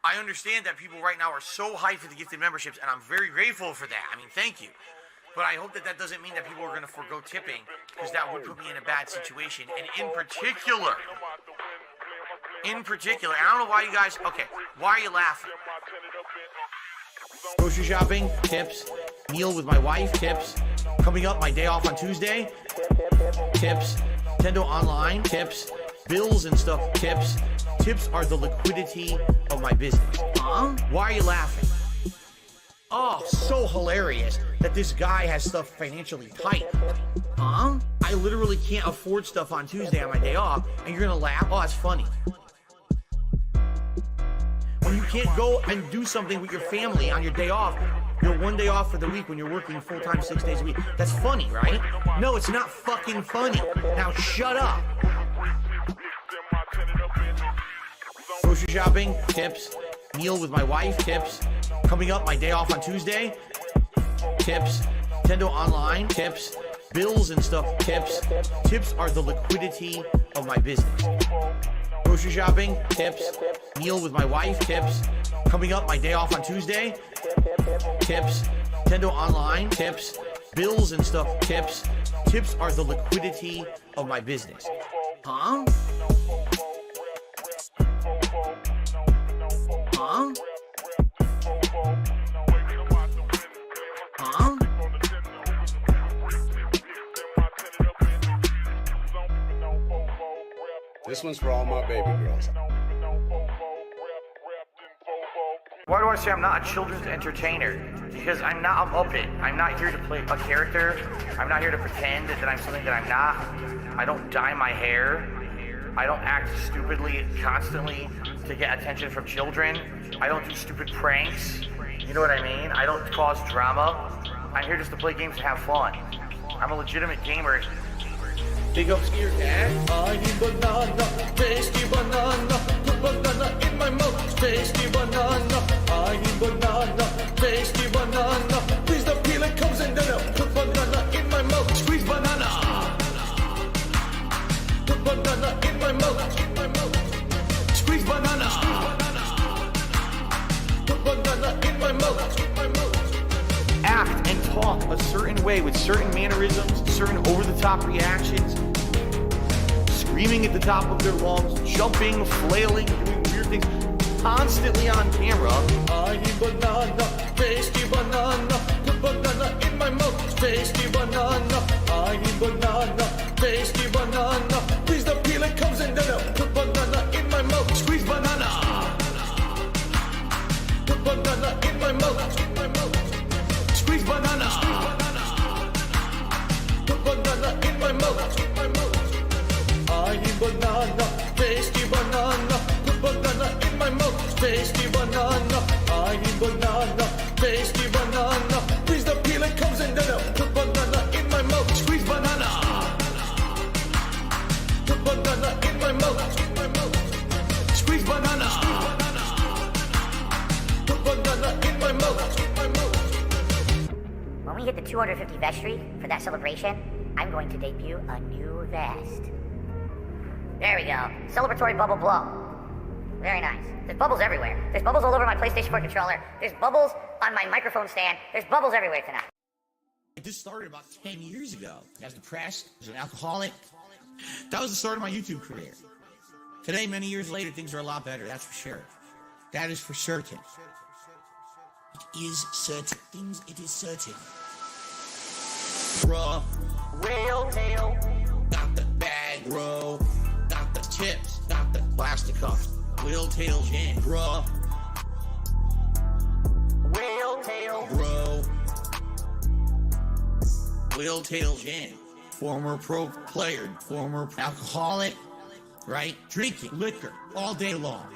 I understand that people right now are so hyped for the gifted memberships, and I'm very grateful for that. I mean, thank you. But I hope that that doesn't mean that people are going to forego tipping, because that would put me in a bad situation. And in particular, I don't know why you guys, okay, why are you laughing? Grocery shopping, tips. Meal with my wife, tips. Coming up, my day off on Tuesday, tips. Nintendo Online, tips. Bills and stuff, tips. Tips are the liquidity of my business. Huh? Why are you laughing? Oh, so hilarious that this guy has stuff financially tight. Huh? I literally can't afford stuff on Tuesday on my day off, and you're gonna laugh? Oh, that's funny. When you can't go and do something with your family on your day off, your one day off for the week when you're working full-time 6 days a week. That's funny, right? No, it's not fucking funny. Now shut up. Grocery shopping, tips. Meal with my wife, tips. Coming up, my day off on Tuesday, tips. Nintendo Online, tips. Bills and stuff, tips. Tips are the liquidity of my business. Grocery shopping, tips. Meal with my wife, tips. Coming up, my day off on Tuesday, tips. Nintendo Online, tips. Bills and stuff, tips. Tips are the liquidity of my business. Huh? Huh? Huh? This one's for all my baby girls. Why do I say I'm not a children's entertainer? Because I'm not a Muppet. I'm not here to play a character. I'm not here to pretend that I'm something that I'm not. I don't dye my hair. I don't act stupidly constantly to get attention from children. I don't do stupid pranks. You know what I mean? I don't cause drama. I'm here just to play games and have fun. I'm a legitimate gamer. Big ups to your dad. I eat banana, tasty banana, put banana in my mouth, tasty banana. I eat banana, tasty banana. Please the peel it comes and then I put banana in my mouth, squeeze banana. Put banana in my mouth, squeeze banana. Put banana in my mouth. Act and talk a certain way with certain mannerisms, certain over-the-top reactions, screaming at the top of their lungs, jumping, flailing, doing weird things, constantly on camera. I eat banana, tasty banana, put banana in my mouth, tasty banana. I eat banana, tasty banana. Please the peel it comes and then I put banana in my mouth, squeeze banana. Put banana in my mouth, squeeze banana. Put banana in my mouth. I eat banana, tasty banana. Put banana in my mouth, tasty banana. I eat banana, tasty banana. Please the peel it comes and then I put banana in my mouth, squeeze banana. Put banana in my mouth, squeeze banana. Put banana in my mouth. When we hit the 250 vestry for that celebration, I'm going to debut a new vest. There we go. Celebratory bubble blow. Very nice. There's bubbles everywhere. There's bubbles all over my PlayStation 4 controller. There's bubbles on my microphone stand. There's bubbles everywhere tonight. This started about 10 years ago. I was depressed, I was an alcoholic. That was the start of my YouTube career. Today, many years later, things are a lot better, that's for sure. That is for certain. It is certain. Things, it is certain. Bruh. Whale tail. Got the bag, bro. Got the tips. Got the plastic cuffs. Whale tail jam, bruh. Whale tail, bro. Whale tail jam. Former pro player, former alcoholic, right? Drinking liquor all day long.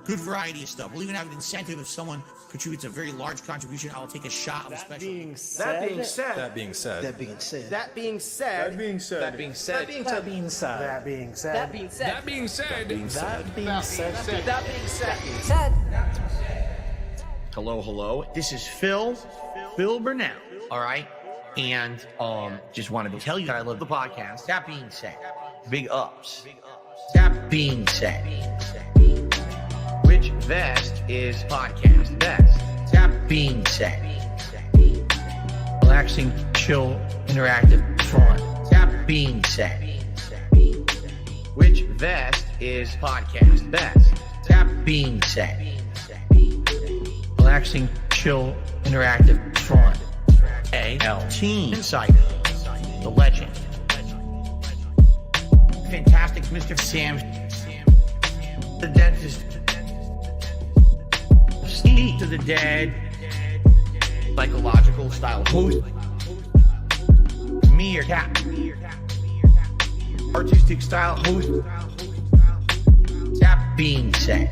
Good variety of stuff. We'll even have an incentive if someone contributes a very large contribution. I'll take a shot of a special. That being said. That being said. That being said. That being said. That being said. That being said. That being said. That being said. That being said. That being said. That being said. That being said. That being said. That being said. Hello. This is Phil Burnell. All right. And just wanted to tell you that I love the podcast. That being said, big ups. That being said, which vest is podcast best. That being said, relaxing, chill, interactive, fun. That being said, which vest is podcast best? That being said, relaxing, chill, interactive, fun. Team Insider, the legend. Fantastic Mr. Sam, the dentist. Speak to the dead, psychological style host. Meerkat, artistic style host. That being said,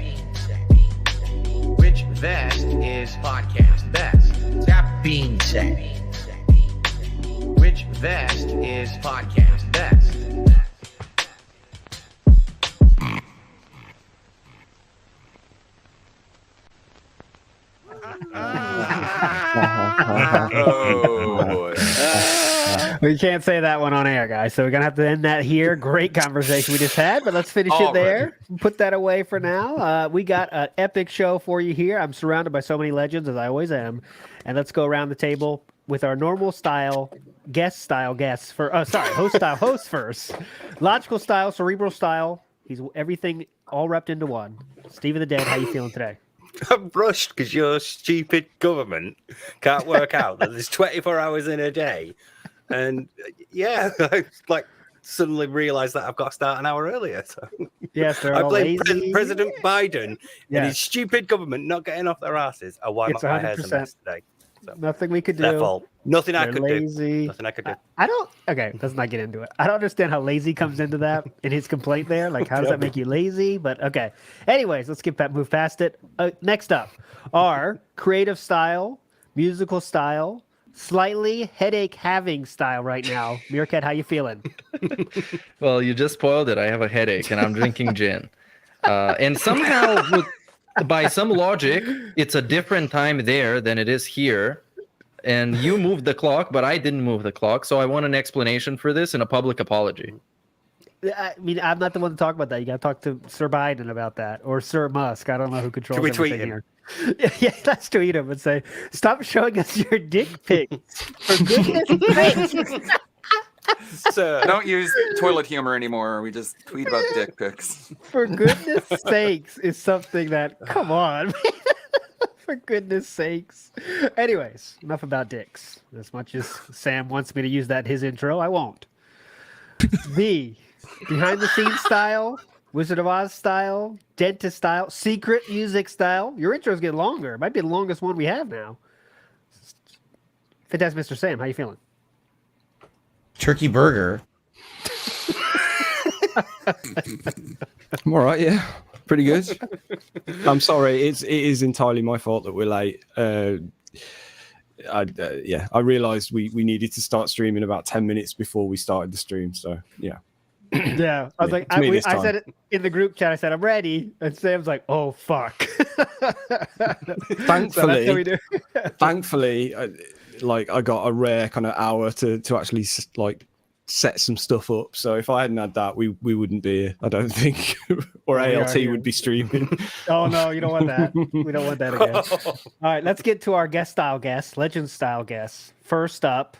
which vest is podcast best? That being said, which vest is podcast best? Oh boy. We can't say that one on air, guys. So we're gonna have to end that here. Great conversation we just had, but let's finish it there. Put that away for now. We got an epic show for you here. I'm surrounded by so many legends, as I always am, and let's go around the table with our normal style guest for. Host first. Logical style, cerebral style. He's everything all wrapped into one. Steve of the Dead, how you feeling today? I'm rushed because your stupid government can't work out that there's 24 hours in a day. And yeah, I suddenly realized that I've got to start an hour earlier. So yes, I blame President Biden and his stupid government not getting off their asses. Oh, why my hair's a mess today? So, nothing we could do. their fault. Nothing I could lazy. do. Nothing I could do. I don't. Okay, let's not get into it. I don't understand how lazy comes into that in his complaint there. Like, how does that make you lazy? But okay. Anyways, let's move past it. Next up, our creative style, musical style, slightly headache having style right now. Meerkat, how you feeling? Well, you just spoiled it. I have a headache and I'm drinking gin. And somehow, by some logic, it's a different time there than it is here. And you moved the clock, but I didn't move the clock. So I want an explanation for this and a public apology. I mean, I'm not the one to talk about that. You got to talk to Sir Biden about that, or Sir Musk. I don't know who controls everything here. Yeah, let's tweet him and say, "Stop showing us your dick pics, for goodness sake." So, don't use toilet humor anymore. We just tweet about dick pics. For goodness sakes is something that, come on. For goodness sakes. Anyways, enough about dicks. As much as Sam wants me to use that in his intro, I won't. The behind the scenes style, Wizard of Oz style, dentist style, secret music style. Your intro's getting longer. It might be the longest one we have now. Fantastic Mr. Sam, how you feeling? Turkey burger. I'm all right, yeah. Pretty good. I'm sorry. It is entirely my fault that we're late. I realized we needed to start streaming about 10 minutes before we started the stream. So, yeah. Yeah. I was like, I said it in the group chat. I said, I'm ready. And Sam's like, oh, fuck. Thankfully, I got a rare kind of hour to actually set some stuff up. So if I hadn't had that, we wouldn't be here, I don't think. Or ALT would be streaming. Oh no, you don't want that. We don't want that again. All right, let's get to our legend style guests. First up,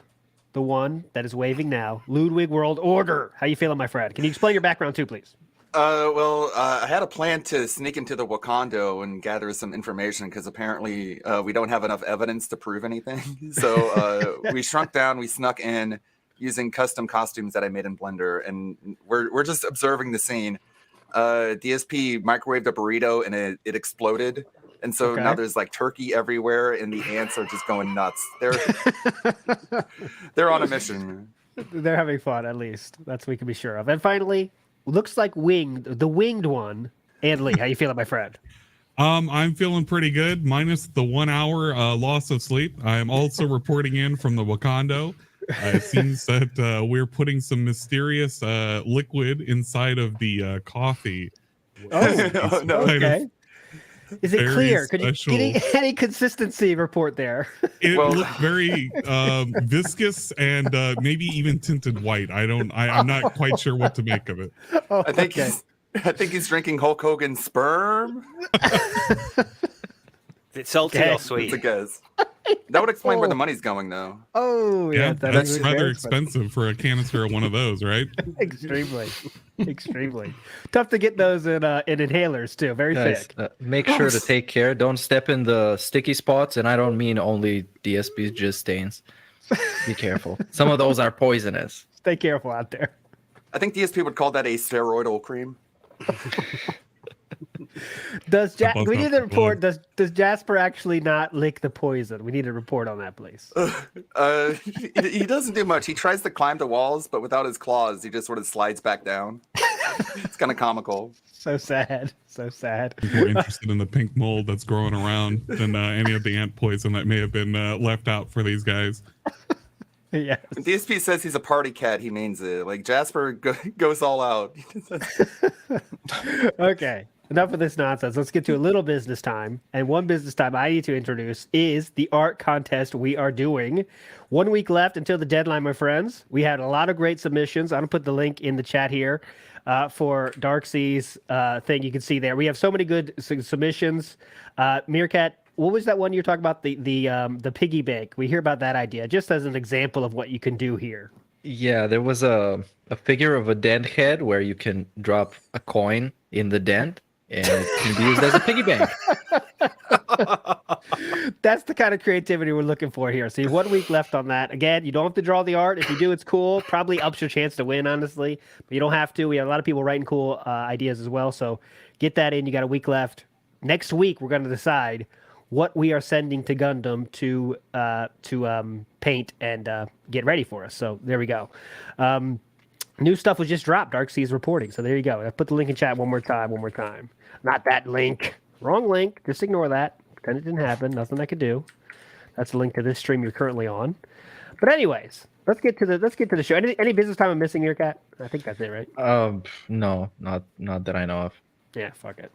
the one that is waving now, Ludwig World Order. How you feeling, my friend? Can you explain your background too, please? I had a plan to sneak into the Wakando and gather some information because apparently we don't have enough evidence to prove anything. So we shrunk down, we snuck in using custom costumes that I made in Blender, and we're just observing the scene. DSP microwaved a burrito and it exploded, and so now there's like turkey everywhere, and the ants are just going nuts. They're on a mission. They're having fun, at least. That's what we can be sure of. And finally, looks like the winged one. And Lee, how you feeling, my friend? I'm feeling pretty good, minus the 1 hour loss of sleep. I am also reporting in from the Wakando. It seems that we're putting some mysterious liquid inside of the coffee. Oh, no. Okay. Is it clear? Could you get any consistency report there? It looked very viscous and maybe even tinted white. I'm not quite sure what to make of it. I think I think he's drinking Hulk Hogan's sperm. Is it salty or sweet? It's a guess. That would explain where the money's going, though. Oh, Yeah, that that's is rather very expensive for a canister of one of those, right? Extremely, extremely tough to get those in inhalers too. Very Guys, thick. make sure to take care. Don't step in the sticky spots, and I don't mean only DSP's jizz stains. Be careful. Some of those are poisonous. Stay careful out there. I think DSP would call that a steroidal cream. We need to report. Does Jasper actually not lick the poison? We need a report on that, please. He doesn't do much. He tries to climb the walls, but without his claws, he just sort of slides back down. It's kind of comical. So sad. So sad. More interested in the pink mold that's growing around than any of the ant poison that may have been left out for these guys. Yes. When DSP says he's a party cat, he means it. Like Jasper goes all out. Okay. Enough of this nonsense. Let's get to a little business time. And one business time I need to introduce is the art contest we are doing. 1 week left until the deadline, my friends. We had a lot of great submissions. I'm going to put the link in the chat here for Darksea's thing. You can see there. We have so many good submissions. Meerkat, what was that one you're talking about? The piggy bank. We hear about that idea just as an example of what you can do here. Yeah, there was a figure of a dent head where you can drop a coin in the dent, and it can be used as a piggy bank. That's the kind of creativity we're looking for here. So you have 1 week left on that. Again, you don't have to draw the art. If you do, it's cool. Probably ups your chance to win, honestly. But you don't have to. We have a lot of people writing cool ideas as well. So get that in. You got a week left. Next week, we're going to decide what we are sending to Gundam to paint and get ready for us. So there we go. New stuff was just dropped. Darksea is reporting. So there you go. I put the link in chat one more time. Not that link. Wrong link. Just ignore that. Pretend it didn't happen. Nothing I could do. That's a link to this stream you're currently on. But anyways, let's get to the show. Any business time I'm missing here, Kat? I think that's it, right? No, not that I know of. Yeah, fuck it.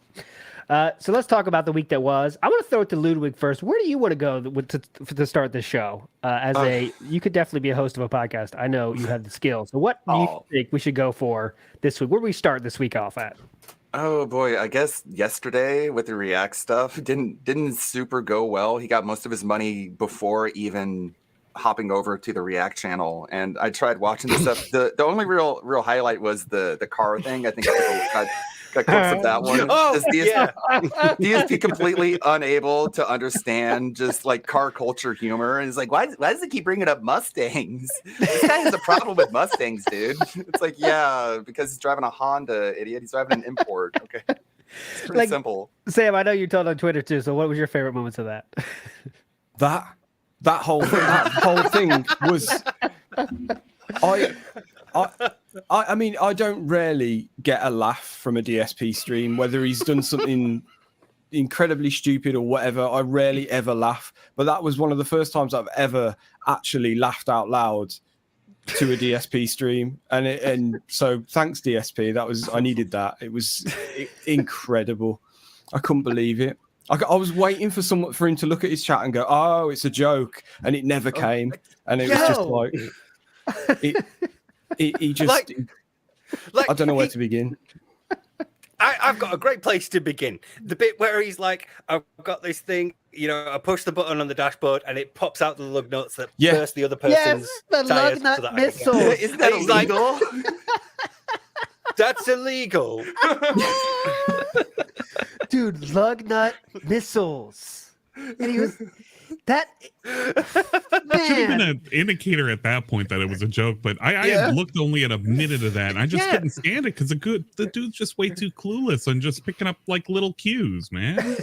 So let's talk about the week that was. I want to throw it to Ludwig first. Where do you want to go to start this show? You could definitely be a host of a podcast. I know you have the skills. So what do you think we should go for this week? Where do we start this week off at? Oh boy, I guess yesterday with the React stuff didn't super go well. He got most of his money before even hopping over to the React channel, and I tried watching the stuff. The only real highlight was the car thing. I think people got clips of that one. DSP completely unable to understand just like car culture humor, and he's like, why does it keep bringing up Mustangs? This guy has a problem with Mustangs, dude. It's like, yeah, because he's driving a Honda, idiot. He's driving an import. Okay, it's pretty simple. Sam, I know you told on Twitter too. So what was your favorite moments of that? That whole thing was. I mean, I don't rarely get a laugh from a DSP stream, whether he's done something incredibly stupid or whatever. I rarely ever laugh, but that was one of the first times I've ever actually laughed out loud to a DSP stream, and so thanks DSP. I needed that. It was incredible. I couldn't believe it. I was waiting for him to look at his chat and go, "Oh, it's a joke," and it never came. And it was just like, he just, I don't know where to begin. I've got a great place to begin. The bit where he's like, "I've got this thing, I push the button on the dashboard and it pops out the lug nuts that burst the other person's the tires." lug nut missile. Isn't that illegal? That's illegal. Dude, lug nut missiles. And he was that That should have been an indicator at that point that it was a joke, but I had looked only at a minute of that, and I just couldn't stand it because the dude's just way too clueless and just picking up like little cues, man.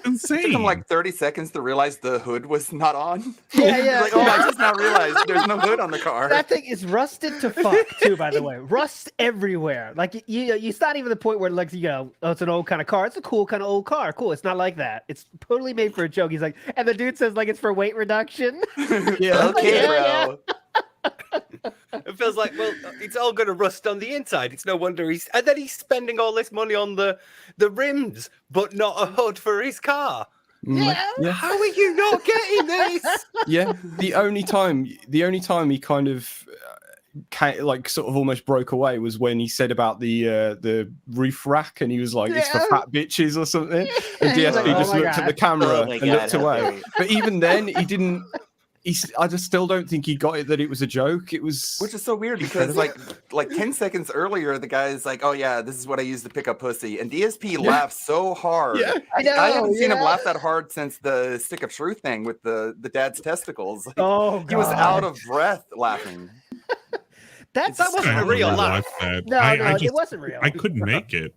Insane. It took him like 30 seconds to realize the hood was not on. Yeah. Like, I just now realized there's no hood on the car. That thing is rusted to fuck too, by the way. Rust everywhere. Like it's not even the point where like it's an old kind of car. It's a cool kind of old car. Cool. It's not like that. It's totally made for a joke. He's like, and the dude says like it's for weight reduction. Yeah. Okay, bro. It feels like, well, it's all going to rust on the inside. It's no wonder he's spending all this money on the rims, but not a hood for his car. Yeah. How are you not getting this? Yeah. The only time he kind of like sort of almost broke away was when he said about the roof rack, and he was like, "It's for fat bitches" or something. And DSP just looked at the camera and looked away. But even then, he didn't. I just still don't think he got it that it was a joke. It was, which is so weird because like 10 seconds earlier, the guy's like, "Oh yeah, this is what I use to pick up pussy," and DSP laughed so hard. Yeah, I haven't seen him laugh that hard since the stick of truth thing with the dad's testicles. Like, he was out of breath laughing. That I wasn't a haven't real watched laugh. that. No, I it wasn't real. I couldn't make it.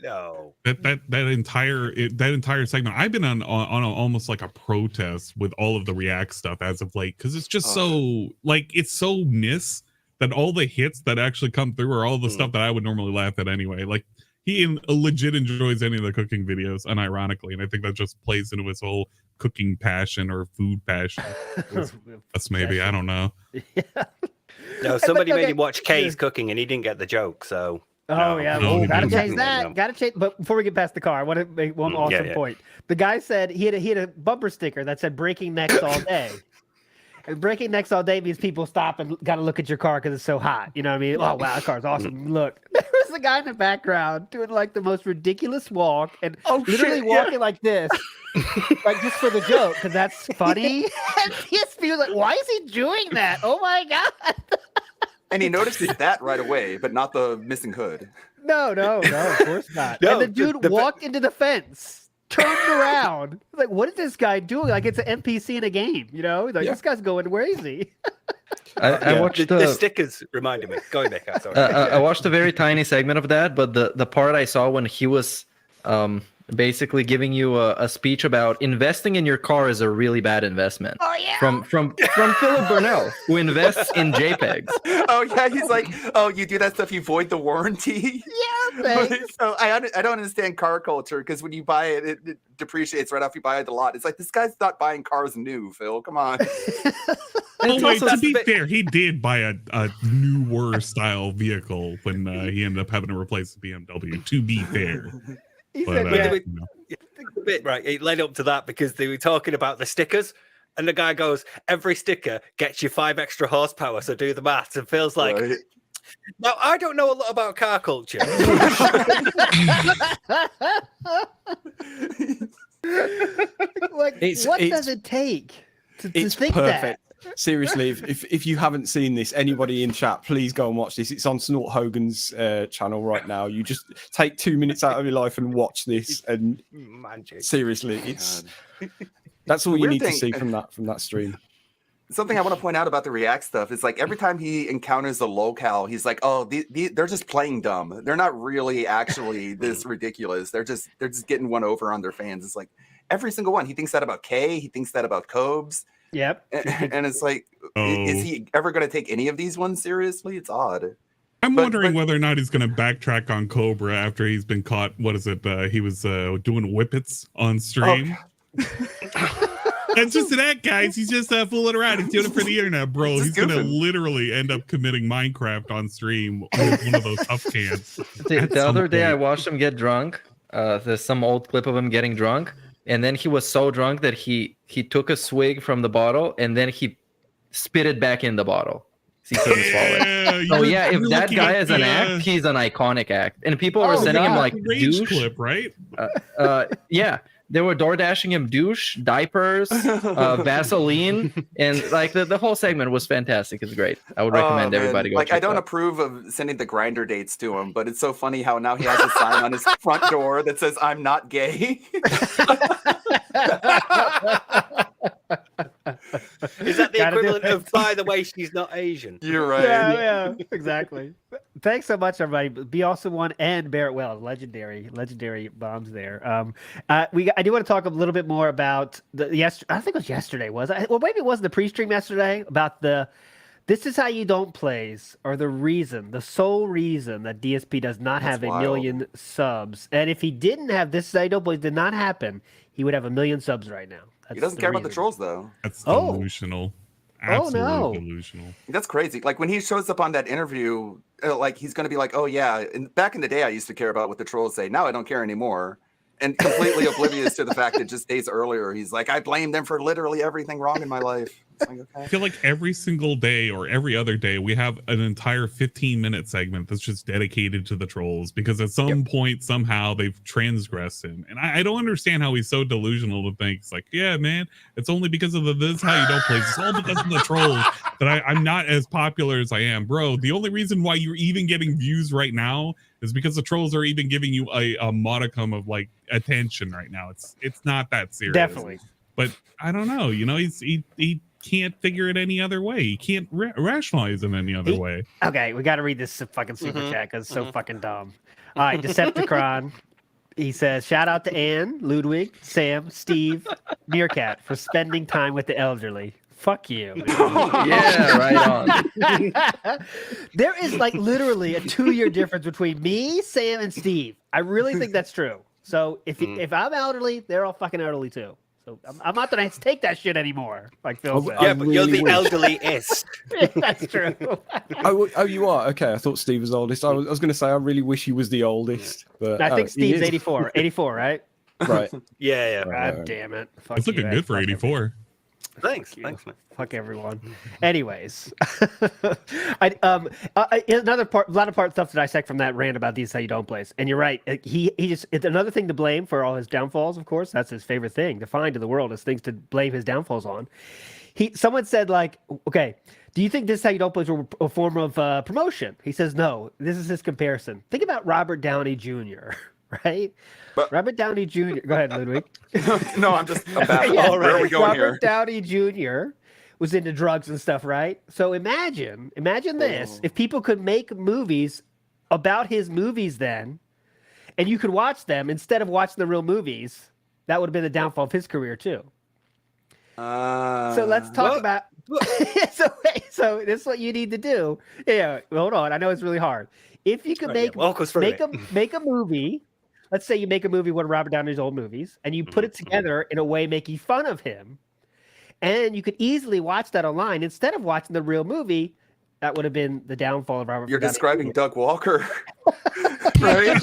No. That entire segment, I've been on almost like a protest with all of the React stuff as of late, because it's just so like it's so miss that all the hits that actually come through are all the stuff that I would normally laugh at anyway. Like he legit enjoys any of the cooking videos, unironically, and I think that just plays into his whole cooking passion or food passion. That's maybe, I don't know. No, somebody made him watch Kay's cooking and he didn't get the joke, so. Oh, yeah. No, Well, gotta no, change no, that. Gotta change. But before we get past the car, I want to make one awesome point. The guy said he had a bumper sticker that said "Breaking Necks all day." And breaking necks all day means people stop and got to look at your car because it's so hot. You know what I mean? Oh, wow, that car's awesome. Look, there was a guy in the background doing like the most ridiculous walk and literally walking like this, like just for the joke, because that's funny. And PSP was like, why is he doing that? Oh, my God. And he notices that right away, but not the missing hood. No, of course not. No, and the dude walked into the fence, turned around. Like, what is this guy doing? Like, it's an NPC in a game, you know? Like, this guy's going crazy. I watched the stickers reminded me. Go ahead, Nick. Sorry. I watched a very tiny segment of that, but the part I saw when he was basically giving you a speech about investing in your car is a really bad investment. Oh yeah. From Philip Burnell, who invests in JPEGs. Oh yeah, he's like, oh, you do that stuff, you void the warranty. Yeah, thanks. So I don't understand car culture, because when you buy it, it depreciates right after you buy it a lot. It's like, this guy's not buying cars new, Phil. Come on. Oh wait, to be fair, he did buy a newer style vehicle when he ended up having to replace the BMW. To be fair. But, right, it led up to that because they were talking about the stickers, and the guy goes, every sticker gets you 5 extra horsepower, so do the maths. And feels like, now I don't know a lot about car culture. Like, what does it take to think perfect. that? Seriously, if you haven't seen this, anybody in chat, please go and watch this. It's on Snort Hogan's channel right now. You just take 2 minutes out of your life and watch this, and seriously, that's all you need to see from that stream. Something I want to point out about the React stuff is, like, every time he encounters a locale, he's like, oh, they're just playing dumb. They're not really actually this ridiculous. They're just getting one over on their fans. It's like every single one. He thinks that about Kay. He thinks that about Cobes. Yep. And it's like, is he ever going to take any of these ones seriously? It's odd. I'm wondering whether or not he's going to backtrack on Cobra after he's been caught. What is it? He was doing whippets on stream. That's just that, guys. He's just fooling around. He's doing it for the internet, bro. He's going to literally end up committing Minecraft on stream with one of those tough cans. The other day, I watched him get drunk. There's some old clip of him getting drunk. And then he was so drunk that he took a swig from the bottle and then he spit it back in the bottle. He couldn't swallow it. So yeah, if that guy is an act, he's an iconic act. And people were sending him like douche clip, right? Yeah. They were door dashing him douche, diapers, Vaseline, and like the whole segment was fantastic. It's great. I would recommend everybody go. Like, I don't approve of sending the grinder dates to him, but it's so funny how now he has a sign on his front door that says, "I'm not gay." Is that the equivalent of, by the way, she's not Asian? You're right. Yeah, exactly. Thanks so much, everybody. Be Awesome One and Barrett Wells, legendary bombs there. I do want to talk a little bit more about I think it was yesterday. Well, maybe it wasn't the pre-stream yesterday about This Is How You Don't plays, or the sole reason that DSP does not have a million subs. And if he didn't have This Is How You Don't plays did not happen, he would have 1 million subs right now. He doesn't care about the trolls, though. That's delusional. Absolutely delusional. That's crazy. Like, when he shows up on that interview, like, he's going to be like, oh, yeah, back in the day, I used to care about what the trolls say. Now I don't care anymore. And completely oblivious to the fact that just days earlier, he's like, I blame them for literally everything wrong in my life. I feel like every single day or every other day we have an entire 15-minute segment that's just dedicated to the trolls because at some point somehow they've transgressed him, and I don't understand how he's so delusional to think it's like, yeah, man, it's only because of this how you don't play. It's all because of the trolls that I'm not as popular as I am, bro. The only reason why you're even getting views right now is because the trolls are even giving you a modicum of like attention right now. It's not that serious, Definitely. But I don't know. You know, he can't figure it any other way. He can't rationalize it any other way. Okay, we got to read this fucking super chat because it's so fucking dumb. All right, Decepticon. He says, shout out to Anne, Ludwig, Sam, Steve, Meerkat for spending time with the elderly. Fuck you. Yeah, right on. There is like literally a 2-year difference between me, Sam, and Steve. I really think that's true. So if I'm elderly, they're all fucking elderly too. So I'm not gonna take that shit anymore. Like Phil said. Yeah, but you're the elderly-est. That's true. Oh, you are? Okay, I thought Steve was oldest. I was going to say I really wish he was the oldest. But I think Steve's 84. 84, right? Right. Yeah. God damn it. Fuck It's looking you, good for 84. Thanks, man. Fuck everyone. Mm-hmm. Anyways, another part, a lot of stuff to dissect from that rant about these how you don't plays. And you're right. He just it's another thing to blame for all his downfalls. Of course, that's his favorite thing to find in the world is things to blame his downfalls on. Someone said like, okay, do you think this how you don't plays were a form of promotion? He says no. This is his comparison. Think about Robert Downey Jr. Right? But, Robert Downey Jr. Go ahead, Ludwig. No, I'm just about where are we going Robert here? Downey Jr. was into drugs and stuff, right? So imagine this: if people could make movies about his movies, then, and you could watch them instead of watching the real movies, that would have been the downfall of his career too. So let's talk about. So this is what you need to do. Yeah, hold on. I know it's really hard. If you could make a movie. Let's say you make a movie, one of Robert Downey's old movies, and you put it together in a way making fun of him, and you could easily watch that online instead of watching the real movie. That would have been the downfall of Robert. You're Downey describing Jr. Doug Walker, right?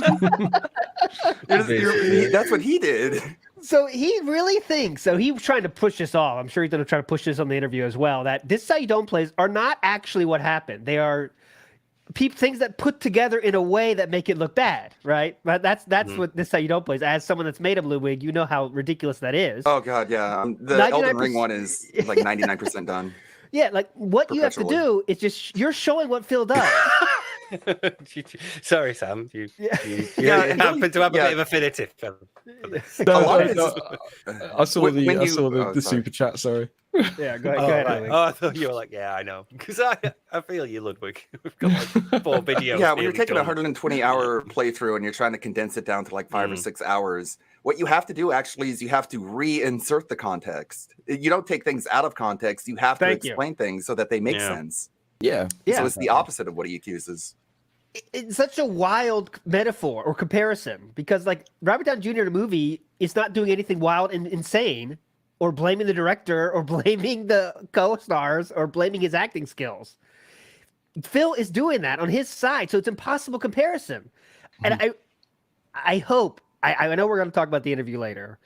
That's what he did. So he really thinks. So he was trying to push this off. I'm sure he's going to try to push this on the interview as well. That this is how you don't plays are not actually what happened. They are things that put together in a way that make it look bad, right? But that's what this how you don't plays. As someone that's made of Ludwig, you know how ridiculous that is. Oh god, yeah. The Elden Ring one is like 99% done. Yeah, like what you have to do is just you're showing what Phil does. Sorry, Sam. You happen to have a bit of affinity for this. I saw the super chat. Sorry. Yeah, go ahead. Right. Oh, I thought you were like, yeah, I know, because I feel you, Ludwig. We've got like 4 videos. Yeah, when you're taking a 120-hour playthrough and you're trying to condense it down to like 5 or 6 hours, what you have to do actually is you have to reinsert the context. You don't take things out of context. You have to explain things so that they make sense. Yeah. So it's the opposite of what he accuses. It's such a wild metaphor or comparison because, like, Robert Downey Jr. in a movie is not doing anything wild and insane or blaming the director or blaming the co-stars or blaming his acting skills. Phil is doing that on his side, so it's impossible comparison. And I hope, I know we're going to talk about the interview later,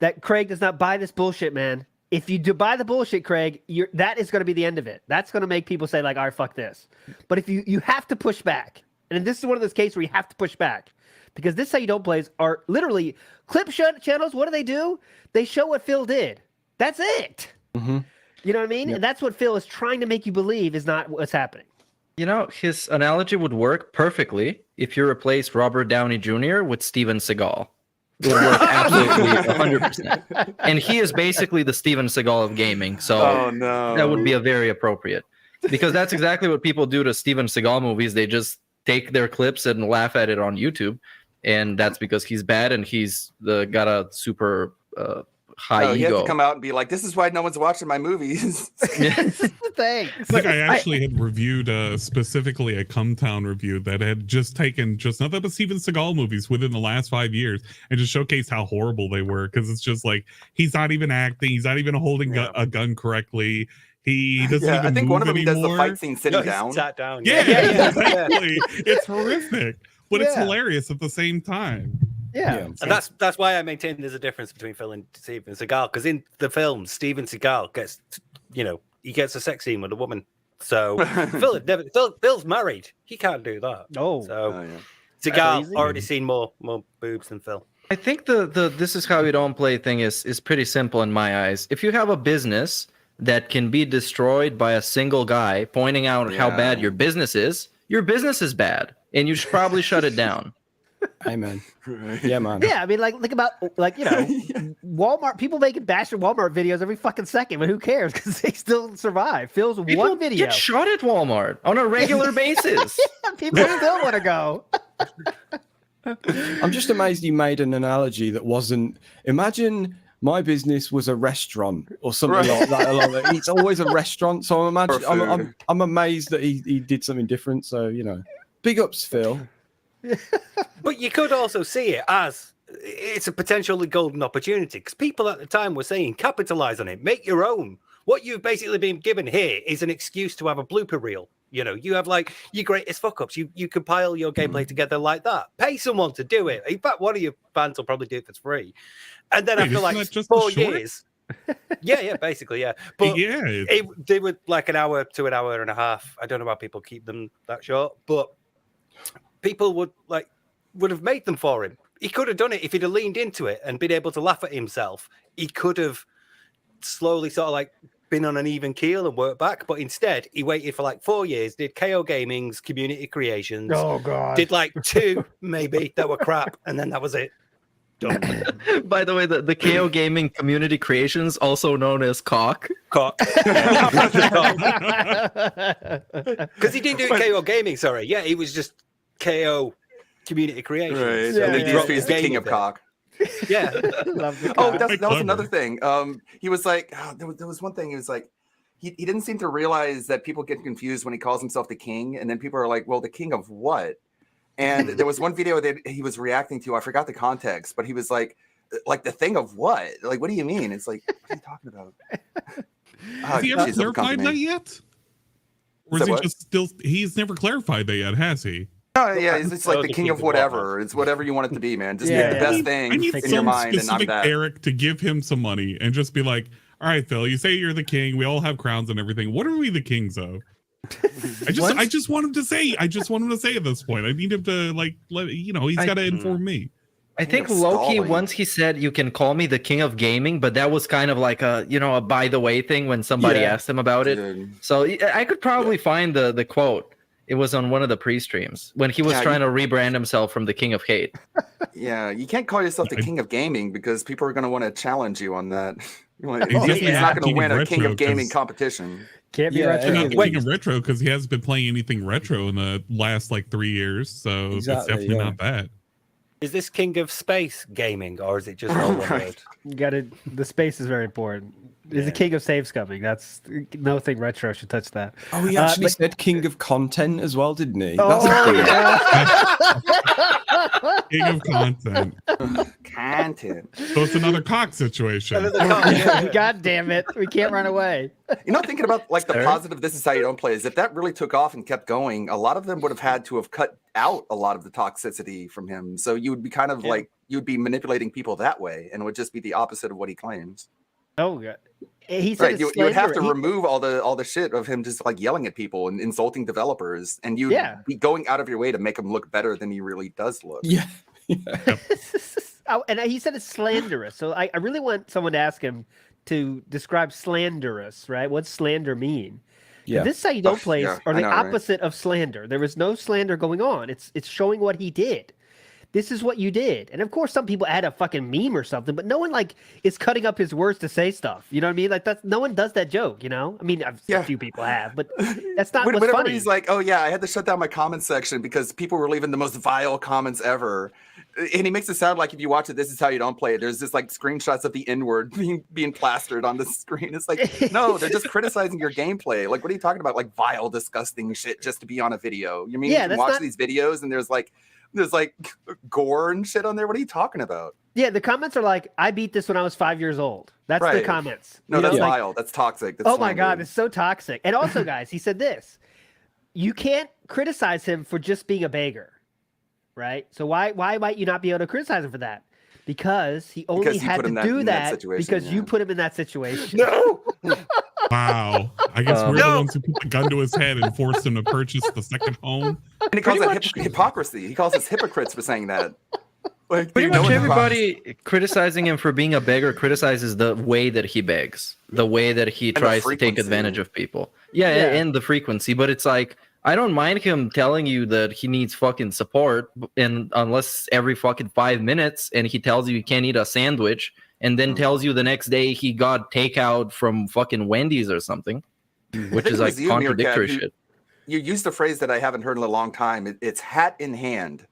that Craig does not buy this bullshit, man. If you do buy the bullshit, Craig, that is going to be the end of it. That's going to make people say, like, all right, fuck this. But if you have to push back, and this is one of those cases where you have to push back, because this how you don't plays are literally clip channels. What do? They show what Phil did. That's it. Mm-hmm. You know what I mean? Yep. And that's what Phil is trying to make you believe is not what's happening. You know, his analogy would work perfectly if you replaced Robert Downey Jr. with Steven Seagal. It would work absolutely 100%. And he is basically the Steven Seagal of gaming, so that would be a very appropriate. Because that's exactly what people do to Steven Seagal movies. They just take their clips and laugh at it on YouTube, and that's because he's bad and he's got a super high ego. You have to come out and be like, this is why no one's watching my movies. Thanks. Like I actually had reviewed specifically a Cumtown review that had just taken nothing but Steven Seagal movies within the last 5 years and just showcased how horrible they were, because it's just like he's not even acting, he's not even holding a gun correctly. He doesn't even I think move one of them anymore. does the fight scene sitting down. Sat down. Yeah, exactly. It's horrific, but it's hilarious at the same time. Yeah. And that's why I maintain there's a difference between Phil and Steven Seagal, because in the film, Steven Seagal gets, he gets a sex scene with a woman. So Phil's married. He can't do that. Oh, so Seagal crazy. already seen more boobs than Phil. I think the this is how you don't play thing is pretty simple in my eyes. If you have a business that can be destroyed by a single guy pointing out how bad your business is bad, and you should probably shut it down. Amen. Yeah, man. Yeah, I mean, think about Walmart. People making bashing Walmart videos every fucking second, but who cares? Because they still survive. Phil's People one video. get shot at Walmart on a regular basis. Yeah, people still want to go. I'm just amazed you made an analogy that wasn't. Imagine my business was a restaurant or something like that. It's always a restaurant, so I'm amazed that he did something different. So big ups, Phil. But you could also see it as it's a potentially golden opportunity because people at the time were saying capitalize on it, make your own. What you've basically been given here is an excuse to have a blooper reel. You have your greatest fuck ups. You compile your gameplay together like that. Pay someone to do it. In fact, one of your fans will probably do it for free. And then after 4 years, basically, yeah. But they were like an hour to an hour and a half. I don't know why people keep them that short, but people would have made them for him. He could have done it if he'd have leaned into it and been able to laugh at himself. He could have slowly sort of been on an even keel and worked back, but instead he waited for 4 years, did KO Gaming's community creations. Oh god. Did 2 maybe that were crap, and then that was it. Done. By the way, the KO Gaming community creations, also known as Cock. Because he didn't do KO Gaming, sorry. Yeah, he was just KO community creations. Right. So and they then dropped he's the king of cock. Yeah. That was another thing. He was like, there was one thing. He was like, he didn't seem to realize that people get confused when he calls himself the king, and then people are like, well, the king of what? And there was one video that he was reacting to. I forgot the context, but he was like the thing of what? Like, what do you mean? It's like, what are you talking about? Has he ever clarified that yet? Or is he just still? He's never clarified that yet, has he? Oh yeah, it's like the king of whatever. It's whatever you want it to be, man. Just make the best thing in your mind, and I'm that. Eric to give him some money and just be like, "All right, Phil, you say you're the king. We all have crowns and everything. What are we the kings of?" I just want him to say. I just want him to say at this point. I need him to he's got to inform me. I think Loki once he said, "You can call me the king of gaming," but that was kind of like a by the way thing when somebody asked him about it. So I could probably find the quote. It was on one of the pre-streams when he was trying to rebrand himself from the king of hate. Yeah, you can't call yourself the king of gaming because people are going to want to challenge you on that. He's not going to win a king of gaming competition. Can't be retro. King of retro because he hasn't been playing anything retro in the last 3 years, so it's definitely not that. Is this king of space gaming or is it just all one word? You got to. The space is very important. Is the king of saves coming? That's nothing retro should touch that. Oh, he actually said king of content as well, didn't he? Oh, King of content. Content. So it's another cock situation. God damn it. We can't run away. Thinking about the positive This Is How You Don't Play is if that really took off and kept going, a lot of them would have had to have cut out a lot of the toxicity from him. So you would be kind of you'd be manipulating people that way, and it would just be the opposite of what he claims. Oh god. He said you would have to remove all the shit of him just yelling at people and insulting developers, and you'd be going out of your way to make him look better than he really does look. Yeah. And he said it's slanderous. So I really want someone to ask him to describe slanderous, right? What's slander mean? Yeah. This is how you don't play are the opposite of slander. There is no slander going on. It's showing what he did. This is what you did. And of course, some people add a fucking meme or something, but no one is cutting up his words to say stuff. You know what I mean? That's no one does that joke, I mean, a few people have, but that's not what's funny. He's like, oh yeah, I had to shut down my comment section because people were leaving the most vile comments ever. And he makes it sound like if you watch it, This Is How You Don't Play It. There's just screenshots of the N-word being plastered on the screen. It's like, no, they're just criticizing your gameplay. What are you talking about? Vile, disgusting shit just to be on a video. You mean you can watch these videos and there's gore and shit on there? What are you talking about? Yeah, the comments are I beat this when I was 5 years old. That's the comments. No, that's vile. That's toxic. That's my god, it's so toxic. And also, guys, he said this: you can't criticize him for just being a beggar, right? So why might you not be able to criticize him for that? Because he only had to do that because you put him in that situation. No. Wow. I guess we're the ones who put the gun to his head and forced him to purchase the second home. And he calls that hypocrisy. He calls us hypocrites for saying that. Like, Pretty much everybody criticizing him for being a beggar criticizes the way that he begs, the way that he tries to take advantage of people. Yeah, and the frequency. But it's like, I don't mind him telling you that he needs fucking support, and unless every fucking 5 minutes, and he tells you he can't eat a sandwich, and then tells you the next day he got takeout from fucking Wendy's or something, which is like contradictory shit. You used a phrase that I haven't heard in a long time. It's hat in hand.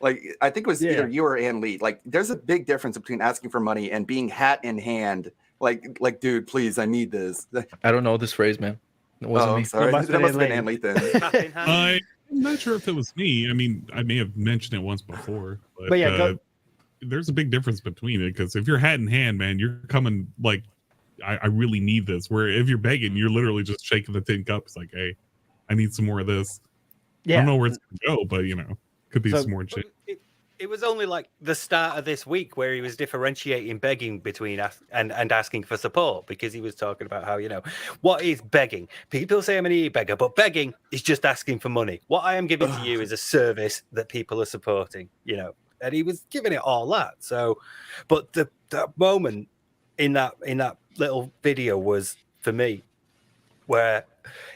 Like, I think it was either you or Ann Lee. Like, there's a big difference between asking for money and being hat in hand. Like, dude, please, I need this. I don't know this phrase, man. It wasn't me. Sorry. That must have been Ann Lee then. I'm not sure if it was me. I mean, I may have mentioned it once before. But yeah, there's a big difference between it, because if you're hat in hand, man, you're coming like, I really need this. Where if you're begging, you're literally just shaking the tin cup. It's like, hey, I need some more of this. I don't know where it's going to go, but, you know, could be some more shit. It was only like the start of this week where he was differentiating begging between and asking for support, because he was talking about how, you know, what is begging? People say I'm an e-beggar, but begging is just asking for money. What I am giving to you is a service that people are supporting, you know, and he was giving it all that. So, but the moment in that little video was, for me, where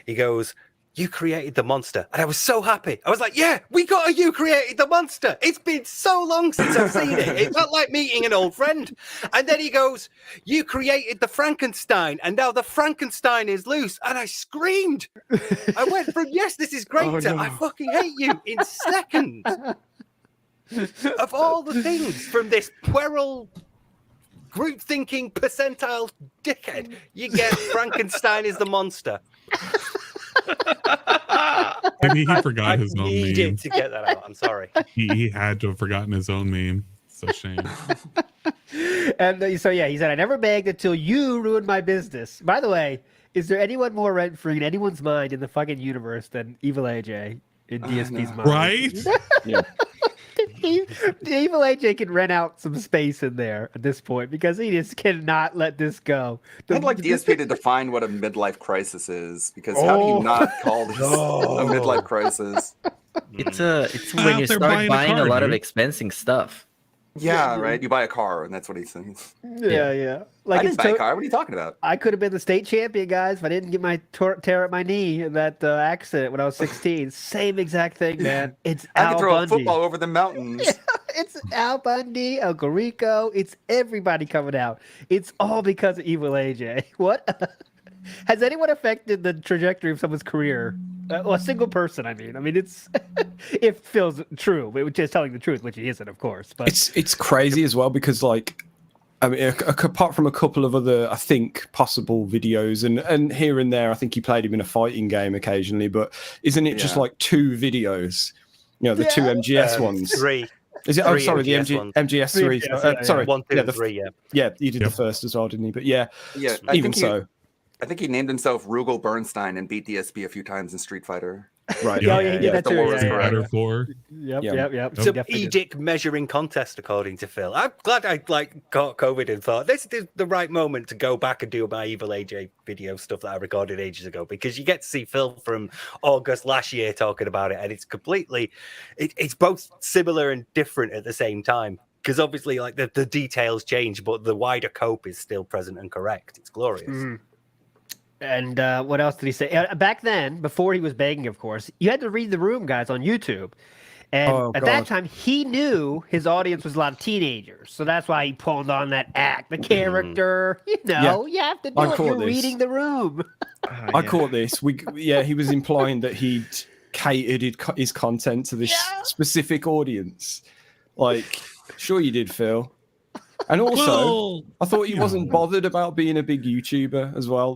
he goes, "You created the monster," and I was so happy. I was like, "Yeah, we got a You Created the Monster." It's been so long since I've seen it. It felt like meeting an old friend. And then he goes, "You created the Frankenstein, and now the Frankenstein is loose." And I screamed. I went from, "Yes, this is great," to "I fucking hate you," in seconds. Of all the things from this puerile, group thinking percentile dickhead, you get Frankenstein is the monster. Maybe he forgot his own meme. I needed to get that out. I'm sorry. He had to have forgotten his own meme. It's a shame. And so, yeah, he said, "I never begged until you ruined my business." By the way, is there anyone more rent-free in anyone's mind in the fucking universe than Evil AJ in DSP's mind? Right? Yeah. Evil AJ can rent out some space in there at this point, because he just cannot let this go. I'd like DSP to define what a midlife crisis is, because how do you not call this a midlife crisis? It's when you start buying a lot of expensive stuff. Yeah, right. You buy a car, and that's what he's saying. Yeah. Like, I didn't buy a car. What are you talking about? I could have been the state champion, guys, if I didn't get my tear up my knee in that accident when I was 16. Same exact thing, man. It's I Al could throw Bundy. a football over the mountains. It's Al Bundy, Uncle Rico. It's everybody coming out. It's all because of Evil AJ. What? Has anyone affected the trajectory of someone's career? Well, a single person, I mean, it's it feels true. It was just telling the truth, which he isn't, of course. But it's crazy as well, because, like, I mean, apart from a couple of other, I think, possible videos, and here and there, I think he played him in a fighting game occasionally. But isn't it just like 2 videos? You know, the 2 MGS ones. 3. Is it? Oh, sorry, the MGS 3. Sorry, 1, 2, 3. Yeah, you did the first as well, didn't he? But yeah. Even so. I think he named himself Rugal Bernstein and beat DSP a few times in Street Fighter. Right. Yeah, he did that too. Yep. It's an Edic measuring contest, according to Phil. I'm glad I got COVID and thought this is the right moment to go back and do my Evil AJ video stuff that I recorded ages ago, because you get to see Phil from August last year talking about it, and it's completely, it's both similar and different at the same time. Because obviously, like, the details change, but the wider cope is still present and correct. It's glorious. Mm. And what else did he say? Back then, before he was begging, of course, you had to read the room, guys, on YouTube. And at that time, he knew his audience was a lot of teenagers. So that's why he pulled on that act, the character. You know, you have to do it. You're reading the room. I caught this. He was implying that he'd catered his content to this specific audience. Like, sure you did, Phil. And also, I thought he wasn't bothered about being a big YouTuber as well.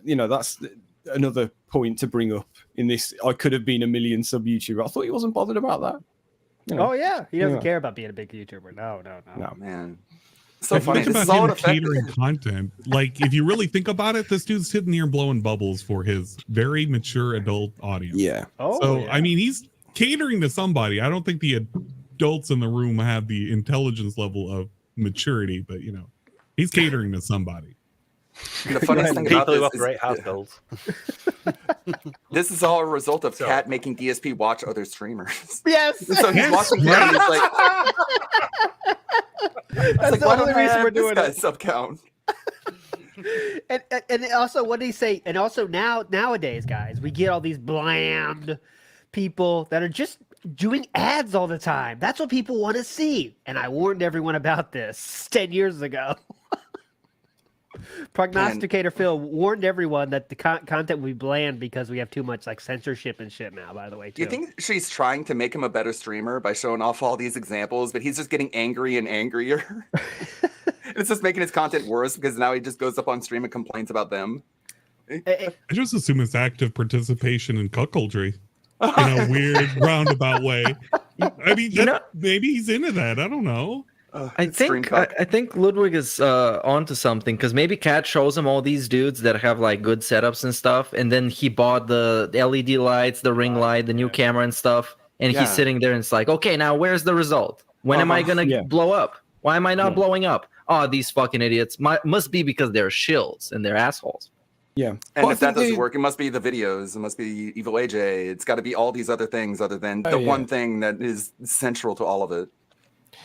You know, that's another point to bring up in this. I could have been a million sub YouTuber. I thought he wasn't bothered about that. You know, oh yeah, he doesn't care about being a big YouTuber. No, man. So funny. Think about him catering content. Like, if you really think about it, this dude's sitting here blowing bubbles for his very mature adult audience. Yeah. I mean, he's catering to somebody. I don't think the adults in the room have the intelligence level of maturity, but, you know, he's catering to somebody. And the funniest thing about People who this operate is households. this is all a result of Cat making DSP watch other streamers. Yes. So he's watching Cat and he's like, That's the why only don't I reason have we're this doing guy's it. sub count? And also, what did he say? And also nowadays, guys, we get all these bland people that are just doing ads all the time. That's what people want to see. And I warned everyone about this 10 years ago. Prognosticator Phil warned everyone that the content will be bland because we have too much like censorship and shit now, by the way, too. Do you think she's trying to make him a better streamer by showing off all these examples, but he's just getting angry and angrier? It's just making his content worse because now he just goes up on stream and complains about them. I just assume it's active participation in cuckoldry in a weird roundabout way. I mean, maybe he's into that. I don't know. I think Ludwig is onto something, because maybe Cat shows him all these dudes that have like good setups and stuff, and then he bought the LED lights, the ring light, the new camera and stuff, and he's sitting there and it's like, okay, now where's the result? When am I gonna blow up? Why am I not blowing up? Oh, these fucking idiots. Must be because they're shills and they're assholes. Yeah. And if that doesn't work, it must be the videos. It must be Evil AJ. It's got to be all these other things other than the one thing that is central to all of it.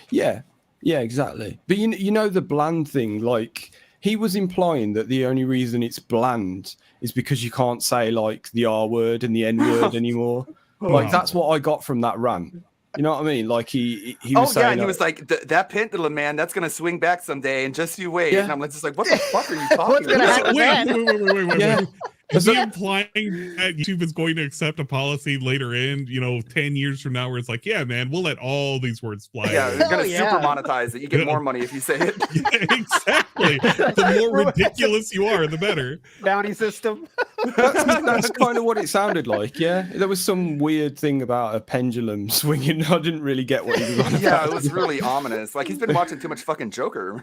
Yeah. Yeah, exactly. But you know the bland thing, like he was implying that the only reason it's bland is because you can't say like the R word and the N word anymore. Like that's what I got from that rant. You know what I mean? Like he was saying, and he was like, that pendulum, man, that's gonna swing back someday, and just you wait. Yeah. And I'm just like, what the fuck are you talking What's gonna about? happen? Wait. Is he implying that YouTube is going to accept a policy later in, 10 years from now, where it's like, yeah, man, we'll let all these words fly? Yeah, they're gonna super monetize it. You get more money if you say it. Yeah, exactly. The more ridiculous you are, the better. Bounty system. that's kind of what it sounded like. Yeah, there was some weird thing about a pendulum swinging. I didn't really get what he was on about. Yeah, it was really ominous. Like he's been watching too much fucking Joker.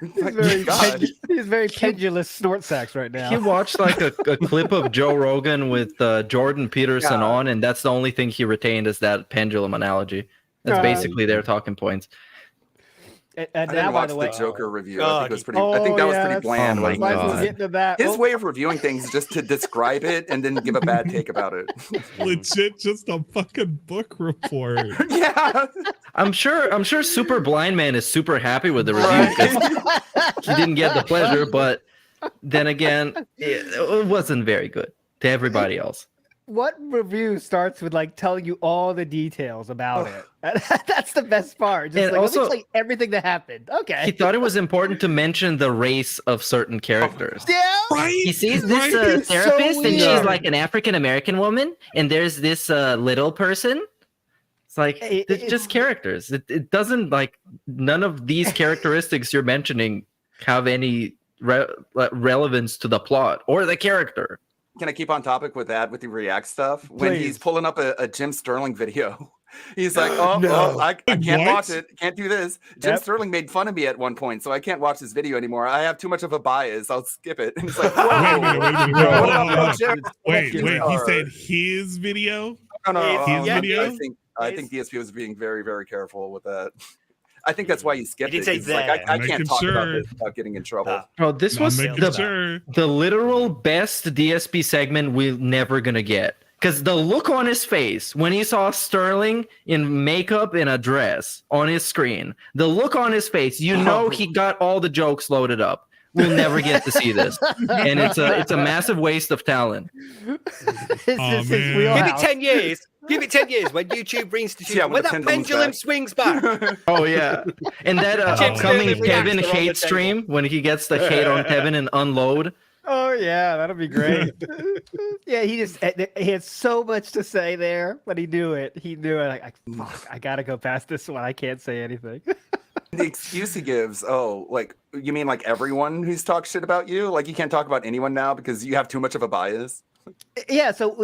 He's very pendulous snort sacks right now. He watched like a clip of Joe Rogan with Jordan Peterson on, and that's the only thing he retained is that pendulum analogy. That's basically their talking points. And I now, didn't by watch the way, the Joker review. I think it was pretty. I think that was pretty bland. Oh my God. Getting to that. His way of reviewing things is just to describe it and then give a bad take about it. Legit, just a fucking book report. Yeah, I'm sure Super Blind Man is super happy with the review because he didn't get the pleasure, but then again, it wasn't very good to everybody else. What review starts with like telling you all the details about it? That's the best part. Just And like, also, let me tell you everything that happened. Okay. He thought it was important to mention the race of certain characters. Yeah. Right? He sees this It's so therapist, and she's weird. like an African American woman, and there's this little person. It's like it's just characters. It doesn't like none of these characteristics you're mentioning have any relevance to the plot or the character. Can I keep on topic with that, with the React stuff? When he's pulling up a Jim Sterling video, he's like, I can't watch it. Can't do this. Jim Sterling made fun of me at one point, so I can't watch this video anymore. I have too much of a bias. I'll skip it. And it's like, wait, he said his video? No. His video? I think DSP was being very, very careful with that. I think that's why he skipped He it. did say Like, I can't talk about sure. this without getting in trouble. Bro, this was sure. the literal best DSP segment we're never gonna get. Because the look on his face when he saw Sterling in makeup and a dress on his screen, the look on his face, you know he got all the jokes loaded up. We'll never get to see this, and it's a massive waste of talent. Give man. Give it 10 years. Give it 10 years when YouTube brings to when when the that pendulum's pendulum back. swings back. Oh yeah, and that Jim upcoming Sterling Kevin reacts to all hate the stream when he gets the hate on Kevin and unload. Oh yeah, that'll be great. Yeah, he had so much to say there, but he knew it. He knew it. Like, fuck, I gotta go past this one. I can't say anything. The excuse he gives, like, you mean like everyone who's talked shit about you? Like, you can't talk about anyone now because you have too much of a bias? So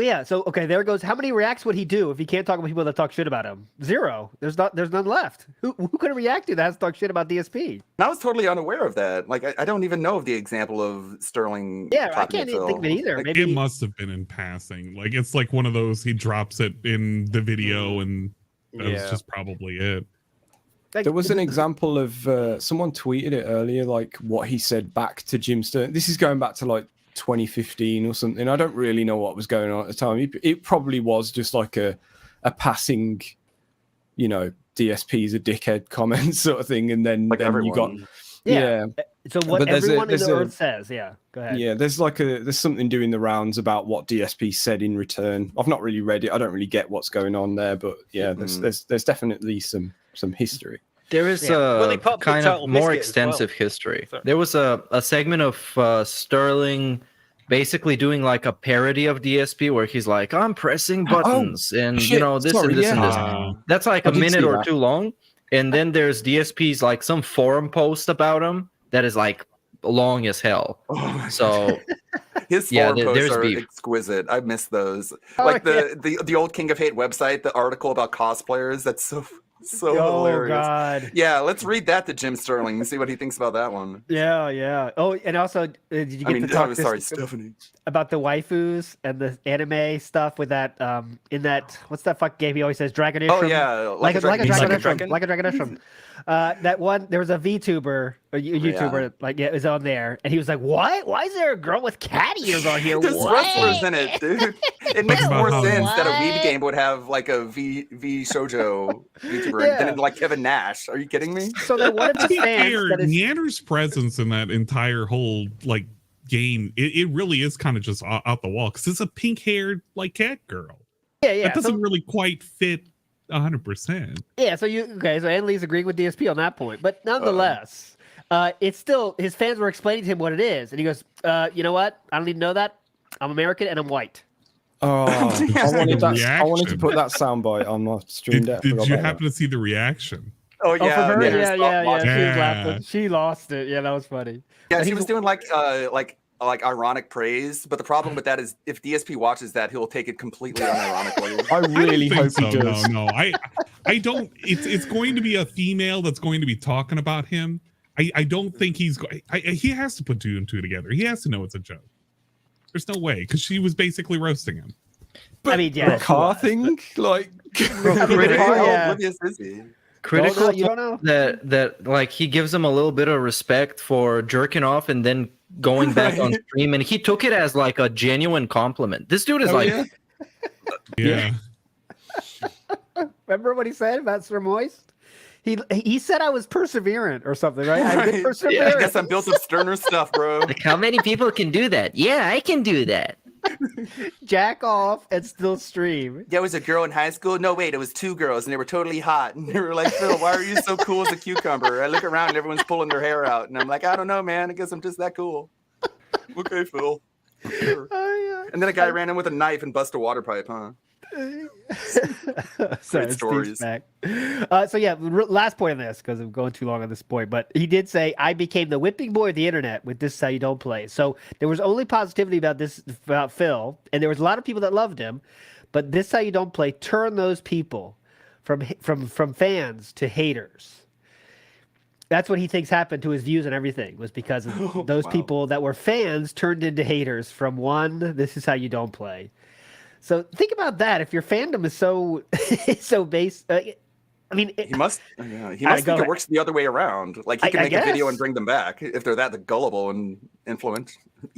okay, there goes. How many reacts would he do if he can't talk about people that talk shit about him? Zero. There's none left. Who could react to that has to talk shit about DSP? And I was totally unaware of that. Like, I don't even know of the example of Sterling. Yeah, I can't even think of it either. Like, Maybe It must have been in passing. Like, it's like one of those, he drops it in the video, and that was just probably it. Like, There was an example of someone tweeted it earlier, like what he said back to Jim Sterling. This is going back to like 2015 or something. I don't really know what was going on at the time. It probably was just like a passing, you know, DSP's a dickhead comment sort of thing, and then, Like then you got yeah. So what But there's everyone in there's the earth says, yeah. Go ahead. Yeah, there's something doing the rounds about what DSP said in return. I've not really read it. I don't really get what's going on there, but yeah, there's definitely some history. There is Well, he a popped kind Total of more Biscuit as well. extensive history. Sorry. There was a segment of Sterling basically doing like a parody of DSP where he's like, I'm pressing buttons and shit. you know this Sorry, and this yeah. and this. That's like I a did minute see or that. two long. And then there's DSP's like some forum post about him that is like long as hell. So His Yeah, forum posts there's are beef. exquisite. I miss those. Oh, Like yeah. the old King of Hate website, the article about cosplayers. That's so Oh hilarious. God. Yeah, let's read that to Jim Sterling and see what he thinks about that one. Yeah. Oh, and also, did you get to talk Stephanie. about the waifus and the anime stuff with that in that what's that fuck game he always says Dragon Oh yeah, like a Dragon. Dragon. That one there was a VTuber, a YouTuber, it was on there, and he was like, "What? Why is there a girl with cat ears on here? There's What?" wrestlers in it, dude. It makes Talking more about how- sense that a Weeb game would have like a V shoujo YouTuber Yeah. than like Kevin Nash. Are you kidding me? So then one of To the be fans fair, that is Neander's presence in that entire whole like game, it really is kind of just out the wall because it's a pink-haired like cat girl. yeah. That doesn't So, really quite fit 100%. yeah. So so Annalise agreeing with DSP on that point, but nonetheless, it's still his fans were explaining to him what it is, and he goes, "You know what? I don't need to know that. I'm American and I'm white." Oh, I wanted to Reaction. put that soundbite on my stream deck. Did you happen to see the reaction? Oh Oh, yeah, for her, Neander's yeah. lost- She was Yeah. laughing. She lost it. Yeah, that was funny. Yeah, But she he's- was doing like ironic praise, but the problem with that is if DSP watches that, he'll take it completely unironically. I I don't really think hope so. he does. No, I don't. It's going to be a female that's going to be talking about him. I don't think he's going. He has to put two and two together. He has to know it's a joke. There's no way because she was basically roasting him. I mean, yeah, The car thing, like critical, yeah. Oblivious is he? critical you don't know. that like he gives him a little bit of respect for jerking off and then going back on stream, and he took it as like a genuine compliment. This dude is Oh, like, yeah. Yeah. Remember what he said about Sir Moist? He said I was perseverant or something, right? I've been Right. perseverant. I guess I'm built of sterner stuff, bro. like, how many people can do that? Yeah, I can do that. Jack off and still stream. There was a girl in high school. No, wait, it was two girls, and they were totally hot. And they were like, Phil, why are you so cool as a cucumber? I look around, and everyone's pulling their hair out, and I'm like, I don't know, man. I guess I'm just that cool. Okay, Phil. Sure. Oh, And then a guy ran in with a knife and busted a water pipe, huh? So Steve's stories. back. So yeah, last point on this because I'm going too long on this point, but he did say I became the whipping boy of the internet with This Is How You Don't Play. So there was only positivity about Phil, and there was a lot of people that loved him, but This Is How You Don't Play turned those people from fans to haters. That's what he thinks happened to his views and everything was because of those people that were fans turned into haters from one This Is How You Don't Play. So think about that. If your fandom is so based, I mean, He must think go it ahead. works the other way around. Like he I can make a video guess. and bring them back if they're that gullible and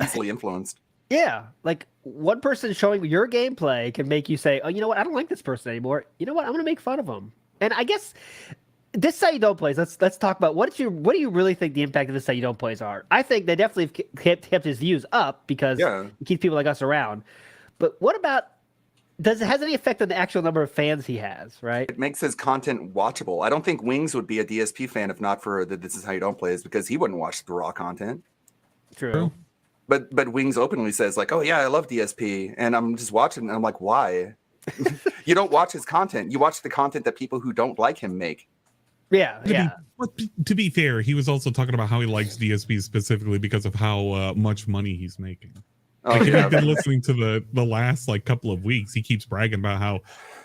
easily influenced. yeah, like one person showing your gameplay can make you say, "Oh, you know what? I don't like this person anymore. You know what? I'm going to make fun of them." And I guess This Is How You Don't Plays. Let's talk about what do you really think the impact of This Is How You Don't Plays are? I think they definitely have kept his views up because it keeps people like us around. But what about has any effect on the actual number of fans he has, right? It makes his content watchable. I don't think Wings would be a DSP fan if not for the This Is How You Don't Play, because he wouldn't watch the raw content. True. But Wings openly says like, "Oh yeah, I love DSP," and I'm just watching, and I'm like, "Why?" You don't watch his content. You watch the content that people who don't like him make. Yeah. To be fair, he was also talking about how he likes DSP specifically because of how much money he's making. Oh, Like if yeah. you've been listening to the last like couple of weeks, he keeps bragging about how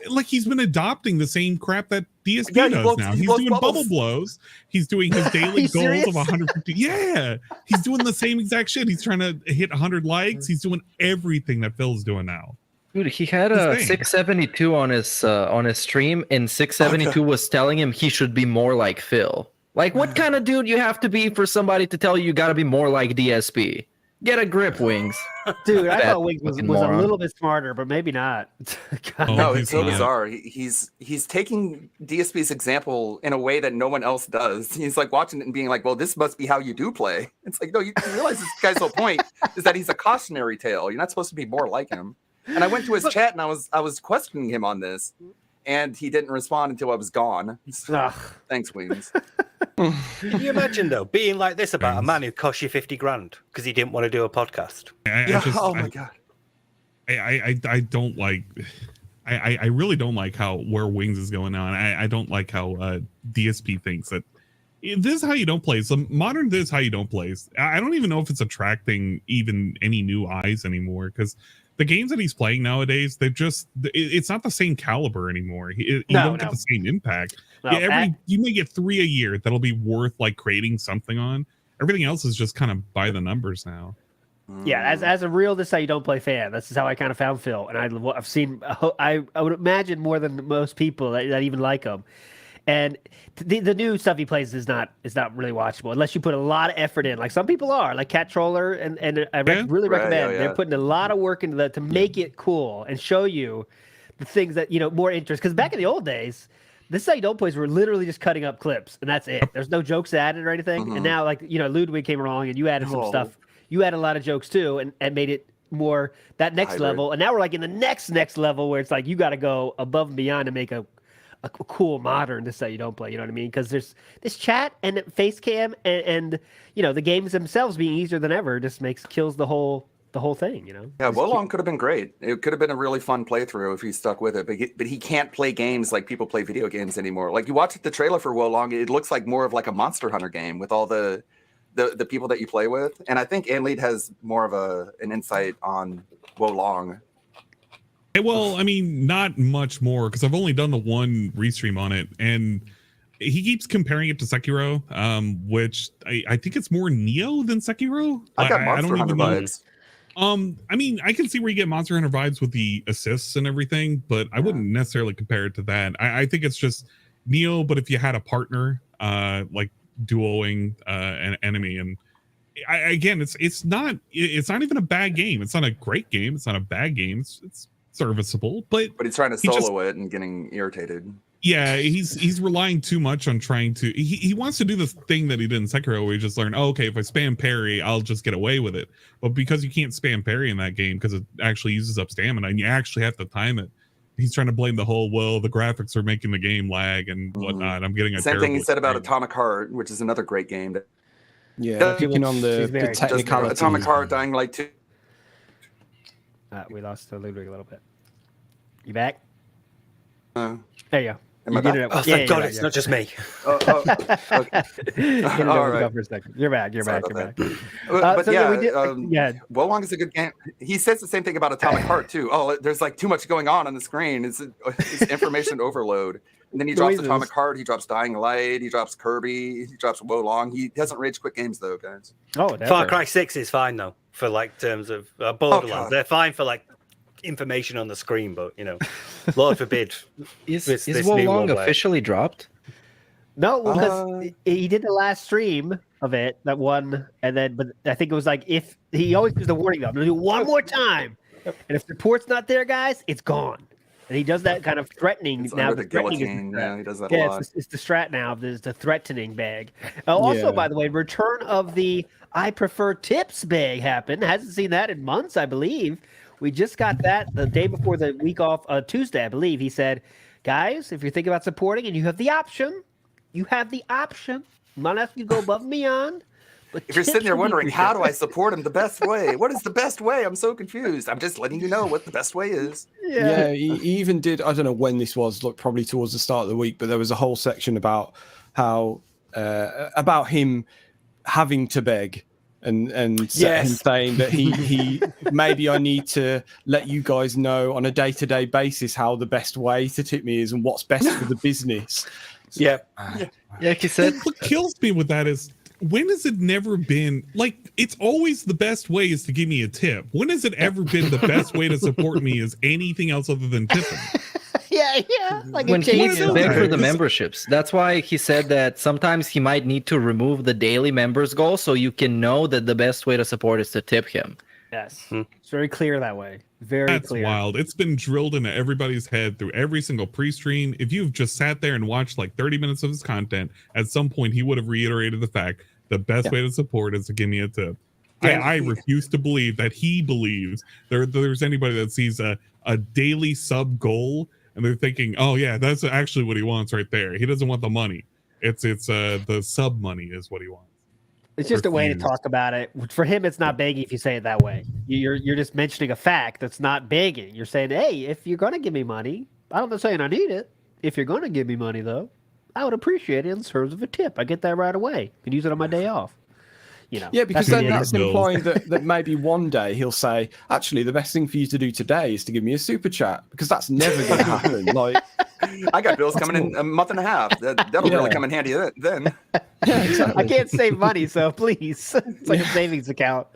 like he's been adopting the same crap that DSP Yeah, he does blows- now. he He's blows doing bubbles. bubble blows. He's doing his daily you goals serious? of 150. Yeah, he's doing the same exact shit. He's trying to hit 100 likes. He's doing everything that Phil's doing now. Dude, he had a 672 on his stream, and 672 was telling him he should be more like Phil. Like, what kind of dude you have to be for somebody to tell you got to be more like DSP? Get a grip, Wings. Dude, I thought Wings was a little bit smarter, but maybe not. No, it's so bizarre. He's taking DSP's example in a way that no one else does. He's like watching it and being like, "Well, this must be how you do play." It's like, no, you realize this guy's whole point is that he's a cautionary tale. You're not supposed to be more like him. And I went to his chat and I was questioning him on this, and he didn't respond until I was gone. Thanks, Wings. Can you imagine though being like this about a man who cost you 50 grand because he didn't want to do a podcast? Oh my god. I don't like. I really don't like where Wings is going on. I don't like how DSP thinks that this is how you don't play. So modern this is how you don't play. I don't even know if it's attracting even any new eyes anymore, because the games that he's playing nowadays, it's not the same caliber anymore. You don't get the same impact. No, you may get 3 a year that'll be worth like creating something on. Everything else is just kind of by the numbers now. Yeah, as a real This How You Don't Play fan, this is how I kind of found Phil, and I've seen I would imagine more than most people that even like him. And the new stuff he plays is not really watchable unless you put a lot of effort in. Like some people are, like Cat Troller, and I really recommend. They're putting a lot of work into to make it cool and show you the things that more interest. Because back in the old days, This Is How You Don't Plays were literally just cutting up clips, and that's it. There's no jokes added or anything. And now, like Ludwig came along, and you added some stuff. You added a lot of jokes too, and made it more that next level. And now we're like in the next level where it's like you got to go above and beyond to make a cool modern This Is How You Don't Play. You know what I mean? Because there's this chat and face cam and the games themselves being easier than ever just kills the whole thing. Yeah, Wolong could have been great. It could have been a really fun playthrough if he stuck with it. But he can't play games like people play video games anymore. Like you watch the trailer for Wolong, it looks like more of like a Monster Hunter game with all the people that you play with. And I think Anlead has more of an insight on Wolong. Well, I mean, not much more, because I've only done the one restream on it, and he keeps comparing it to Sekiro, which I think it's more Neo than Sekiro. I got Monster Hunter vibes. I mean, I can see where you get Monster Hunter vibes with the assists and everything, but I wouldn't necessarily compare it to that. I think it's just Neo, but if you had a partner, like duoing an enemy, and again, it's not even a bad game. It's not a great game. It's not a bad game. It's serviceable, but he's trying to solo it and getting irritated. Yeah, he's relying too much on trying to. He wants to do the thing that he did in Sekiro, where he just learned, okay, if I spam parry, I'll just get away with it. But because you can't spam parry in that game because it actually uses up stamina, and you actually have to time it. He's trying to blame the whole, the graphics are making the game lag and whatnot. I'm getting a same thing he said about Atomic Heart, which is another great game. Picking on the technicality. Atomic Heart, Dying Light 2. We lost Ludwig a little bit. You back? There you go. Thank God it's not just me. Okay. All right. For a second. You're back. You're back. Wolong is a good game. He says the same thing about Atomic Heart too. Oh, there's like too much going on the screen. It's information overload. And then he drops Atomic Heart. He drops Dying Light. He drops Kirby. He drops Wolong. He doesn't rage quit games though, guys. Oh, never. Far Cry 6 is fine though for like terms of Borderlands. They're fine for like information on the screen, but Lord forbid. Is Wolong officially dropped? No, because he did the last stream of it, that one, but I think it was like if he always gives the warning though, I'm gonna do one more time, and if the port's not there, guys, it's gone. And he does that kind of threatening now. The guillotine, he does that a lot. It's the strat now. There's the threatening bag. Also, by the way, return of the I prefer tips bag happened. Hasn't seen that in months, I believe. We just got that the day before the week off, Tuesday, I believe. He said, guys, if you're thinking about supporting and you have the option, I'm not asking you to go above and beyond. But if you're sitting there wondering, how do I support him the best way? What is the best way? I'm so confused. I'm just letting you know what the best way is. Yeah, he even did, I don't know when this was, probably towards the start of the week, but there was a whole section about how, about him having to beg. And him saying that he maybe I need to let you guys know on a day-to-day basis how the best way to tip me is and what's best for the business. Like you said, what kills me with that is when has it never been like? It's always the best way is to give me a tip. When has it ever been the best way to support me is anything else other than tipping? Yeah. Like When he needs to beg for the It's- memberships. That's why he said that sometimes he might need to remove the daily members goal so you can know that the best way to support is to tip him. Yes. It's very clear that way. Very That's clear. wild. It's been drilled into everybody's head through every single pre-stream. If you've just sat there and watched like 30 minutes of his content, at some point he would have reiterated the fact the best way to support is to give me a tip. Yeah. I refuse to believe that he believes there's anybody that sees a daily sub goal and they're thinking, oh yeah, that's actually what he wants right there. He doesn't want the money. It's the sub money is what he wants. It's just a way to Refuse. talk about it. For him, it's not begging if you say it that way. You're just mentioning a fact that's not begging. You're saying, hey, if you're going to give me money, I'm not saying I need it. If you're going to give me money, though, I would appreciate it in terms of a tip. I get that right away. I can use it on my day off. You know, Yeah, because the then idea. that's implying that maybe one day he'll say, actually, the best thing for you to do today is to give me a super chat, because that's never going to happen. Like, I got bills coming in a month and a half. That'll really come in handy then. yeah, exactly. I can't save money, so please. It's like a savings account.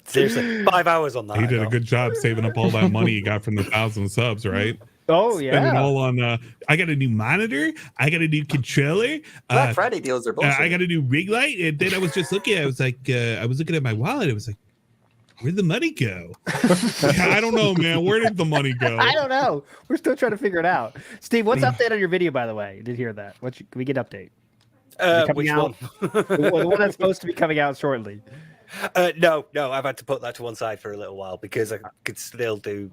Seriously, 5 hours on that. He did a good job saving up all that money he got from the 1,000 subs, right? Oh, Spending yeah. all on I got a new monitor, I got a new controller, Black Friday deals are bullshit. I got a new ring light, and then I was just looking, I was looking at my wallet, I was like, where'd the money go? I don't know, man. Where did the money go? I don't know. We're still trying to figure it out. Steve, what's update on your video, by the way? I did hear that. Can we get update? Which out? one? The one that's supposed to be coming out shortly. No, I've had to put that to one side for a little while because I could still do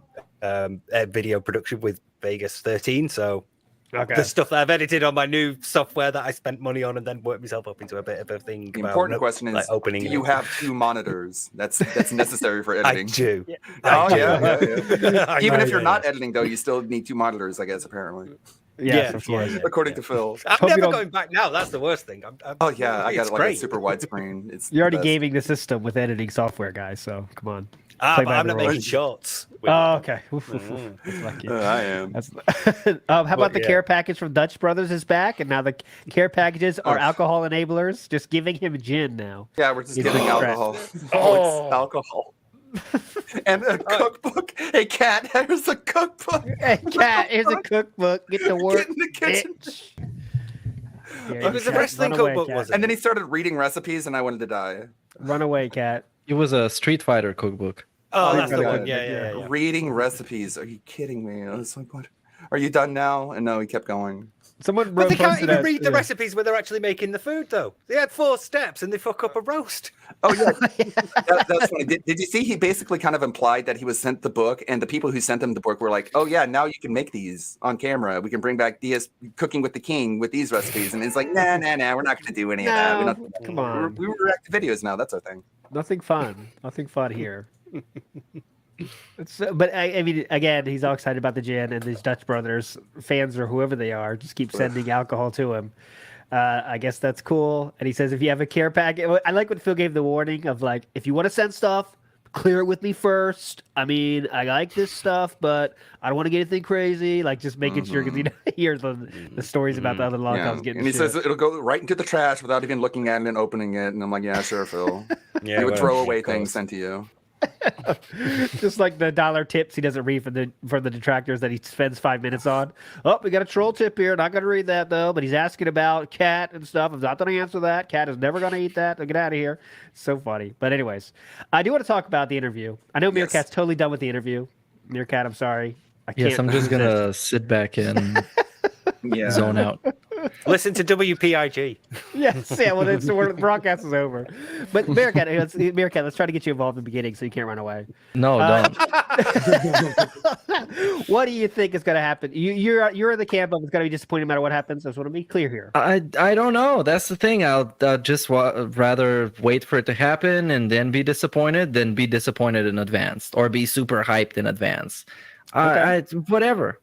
video production with Vegas 13. So the stuff that I've edited on my new software that I spent money on and then worked myself up into a bit of a thing. The important question is, like opening. do you have 2 monitors? That's necessary for editing. I do. Oh, yeah. Even if you're not yeah. editing, though, you still need 2 monitors, I guess, apparently. Yes, of course. According to Phil. I'm Hope you never don't- going back now. That's the worst thing. Oh, yeah. I got it's like great. a super widescreen. It's You're already the best. gaming the system with editing software, guys. So come on. Ah, Play but by I'm the not rules. making shorts. with Oh, it. okay. Oof, oof, oof. That's lucky. I am. That's, how about the yeah. care package from Dutch Brothers is back, and now the care packages are Oh. alcohol enablers. Just giving him gin now. Yeah, we're just It's giving crap. alcohol. Oh, it's alcohol. And a cookbook. Hey, Cat, here's a cookbook. Hey, cat, here's a cookbook. Get to work. Get in the kitchen. bitch. It was a Cat. wrestling Run away, cookbook, Cat. was it? And then he started reading recipes, and I wanted to die. Run away, cat. It was a Street Fighter cookbook. Oh, that's the God. one. Yeah. Reading recipes. Are you kidding me? I was like, what? Are you done now? And no, he kept going. Someone But they can't posted even a- read the yeah. recipes when they're actually making the food, though. They had 4 steps and they fuck up a roast. Oh, yeah. That's funny. Did you see he basically kind of implied that he was sent the book, and the people who sent him the book were like, oh, yeah, now you can make these on camera. We can bring back DS Cooking with the King with these recipes. And it's like, nah, we're not going to do any of that. We're No, not, come on. We react to videos now. That's our thing. Nothing fun. Nothing fun here. But I mean, again, he's all excited about the gin, and these Dutch Brothers fans or whoever they are just keep sending alcohol to him. I guess that's cool. And he says, if you have a care package, I like what Phil gave the warning of like, if you want to send stuff, clear it with me first. I mean, I like this stuff, but I don't want to get anything crazy. Like just making sure, because you know, here's the stories about the other lockdowns getting. And he shit. says it'll go right into the trash without even looking at it and opening it. And I'm like, yeah, sure, Phil. Yeah, you would well, throw of away course. things sent to you. Just like the dollar tips he doesn't read from the detractors that he spends 5 minutes on. Oh, we got a troll tip here. Not going to read that though, but he's asking about cat and stuff. I'm not going to answer that. Cat is never going to eat that. Get out of here. So funny. But anyways, I do want to talk about the interview. I know Meerkat's totally done with the interview. Meerkat, I'm sorry. I can't. Yes, I'm just gonna sit back and zone out. Listen to WPIG. Yes, yeah. Well, the broadcast is over. But Meerkat, let's try to get you involved in the beginning so you can't run away. No, don't. What do you think is going to happen? You're in the camp of it's going to be disappointing no matter what happens. I just want to be clear here. I don't know. That's the thing. I'll just rather wait for it to happen and then be disappointed than be disappointed in advance or be super hyped in advance. Whatever.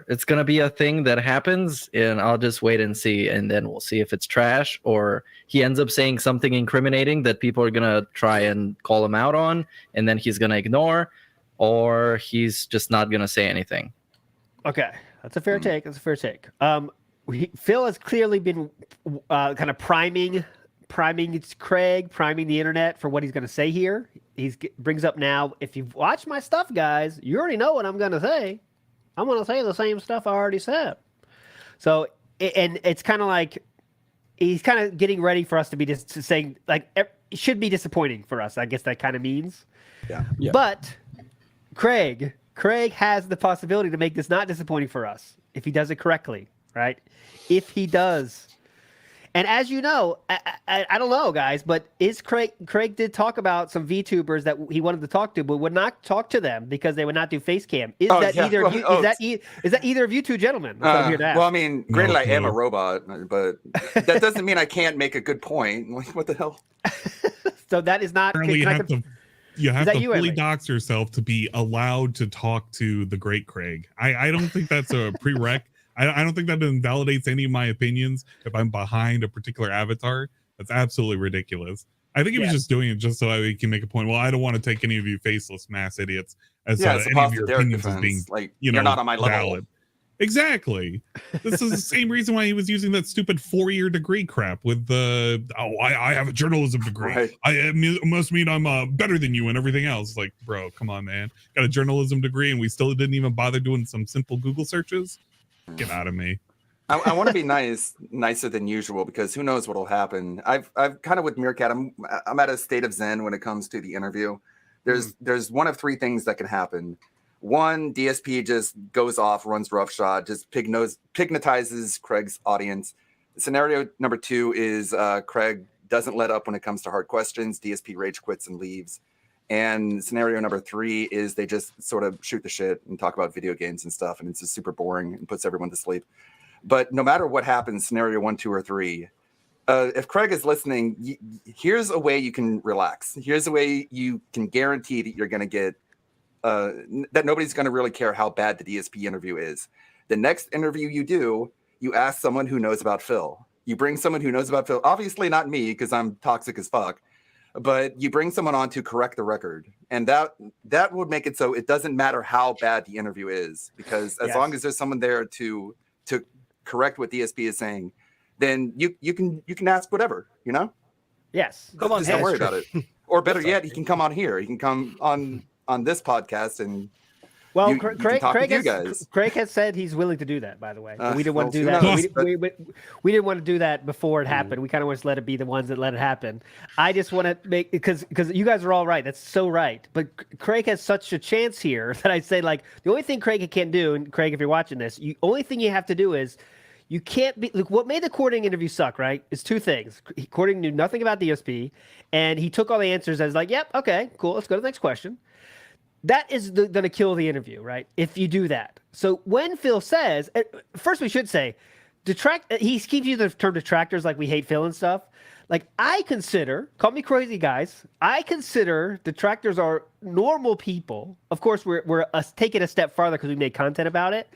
It's gonna be a thing that happens, and I'll just wait and see, and then we'll see if it's trash or he ends up saying something incriminating that people are gonna try and call him out on, and then he's gonna ignore, or he's just not gonna say anything. Okay, that's a fair take. Phil has clearly been kind of priming priming Craig, priming the internet for what he's going to say here. He brings up now, if you've watched my stuff, guys, you already know what I'm going to say. I'm going to say the same stuff I already said. So, and it's kind of like he's kind of getting ready for us to be just saying, like, it should be disappointing for us. I guess that kind of means. Yeah. But Craig has the possibility to make this not disappointing for us if he does it correctly, right? If he does. And as you know, I don't know, guys, but is Craig did talk about some VTubers that he wanted to talk to, but would not talk to them because they would not do face cam. Is that either of you? Is that either of you two gentlemen? That's what I'm here to ask. Well, I mean, granted, I am a robot, but that doesn't mean I can't make a good point. Like, what the hell? So that is not. You have to fully Emily? dox yourself to be allowed to talk to the great Craig. I don't think that's a prereq. I don't think that invalidates any of my opinions if I'm behind a particular avatar. That's absolutely ridiculous. I think he was just doing it just so he can make a point. Well, I don't want to take any of you faceless mass idiots as any of your opinions as being, like, you're not on my level. Valid. Exactly. This is the same reason why he was using that stupid 4-year degree crap with the I have a journalism degree. Right. It must mean I'm better than you and everything else. Like, bro, come on, man. Got a journalism degree and we still didn't even bother doing some simple Google searches. Get out of me. I want to be nicer than usual, because who knows what'll happen. I've kind of with Meerkat, I'm at a state of zen when it comes to the interview. There's one of three things that can happen. One, DSP just goes off, runs roughshod, just pignatizes Craig's audience. Scenario number 2 is Craig doesn't let up when it comes to hard questions. DSP rage quits and leaves. And scenario number 3 is they just sort of shoot the shit and talk about video games and stuff, and it's just super boring and puts everyone to sleep. But no matter what happens, scenario 1, 2, or 3, if Craig is listening, here's a way you can relax. Here's a way you can guarantee that you're going to get that nobody's going to really care how bad the DSP interview is. The next interview you do, you ask someone who knows about Phil. You bring someone who knows about Phil. Obviously not me, because I'm toxic as fuck. But you bring someone on to correct the record, and that would make it so it doesn't matter how bad the interview is, because as long as there's someone there to correct what DSP is saying, then you can ask whatever, you know. Yes, come on, don't worry about it. Or better yet, he can come on here. He can come on this podcast and. Well, Craig has said he's willing to do that, by the way. We didn't want to do that. We didn't want to do that before it happened. We kind of want to let it be the ones that let it happen. I just want to make, because you guys are all right. That's so right. But Craig has such a chance here that I say, like, the only thing Craig can't do, and Craig, if you're watching this, only thing you have to do is you can't be, look, what made the Cording interview suck, right, is 2 things. Cording knew nothing about DSP, and he took all the answers as like, yep, okay, cool, let's go to the next question. That is going to kill the interview, right? If you do that. So when Phil says, first we should say, he keeps using the term detractors like we hate Phil and stuff. Like, I consider, call me crazy, guys, I consider detractors are normal people. Of course, we're taking a step farther because we made content about it.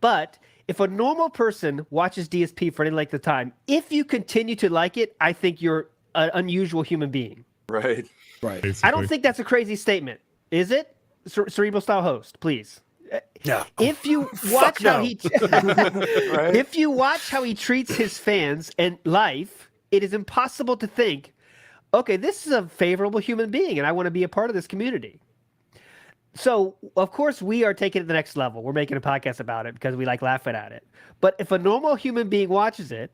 But if a normal person watches DSP for any length of time, if you continue to like it, I think you're an unusual human being. Right. Basically. I don't think that's a crazy statement. Is it? Cerebral style host, please. No. If you watch if you watch how he treats his fans and life, it is impossible to think, okay, this is a favorable human being and I want to be a part of this community. So, of course, we are taking it to the next level. We're making a podcast about it because we like laughing at it. But if a normal human being watches it,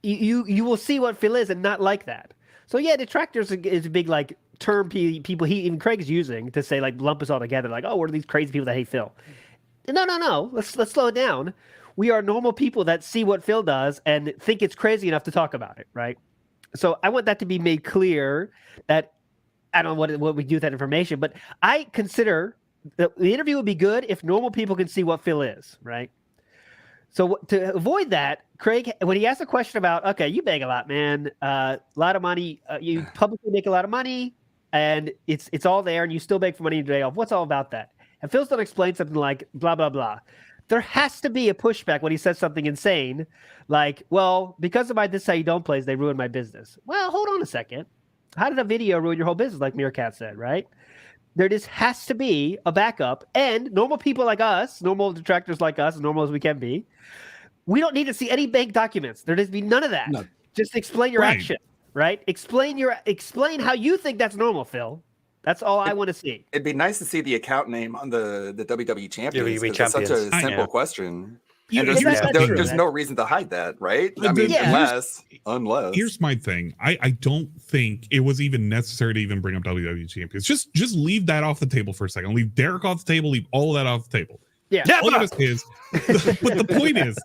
you will see what Phil is and not like that. So, yeah, detractors is a big, like, term people even Craig is using to say, like, lump us all together, like, oh, what are these crazy people that hate Phil? No. Let's slow it down. We are normal people that see what Phil does and think it's crazy enough to talk about it, right? So I want that to be made clear that I don't know what we do with that information, but I consider the interview would be good if normal people can see what Phil is, right? So to avoid that, Craig, when he asked a question about, okay, you beg a lot, man, a lot of money, you publicly make a lot of money, and it's all there, and you still beg for money today off. What's all about that? And Phil's going to explain something like blah, blah, blah. There has to be a pushback when he says something insane, like, well, because of my This How You Don't plays, they ruined my business. Well, hold on a second. How did a video ruin your whole business, like Meerkat said, right? There just has to be a backup, and normal people like us, normal detractors like us, as normal as we can be, we don't need to see any bank documents. There needs to be none of that. No. Just explain your action. right? Explain how you think that's normal, Phil. That's all I want to see. It'd be nice to see the account name on the WWE champions. WWE 'Cause it's such a champions. simple Yeah. question. Yeah, And there's, that's true. there's no reason to hide that, right? I The- mean, yeah. unless. Here's my thing. I don't think it was even necessary to even bring up WWE champions. Just leave that off the table for a second. Leave Derek off the table. Leave all of that off the table. Yeah. All of us is, but the point is,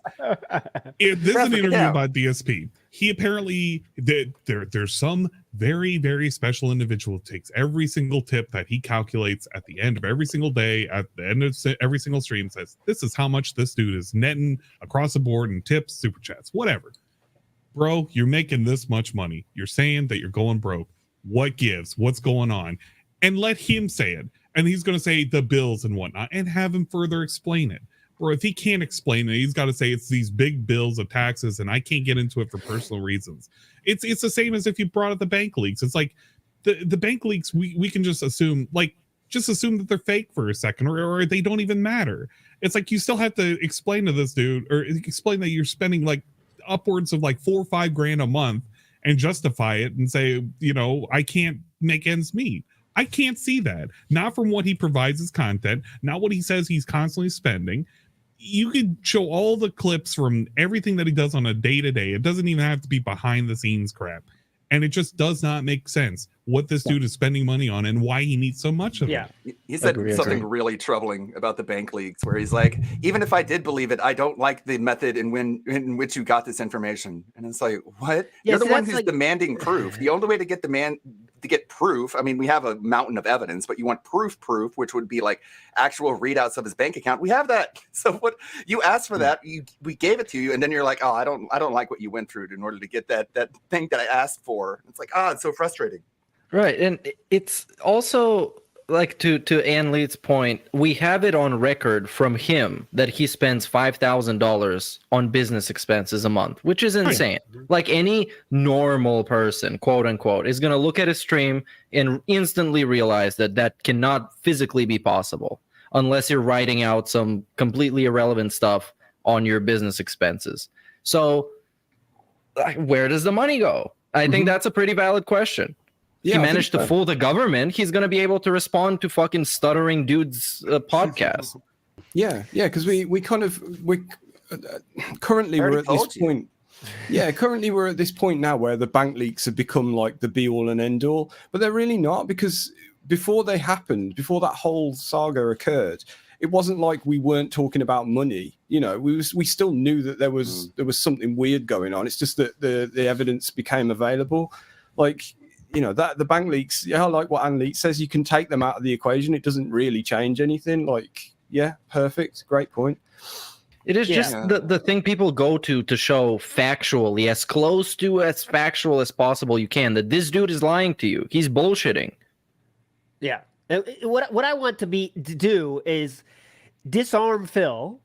this is an interview about DSP. He apparently there's some very, very special individual who takes every single tip that he calculates at the end of every single day, at the end of every single stream, says this is how much this dude is netting across the board in tips, super chats, whatever. Bro, you're making this much money. You're saying that you're going broke. What gives? What's going on? And let him say it. And he's going to say the bills and whatnot, and have him further explain it. Or if he can't explain it, he's got to say it's these big bills of taxes, and I can't get into it for personal reasons. It's the same as if you brought up the bank leaks. It's like the bank leaks, we can just assume that they're fake for a second, or they don't even matter. It's like you still have to explain to this dude, or explain that you're spending like upwards of like $4 or $5 grand a month, and justify it and say, I can't make ends meet. I can't see that. Not from what he provides as content, not what he says he's constantly spending. You could show all the clips from everything that he does on a day-to-day. It doesn't even have to be behind the scenes crap. And it just does not make sense what this dude is spending money on and why he needs so much of it. He said something really troubling about the bank leaks, where he's like, even if I did believe it, I don't like the method in which you got this information. And it's like, what? You're the one who's demanding proof. The only way to get proof, I mean, we have a mountain of evidence, but you want proof, which would be like actual readouts of his bank account. We have that. So what you asked for that, we gave it to you, and then you're like, oh, I don't like what you went through in order to get that thing that I asked for. It's like, it's so frustrating. Right. And it's also like to Ann Lee's point, we have it on record from him that he spends $5,000 on business expenses a month, which is insane. Like any normal person, quote unquote, is going to look at a stream and instantly realize that cannot physically be possible unless you're writing out some completely irrelevant stuff on your business expenses. So where does the money go? I think that's a pretty valid question. He managed to fool the government. He's going to be able to respond to fucking stuttering dudes' podcast. Yeah, because we currently we're at this point. Yeah, currently we're at this point now where the bank leaks have become like the be all and end all, but they're really not, because before they happened, before that whole saga occurred, it wasn't like we weren't talking about money. We still knew that there was something weird going on. It's just that the evidence became available. Like, that the bank leaks, like what Ann Leak says, you can take them out of the equation. It doesn't really change anything. Like, perfect. Great point. It is just the thing people go to show factually, as close to as factual as possible you can, that this dude is lying to you. He's bullshitting. Yeah. What I want to do is disarm Phil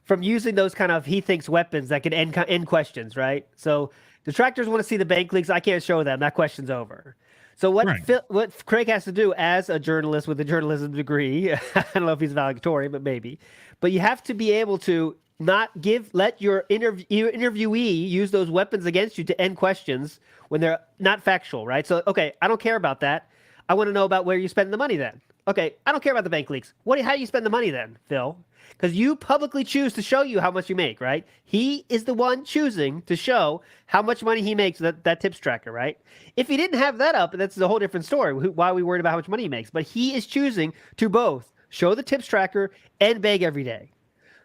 from using those kind of he thinks weapons that can end questions, right? So detractors want to see the bank leaks. I can't show them. That question's over. So what Craig has to do as a journalist with a journalism degree, I don't know if he's valedictorian, but maybe. But you have to be able to not let your interviewee use those weapons against you to end questions when they're not factual, right? So, okay, I don't care about that. I want to know about where you spend the money then. Okay, I don't care about the bank leaks. How do you spend the money then, Phil? Because you publicly choose to show you how much you make, right? He is the one choosing to show how much money he makes, that tips tracker, right? If he didn't have that up, that's a whole different story. Why are we worried about how much money he makes? But he is choosing to both show the tips tracker and beg every day.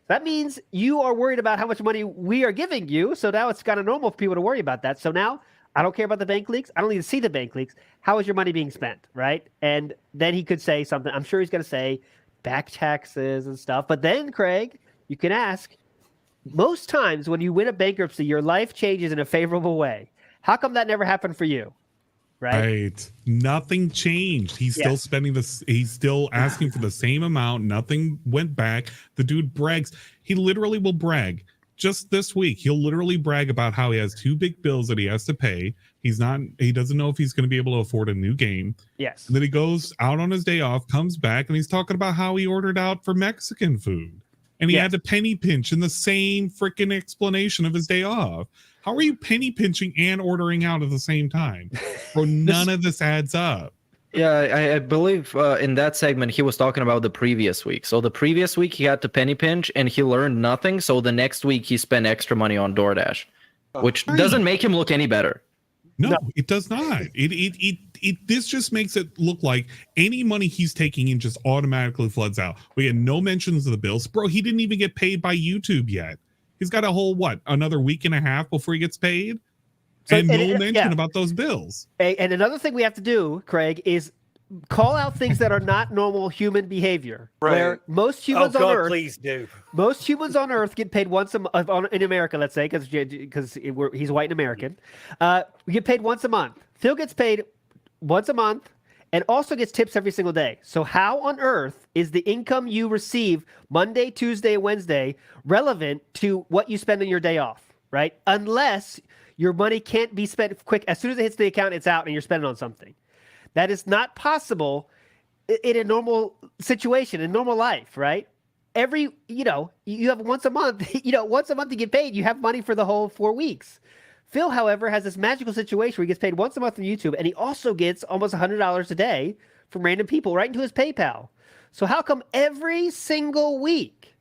That means you are worried about how much money we are giving you. So now it's kind of normal for people to worry about that. So now I don't care about the bank leaks. I don't need to see the bank leaks. How is your money being spent, right? And then he could say something. I'm sure he's going to say back taxes and stuff. But then, Craig, you can ask, most times when you win a bankruptcy, your life changes in a favorable way. How come that never happened for you? Right. Nothing changed. He's still spending this. He's still asking for the same amount. Nothing went back. The dude brags. He literally will brag. Just this week, he'll literally brag about how he has 2 big bills that he has to pay. He doesn't know if he's going to be able to afford a new game. Yes. And then he goes out on his day off, comes back, and he's talking about how he ordered out for Mexican food. and he had to penny pinch in the same freaking explanation of his day off. How are you penny pinching and ordering out at the same time? Bro, none of this adds up. Yeah, I believe in that segment he was talking about the previous week. So the previous week he had to penny pinch and he learned nothing. So the next week he spent extra money on DoorDash, which doesn't make him look any better. No, it does not. This just makes it look like any money he's taking in just automatically floods out. We had no mentions of the bills. Bro, he didn't even get paid by YouTube yet. He's got a whole, another week and a half before he gets paid? So, and no mention about those bills. And another thing we have to do, Craig, is call out things that are not normal human behavior. Right. Where most humans on Earth, please do. Most humans on Earth get paid once a month in America. Let's say because he's white and American, we get paid once a month. Phil gets paid once a month and also gets tips every single day. So how on earth is the income you receive Monday, Tuesday, Wednesday relevant to what you spend on your day off, right? Unless your money can't be spent quick. As soon as it hits the account, it's out and you're spending on something. That is not possible in a normal situation, in normal life, right? You have once a month, once a month to get paid, you have money for the whole 4 weeks. Phil, however, has this magical situation where he gets paid once a month on YouTube, and he also gets almost $100 a day from random people right into his PayPal. So how come every single week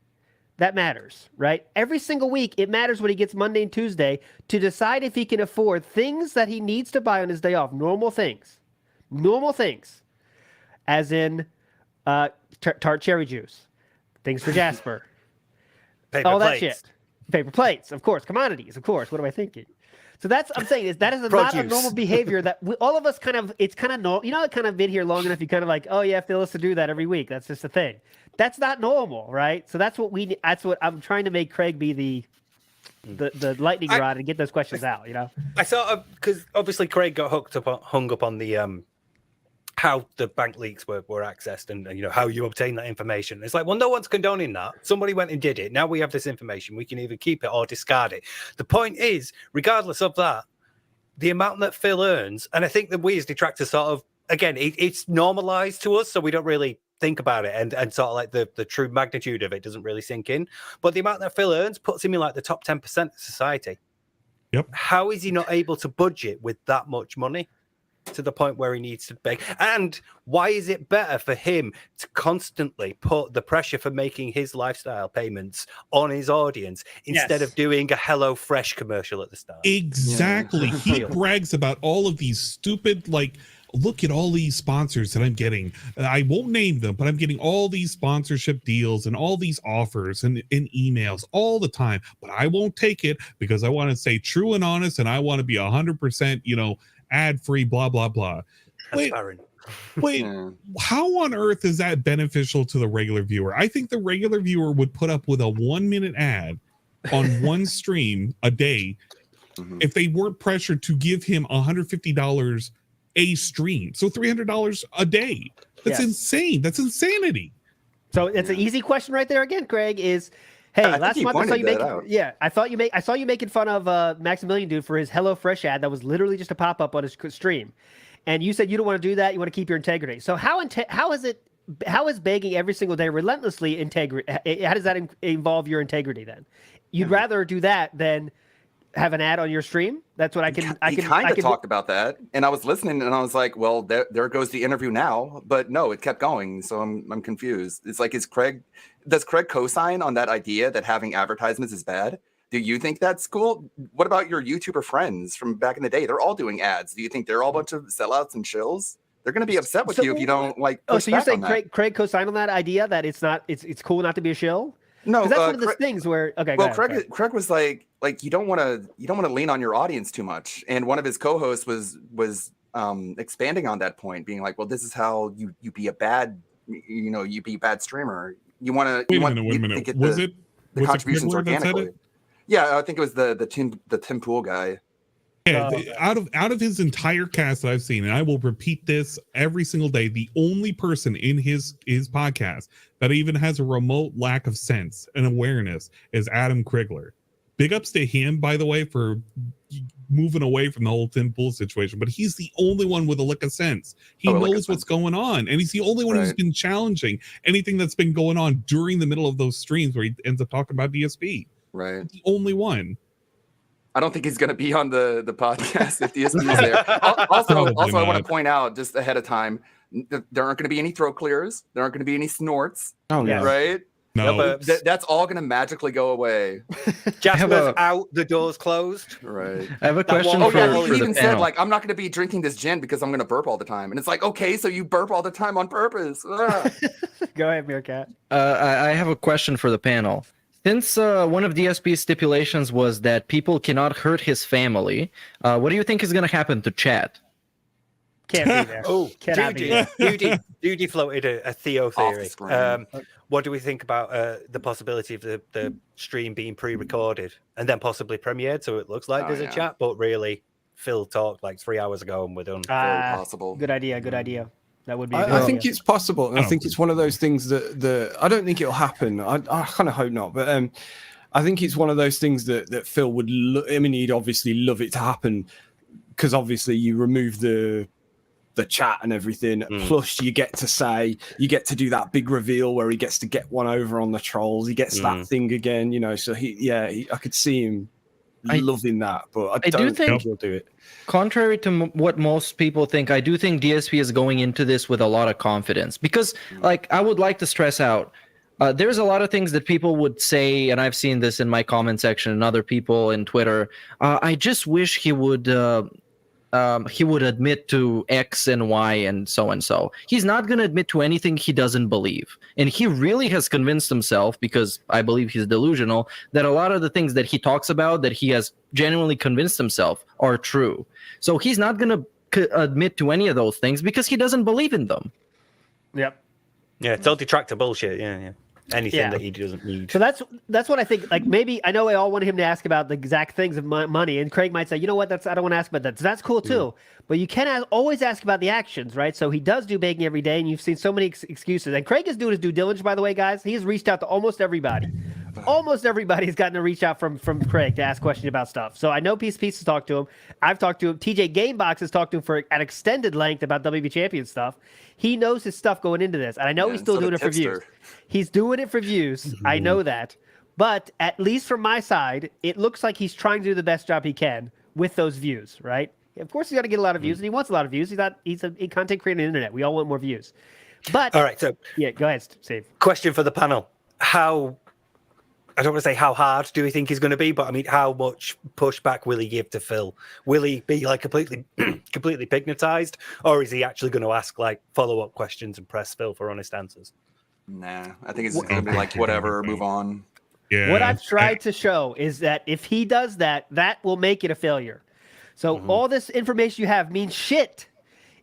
that matters, right? Every single week, it matters when he gets Monday and Tuesday to decide if he can afford things that he needs to buy on his day off, normal things, as in tart cherry juice, things for Jasper, all that shit, paper plates, of course, commodities, of course. What am I thinking? So I'm saying that is not a normal behavior that all of us it's kind of normal. Kind of been here long enough. You kind of like, oh yeah, Phil has to do that every week. That's just a thing. That's not normal, right? So that's what I'm trying to make Craig be the lightning rod and get those questions out. I sort of, because obviously Craig got hung up on the how the bank leaks were accessed and how you obtain that information. It's like, well, no one's condoning that. Somebody went and did it. Now we have this information. We can either keep it or discard it. The point is, regardless of that, the amount that Phil earns, and I think that we as detractors sort of, again, it's normalized to us, so we don't really think about it, and sort of like the true magnitude of it doesn't really sink in. But the amount that Phil earns puts him in like the top 10% of society. Yep. How is he not able to budget with that much money to the point where he needs to beg? And why is it better for him to constantly put the pressure for making his lifestyle payments on his audience instead of doing a HelloFresh commercial at the start? Exactly. He brags about all of these stupid, look at all these sponsors that I'm getting. I won't name them, but I'm getting all these sponsorship deals and all these offers and emails all the time. But I won't take it because I want to stay true and honest, and I want to be 100%, ad-free, blah, blah, blah. Wait, how on earth is that beneficial to the regular viewer? I think the regular viewer would put up with a 1-minute ad on one stream a day if they weren't pressured to give him $150 a stream. So $300 a day. That's insane. That's insanity. So it's an easy question right there again, Craig, is hey, last month I saw you making fun of Maximilian dude for his HelloFresh ad that was literally just a pop-up on his stream. And you said you don't want to do that, you want to keep your integrity. So how is begging every single day relentlessly integrity? How does that involve your integrity then? You'd rather do that than have an ad on your stream? That's what I can. He kind of talked about that, and I was listening, and I was like, "Well, there goes the interview now." But no, it kept going, so I'm confused. It's like, does Craig co-sign on that idea that having advertisements is bad? Do you think that's cool? What about your YouTuber friends from back in the day? They're all doing ads. Do you think they're all a bunch of sellouts and shills? They're going to be upset with you if you don't like. Oh, so you're saying Craig co-signed on that idea that it's cool not to be a shill? No, that's one of those things where Craig was like you don't want to lean on your audience too much, and one of his co-hosts was expanding on that point, being like, well, this is how you be a bad streamer. You want to wait a minute. Get was the contributions organically. Yeah, I think it was the Tim Pool guy. Yeah, out of his entire cast that I've seen, and I will repeat this every single day, the only person in his podcast that even has a remote lack of sense and awareness is Adam Krigler. Big ups to him, by the way, for moving away from the whole Tim Pool situation, but he's the only one with a lick of sense. He knows what's going on, and he's the only one who's been challenging anything that's been going on during the middle of those streams where he ends up talking about DSP. Right. He's the only one. I don't think he's going to be on the podcast if DSP is there. Also, I want to point out just ahead of time, there aren't going to be any throat clears. There aren't going to be any snorts. Oh, no. Right? No. That's all going to magically go away. Jasper's out, the door's closed. Right. I have a question Oh, for, yeah, for he the even said, panel. like, I'm not going to be drinking this gin because I'm going to burp all the time. And it's like, okay, so you burp all the time on purpose. Go ahead, Meerkat. I have a question for the panel. Since one of DSP's stipulations was that people cannot hurt his family, what do you think is going to happen to chat? Can't be there. Oh, Cannot be there. Duty floated a Theo theory. What do we think about the possibility of the stream being pre-recorded and then possibly premiered, so it looks like there's a chat, but really Phil talked like 3 hours ago and we're done. Very possible. Good idea. Good idea. That would be. I think it's possible, and I think it's one of those things that I don't think it'll happen. I kind of hope not, but I think it's one of those things that Phil would. I mean, he'd obviously love it to happen because obviously you remove the chat and everything. Plus, you get to do that big reveal where he gets to get one over on the trolls. He gets that thing again, you know. So I could see him loving that, but I don't think he'll do it. Contrary to what most people think, I do think DSP is going into this with a lot of confidence because, like, I would like to stress out, there's a lot of things that people would say, and I've seen this in my comment section and other people in Twitter. I just wish he would admit to X and Y and so. He's not going to admit to anything he doesn't believe. And he really has convinced himself, because I believe he's delusional, that a lot of the things that he talks about, that he has genuinely convinced himself are true. So he's not going to admit to any of those things because he doesn't believe in them. Yep. Yeah, it's all detractor bullshit. Yeah. Anything that he doesn't need. So that's what I think. Like, maybe I know we all want him to ask about the exact things of money, and Craig might say, you know what, I don't want to ask about that. So that's cool too. But you can always ask about the actions, right? So he does do baking every day, and you've seen so many excuses. And Craig is doing his due diligence, by the way, guys. He's reached out to almost everybody. Almost everybody's gotten to reach out from Craig to ask questions about stuff. So I know Piece has talked to him. I've talked to him. TJ Gamebox has talked to him for an extended length about WB Champion stuff. He knows his stuff going into this. And I know he's still doing it for views. He's doing it for views. I know that. But at least from my side, it looks like he's trying to do the best job he can with those views, right? Of course, he's got to get a lot of views, and he wants a lot of views. He's a content creator on the internet. We all want more views. But all right, so yeah, go ahead, Steve. Question for the panel: I don't want to say how hard do we think he's going to be, but I mean, how much pushback will he give to Phil? Will he be like completely pignatized, or is he actually going to ask like follow-up questions and press Phil for honest answers? Nah, I think it's going to be like whatever, move on. Yeah. What I've tried to show is that if he does that, that will make it a failure. So all this information you have means shit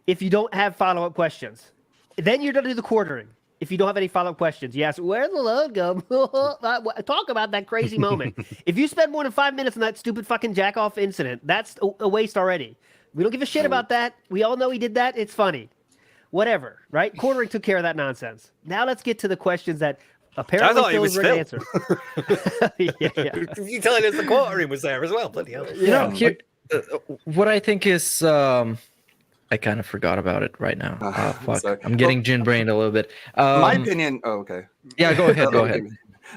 if you don't have follow-up questions. Then you're going to do the quartering. If you don't have any follow-up questions, you ask, where's the load go? Talk about that crazy moment. If you spend more than 5 minutes on that stupid fucking jack-off incident, that's a waste already. We don't give a shit about that. We all know he did that. It's funny. Whatever, right? Quartering took care of that nonsense. Now let's get to the questions that apparently Phil is ready to answer. You're telling us the quartering was there as well. Bloody hell. You know, what I think is... I kind of forgot about it right now. Fuck. I'm getting gin-brained a little bit. My opinion... Oh, okay. Yeah, go ahead. Go ahead.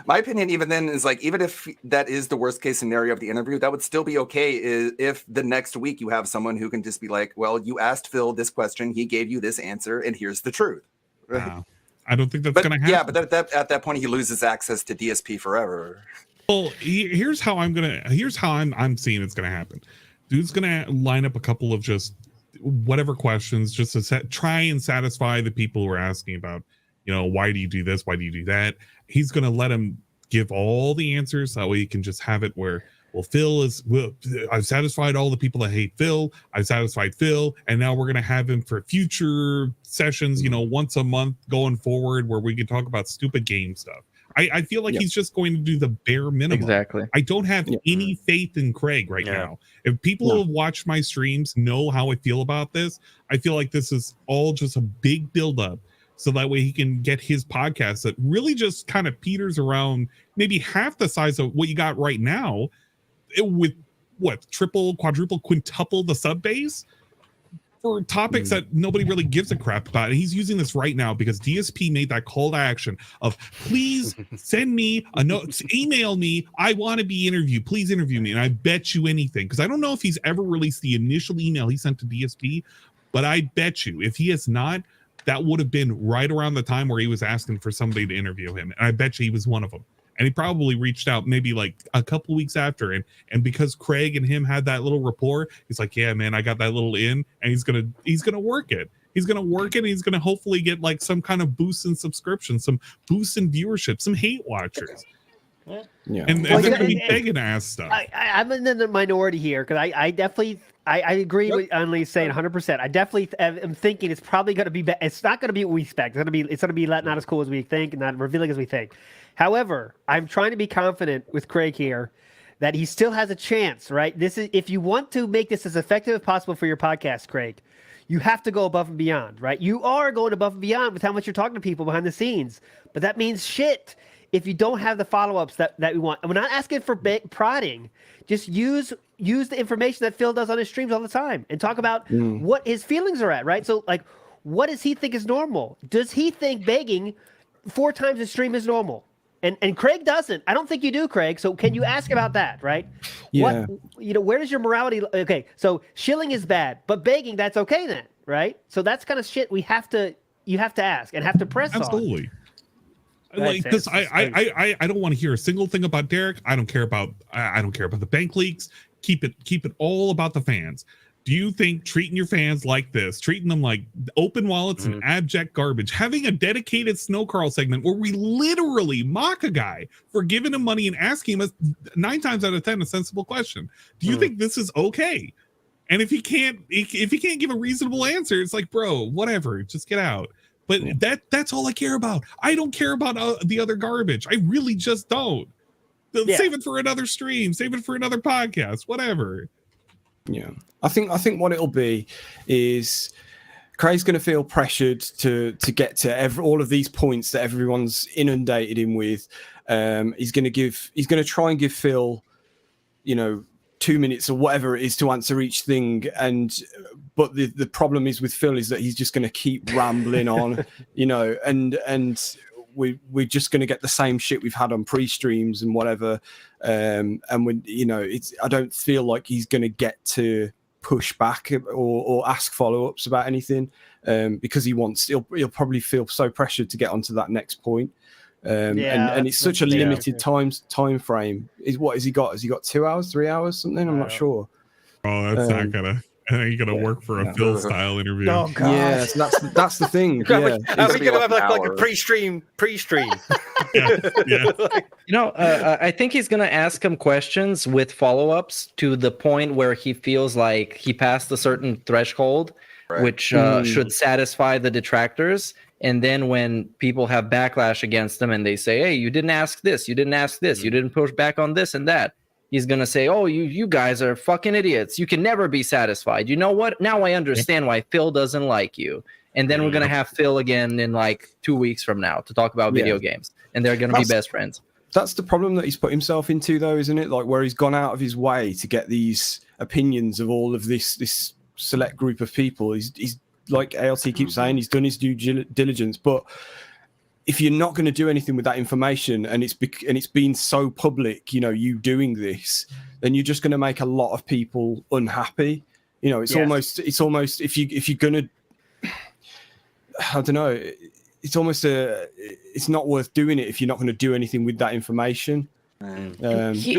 My opinion even then is like, even if that is the worst case scenario of the interview, that would still be okay if the next week you have someone who can just be like, well, you asked Phil this question, he gave you this answer, and here's the truth. Wow. I don't think that's going to happen. Yeah, but at that point, he loses access to DSP forever. Well, here's how I'm seeing it's going to happen. Dude's going to line up a couple of just whatever questions just to try and satisfy the people who are asking about, you know, why do you do this? Why do you do that? He's going to let him give all the answers. That way he can just have it where, well, I've satisfied all the people that hate Phil. I've satisfied Phil. And now we're going to have him for future sessions, you know, once a month going forward where we can talk about stupid game stuff. I feel like he's just going to do the bare minimum. Exactly. I don't have any faith in Craig right now. If people who have watched my streams know how I feel about this, I feel like this is all just a big buildup. So that way he can get his podcast that really just kind of peters around maybe half the size of what you got right now with triple, quadruple, quintuple the sub base for topics that nobody really gives a crap about. And he's using this right now because DSP made that call to action of please send me a note, email me. I want to be interviewed. Please interview me. And I bet you anything, because I don't know if he's ever released the initial email he sent to DSP, but I bet you if he has not, that would have been right around the time where he was asking for somebody to interview him. And I bet you he was one of them. And he probably reached out maybe like a couple weeks after. And because Craig and him had that little rapport, he's like, yeah, man, I got that little in, and he's gonna work it. He's gonna work it, and he's gonna hopefully get like some kind of boost in subscriptions, some boost in viewership, some hate watchers. Yeah. And they're gonna be begging ass stuff. I'm in the minority here because I definitely I agree with Unlee's saying 100%. I definitely am thinking it's probably going to be. It's not going to be what we expect. It's going to be not as cool as we think and not revealing as we think. However, I'm trying to be confident with Craig here that he still has a chance. Right? This is if you want to make this as effective as possible for your podcast, Craig. You have to go above and beyond. Right? You are going above and beyond with how much you're talking to people behind the scenes, but that means shit if you don't have the follow-ups that we want. And we're not asking for prodding. Just use the information that Phil does on his streams all the time and talk about what his feelings are at, right? So, like, what does he think is normal? Does he think begging 4 times a stream is normal? And Craig doesn't. I don't think you do, Craig. So can you ask about that, right? Yeah. Where does your morality... Okay, so shilling is bad, but begging, that's okay then, right? So that's kind of shit you have to ask and have to press on. Absolutely. Like, because I don't want to hear a single thing about Derek. I don't care about the bank leaks. Keep it all about the fans. Do you think treating your fans like this, treating them like open wallets and abject garbage, having a dedicated Snow Carl segment where we literally mock a guy for giving him money and asking him 9 times out of 10 a sensible question? Do you think this is okay? And if he can't give a reasonable answer, it's like, bro, whatever, just get out. But that's all I care about. I don't care about the other garbage. I really just don't. Save it for another stream. Save it for another podcast. Whatever. Yeah, I think what it'll be is Craig's going to feel pressured to get to all of these points that everyone's inundated him with. He's going to try and give Phil, 2 minutes or whatever it is to answer each thing. But the problem is with Phil is that he's just going to keep rambling on, and we're just going to get the same shit we've had on pre-streams and whatever. And when, I don't feel like he's going to get to push back or ask follow-ups about anything, because he'll probably feel so pressured to get onto that next point. And it's such a limited time frame. What has he got? Has he got 2 hours, 3 hours, something? I'm not sure. Oh, that's not gonna. I ain't gonna work for a Phil style interview. Oh god. Yeah, that's the thing. Are we gonna have like a pre-stream? I think he's gonna ask him questions with follow-ups to the point where he feels like he passed a certain threshold, which should satisfy the detractors. And then when people have backlash against them and they say, hey, you didn't ask this, you didn't ask this, you didn't push back on this and that, he's going to say, oh, you guys are fucking idiots. You can never be satisfied. You know what? Now I understand why Phil doesn't like you. And then we're going to have Phil again in like 2 weeks from now to talk about video games. And they're going to be best friends. That's the problem that he's put himself into, though, isn't it? Like, where he's gone out of his way to get these opinions of all of this select group of people. He's like ALT keeps saying, he's done his due diligence. But if you're not going to do anything with that information and it's been so public, you doing this, then you're just going to make a lot of people unhappy. It's almost if you're going to, I don't know, it's almost it's not worth doing it if you're not going to do anything with that information. And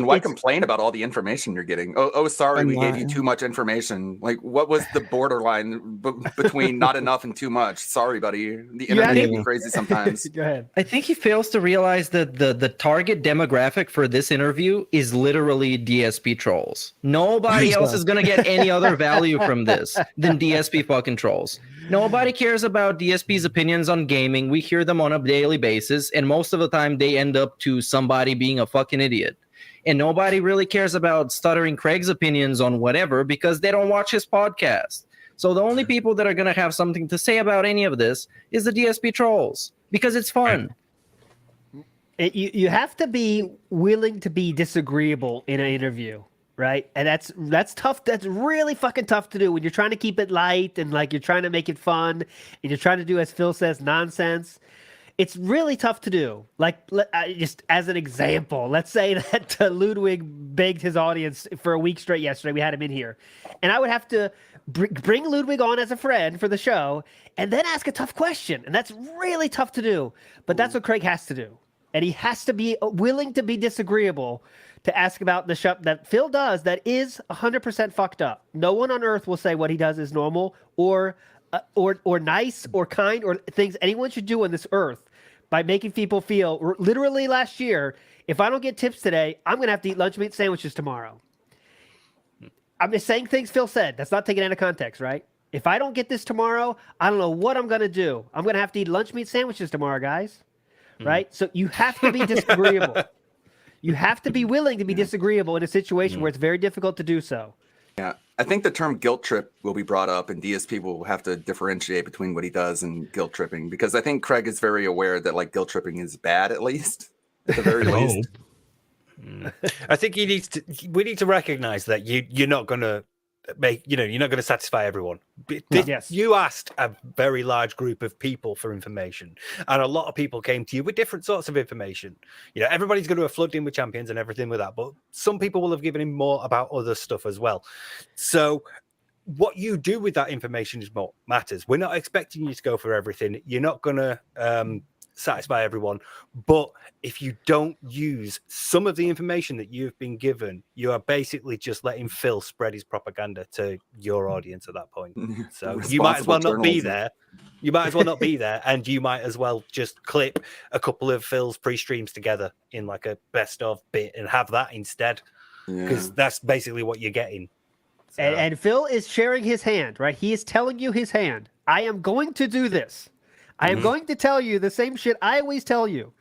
why complain about all the information you're getting? Oh, sorry, we gave you too much information. Like, what was the borderline between not enough and too much? Sorry, buddy. The internet can be crazy sometimes. Go ahead. I think he fails to realize that the target demographic for this interview is literally DSP trolls. Nobody else is going to get any other value from this than DSP fucking trolls. Nobody cares about DSP's opinions on gaming. We hear them on a daily basis, and most of the time they end up to somebody being a fucking idiot. And nobody really cares about Stuttering Craig's opinions on whatever because they don't watch his podcast. So the only people that are going to have something to say about any of this is the DSP trolls because it's fun. You have to be willing to be disagreeable in an interview. right? And that's tough. That's really fucking tough to do when you're trying to keep it light and like you're trying to make it fun and you're trying to do, as Phil says, nonsense. It's really tough to do. Like, just as an example, let's say that Ludwig begged his audience for a week straight yesterday. We had him in here. And I would have to bring Ludwig on as a friend for the show and then ask a tough question. And that's really tough to do. But that's what Craig has to do. And he has to be willing to be disagreeable to ask about the stuff that Phil does that is 100% fucked up. No one on earth will say what he does is normal or nice or kind or things anyone should do on this earth by making people feel. Literally last year, if I don't get tips today, I'm going to have to eat lunch meat sandwiches tomorrow. I'm just saying things Phil said. That's not taken out of context, right? If I don't get this tomorrow, I don't know what I'm going to do. I'm going to have to eat lunch meat sandwiches tomorrow, guys. Right? So you have to be disagreeable. You have to be willing to be disagreeable in a situation where it's very difficult to do so. Yeah, I think the term guilt trip will be brought up, and DSP will have to differentiate between what he does and guilt tripping, because I think Craig is very aware that like guilt tripping is bad, at least at the very least. I think we need to recognize that you're not going to you're not going to satisfy everyone. Yes. You asked a very large group of people for information, and a lot of people came to you with different sorts of information. Everybody's going to have flooded in with champions and everything with that, but some people will have given him more about other stuff as well. So what you do with that information is what matters. We're not expecting you to go for everything. You're not going to satisfy everyone, but if you don't use some of the information that you've been given, you are basically just letting Phil spread his propaganda to your audience at that point. So you might as well not be there. You might as well not be there, and you might as well just clip a couple of Phil's pre-streams together in like a best of bit and have that instead, because that's basically what you're getting. So. And Phil is sharing his hand, right? He is telling you his hand. I am going to do this. I am going to tell you the same shit I always tell you,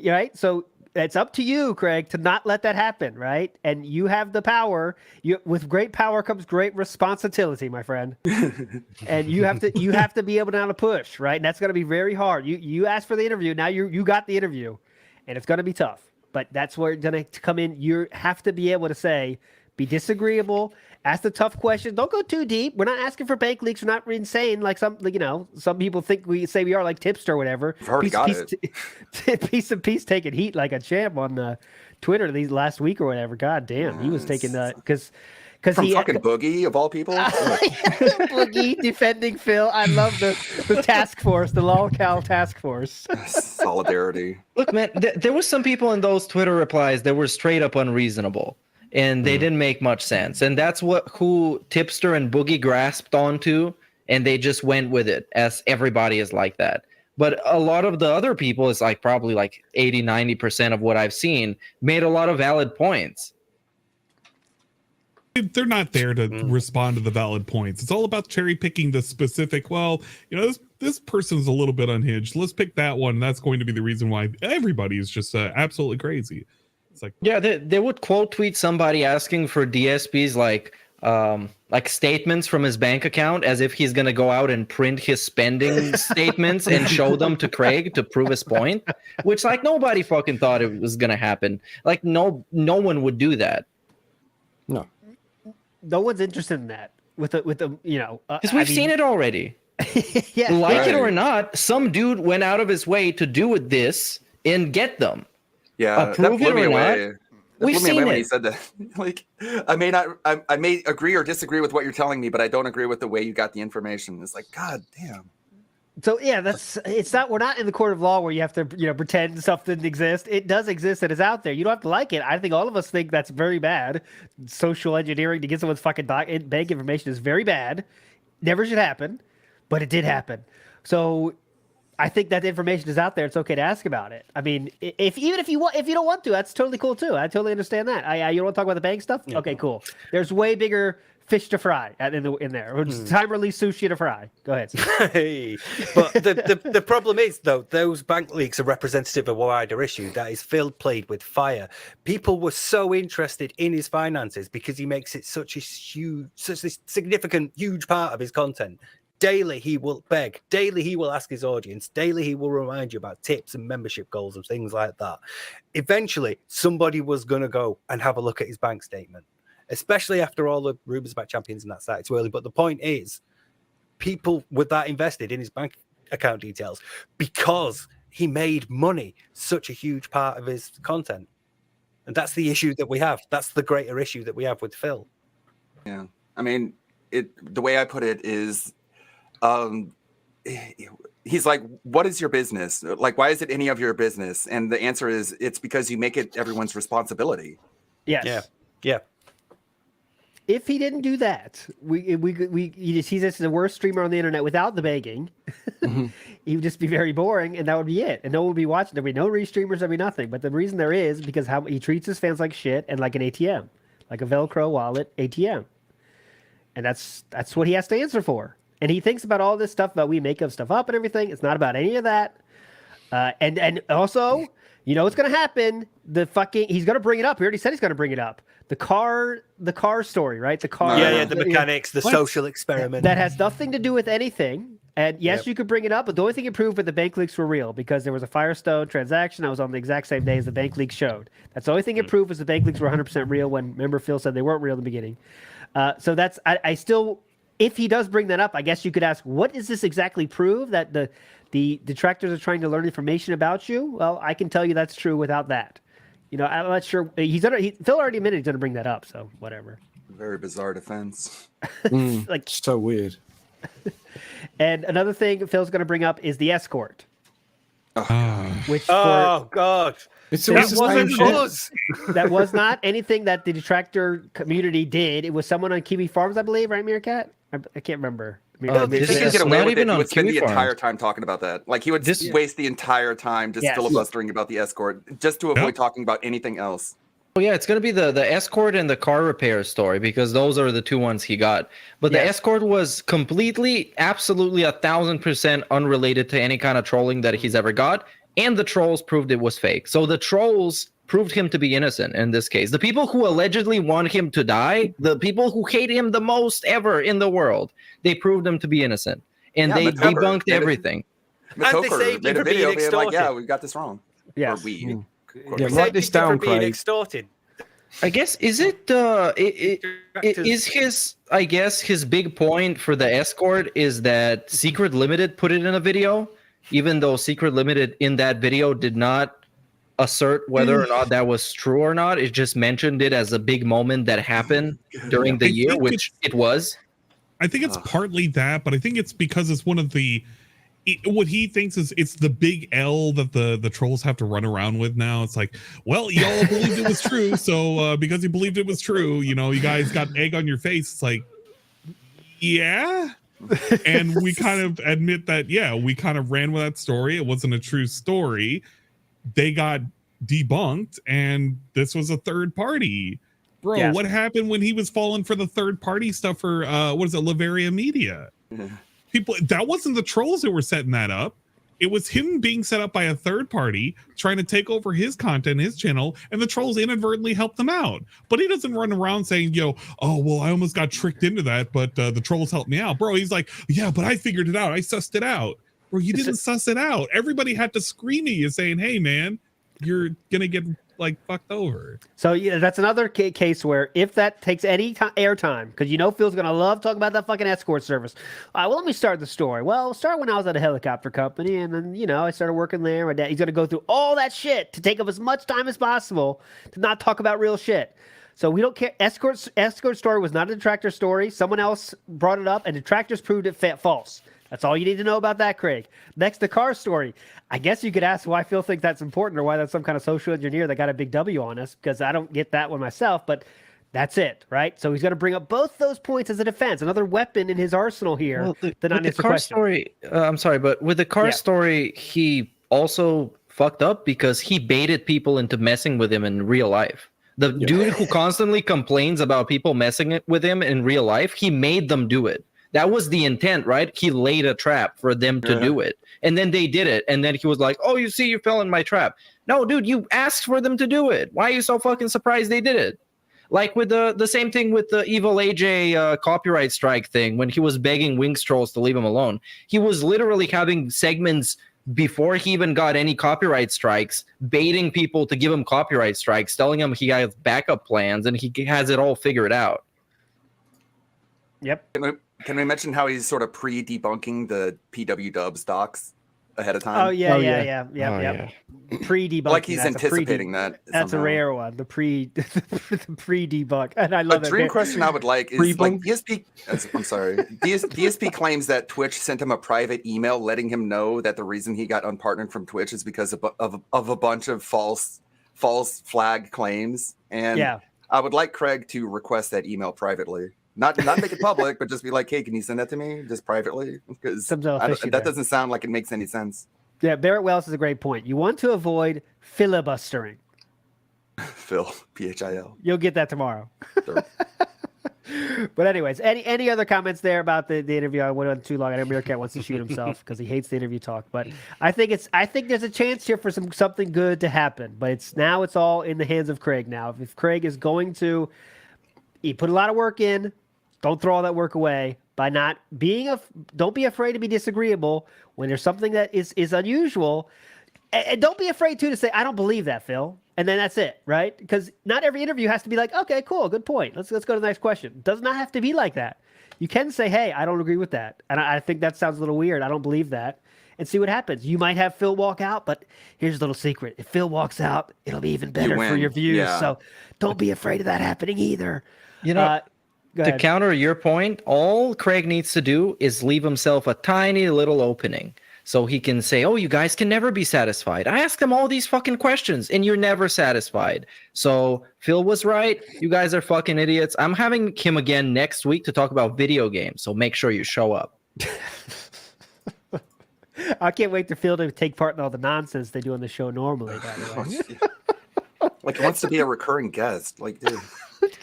right? So it's up to you, Craig, to not let that happen, right? And you have the power. With great power comes great responsibility, my friend. And you have to be able to push, right? And that's going to be very hard. You asked for the interview, now you got the interview, and it's going to be tough. But that's where it's going to come in. You have to be able to say, be disagreeable. Ask the tough questions. Don't go too deep. We're not asking for bank leaks. We're not insane like some people think we say we are, like Tipster or whatever. I've already got it. Piece of peace taking heat like a champ on Twitter these last week or whatever. God damn, he was taking because from he fucking Boogie of all people. Boogie defending Phil. I love the task force, the lolcow task force. Solidarity. Look, man, there was some people in those Twitter replies that were straight up unreasonable. And they didn't make much sense. And that's who Tipster and Boogie grasped onto, and they just went with it, as everybody is like that. But a lot of the other people, is like probably like 80-90% of what I've seen, made a lot of valid points. They're not there to respond to the valid points. It's all about cherry picking the specific. Well, this person's a little bit unhinged. Let's pick that one. That's going to be the reason why everybody is just absolutely crazy. It's like, yeah, they would quote tweet somebody asking for DSP's like statements from his bank account, as if he's gonna go out and print his spending statements and show them to Craig to prove his point, which like nobody fucking thought it was gonna happen. Like no one would do that. No one's interested in that with the because we've seen it already. Yeah, like it or not, some dude went out of his way to do with this and get them. Yeah, approve that blew me it or away. not. We've seen it. When he said that. Like, I may agree or disagree with what you're telling me, but I don't agree with the way you got the information. It's like, God damn. So yeah, we're not in the court of law where you have to pretend stuff didn't exist. It does exist and it's out there. You don't have to like it. I think all of us think that's very bad. Social engineering to get someone's fucking bank information is very bad. Never should happen, but it did happen. So I think that the information is out there. It's okay to ask about it. I mean, if you don't want to, that's totally cool too. I totally understand that. You don't want to talk about the bank stuff? Yeah. Okay, cool. There's way bigger fish to fry in there. Time release sushi to fry. Go ahead. Hey, but the problem is though, those bank leaks are representative of a wider issue that is Phil played with fire. People were so interested in his finances because he makes it such a significant, huge part of his content. Daily he will beg, daily he will ask his audience, daily he will remind you about tips and membership goals and things like that. Eventually, somebody was going to go and have a look at his bank statement. especially after all the rumors about champions and that site. It's early, but the point is, people with that invested in his bank account details because he made money such a huge part of his content. And that's the issue that we have. That's the greater issue that we have with Phil. Yeah. I mean, the way I put it is, he's like, what is your business? Like, why is it any of your business? And the answer is, it's because you make it everyone's responsibility. Yes. Yeah. If he didn't do that, he's just the worst streamer on the internet without the begging. He would just be very boring, and that would be it. And no one would be watching. There'd be no restreamers, there'd be nothing. But the reason there is because how he treats his fans like shit and like an ATM, like a Velcro wallet ATM. And that's what he has to answer for. And he thinks about all this stuff about we make up stuff up and everything. It's not about any of that. And also, you know what's going to happen? He's going to bring it up. He already said he's going to bring it up. The car story, right? The car. Yeah, the mechanics, the social experiment. That has nothing to do with anything. And yes, you could bring it up, but the only thing it proved that the bank leaks were real because there was a Firestone transaction that was on the exact same day as the bank leaks showed. That's the only thing it proved was the bank leaks were 100% real when, remember, Phil said they weren't real in the beginning. So that's, I still, if he does bring that up, I guess you could ask, what does this exactly prove? That the detractors are trying to learn information about you? Well, I can tell you that's true without that. You know, I'm not sure. Phil already admitted he's going to bring that up, so whatever. Very bizarre defense. Like so weird. And another thing Phil's going to bring up is the escort. Which God. That was not anything that the detractor community did. It was someone on Kiwi Farms, I believe, right, Meerkat? I can't remember. He can get away with it. He would spend the entire time talking about that. Like, he would waste the entire time just filibustering about the escort just to avoid talking about anything else. Oh yeah, it's gonna be the escort and the car repair story because those are the two ones he got. But the escort was completely, absolutely 1,000% unrelated to any kind of trolling that he's ever got, and the trolls proved it was fake. So the trolls proved him to be innocent in this case. The people who allegedly want him to die, the people who hate him the most ever in the world, they proved him to be innocent, and they debunked everything. And they saved him for being extorted. Like, yeah, we got this wrong. Yeah. Or we. Yeah, write this down, Craig. Extorted. I guess is his I guess his big point for the escort is that Secret Limited put it in a video, even though Secret Limited in that video did not assert whether or not that was true or not. It just mentioned it as a big moment that happened during the year, which it was. I think it's partly that, but I think it's because it's one of the what he thinks is it's the big L that the trolls have to run around with now. It's like, well, y'all believed it was true, so because you believed it was true, you know, you guys got egg on your face. It's like, yeah. And we kind of admit that, we kind of ran with that story. It wasn't a true story. They got debunked, and this was a third party. Bro, what happened when he was falling for the third party stuff for what is it, Lavaria Media? People, that wasn't the trolls that were setting that up. It was him being set up by a third party trying to take over his content, his channel, and the trolls inadvertently helped them out. But he doesn't run around saying, oh, well, I almost got tricked into that, but the trolls helped me out. Bro, he's like, yeah, but I figured it out. I sussed it out. Bro, you didn't suss it out. Everybody had to scream at you saying, hey, man, you're going to get like fucked over. So that's another case where if that takes any airtime, because Phil's gonna love talking about that fucking escort service. Well, let me start the story. Well, start when I was at a helicopter company, and then I started working there. My dad, he's gonna go through all that shit to take up as much time as possible to not talk about real shit. So we don't care. Escort story was not a detractor story. Someone else brought it up, and detractors proved it false. That's all you need to know about that, Craig. Next, the car story. I guess you could ask why Phil thinks that's important or why that's some kind of social engineer that got a big W on us, because I don't get that one myself, but that's it, right? So he's going to bring up both those points as a defense, another weapon in his arsenal here. Well, with the car story, I'm sorry, but with the car story, he also fucked up because he baited people into messing with him in real life. The dude who constantly complains about people messing with him in real life, he made them do it. That was the intent, right? He laid a trap for them to do it. And then they did it. And then he was like, oh, you see, you fell in my trap. No, dude, you asked for them to do it. Why are you so fucking surprised they did it? Like with the same thing with the Evil AJ copyright strike thing when he was begging Wings Trolls to leave him alone. He was literally having segments before he even got any copyright strikes, baiting people to give him copyright strikes, telling him he has backup plans and he has it all figured out. Yep. Can we mention how he's sort of pre-debunking the PW Dubs docs ahead of time? Oh yeah. Pre-debunk. Like he's anticipating that. That's somehow. a rare one. The pre-debunk, and I love A that. dream question I would like is like DSP. I'm sorry. DSP claims that Twitch sent him a private email letting him know that the reason he got unpartnered from Twitch is because of a bunch of false flag claims. And I would like Craig to request that email privately. Not make it public, but just be like, hey, can you send that to me just privately? Because that doesn't sound like it makes any sense. Yeah, Barrett Wells is a great point. You want to avoid filibustering. Phil, PHIL. You'll get that tomorrow. Sure. But anyways, any other comments there about the interview? I went on too long. I know Meerkat wants to shoot himself because he hates the interview talk. But I think there's a chance here for something good to happen. But it's all in the hands of Craig now. If Craig is going to, he put a lot of work in. Don't throw all that work away by not being don't be afraid to be disagreeable when there's something that is unusual. And don't be afraid to say, I don't believe that, Phil. And then that's it, right? Because not every interview has to be like, okay, cool, good point. Let's go to the next question. It does not have to be like that. You can say, hey, I don't agree with that. And I think that sounds a little weird. I don't believe that. And see what happens. You might have Phil walk out, but here's a little secret. If Phil walks out, it'll be even better for your views. Yeah. So don't be afraid of that happening either. You know, to counter your point, all Craig needs to do is leave himself a tiny little opening so he can say, oh, you guys can never be satisfied. I asked them all these fucking questions and you're never satisfied. So Phil was right. You guys are fucking idiots. I'm having him again next week to talk about video games. So make sure you show up. I can't wait for Phil to take part in all the nonsense they do on the show normally, by the way. Like he wants to be a recurring guest. Like, dude.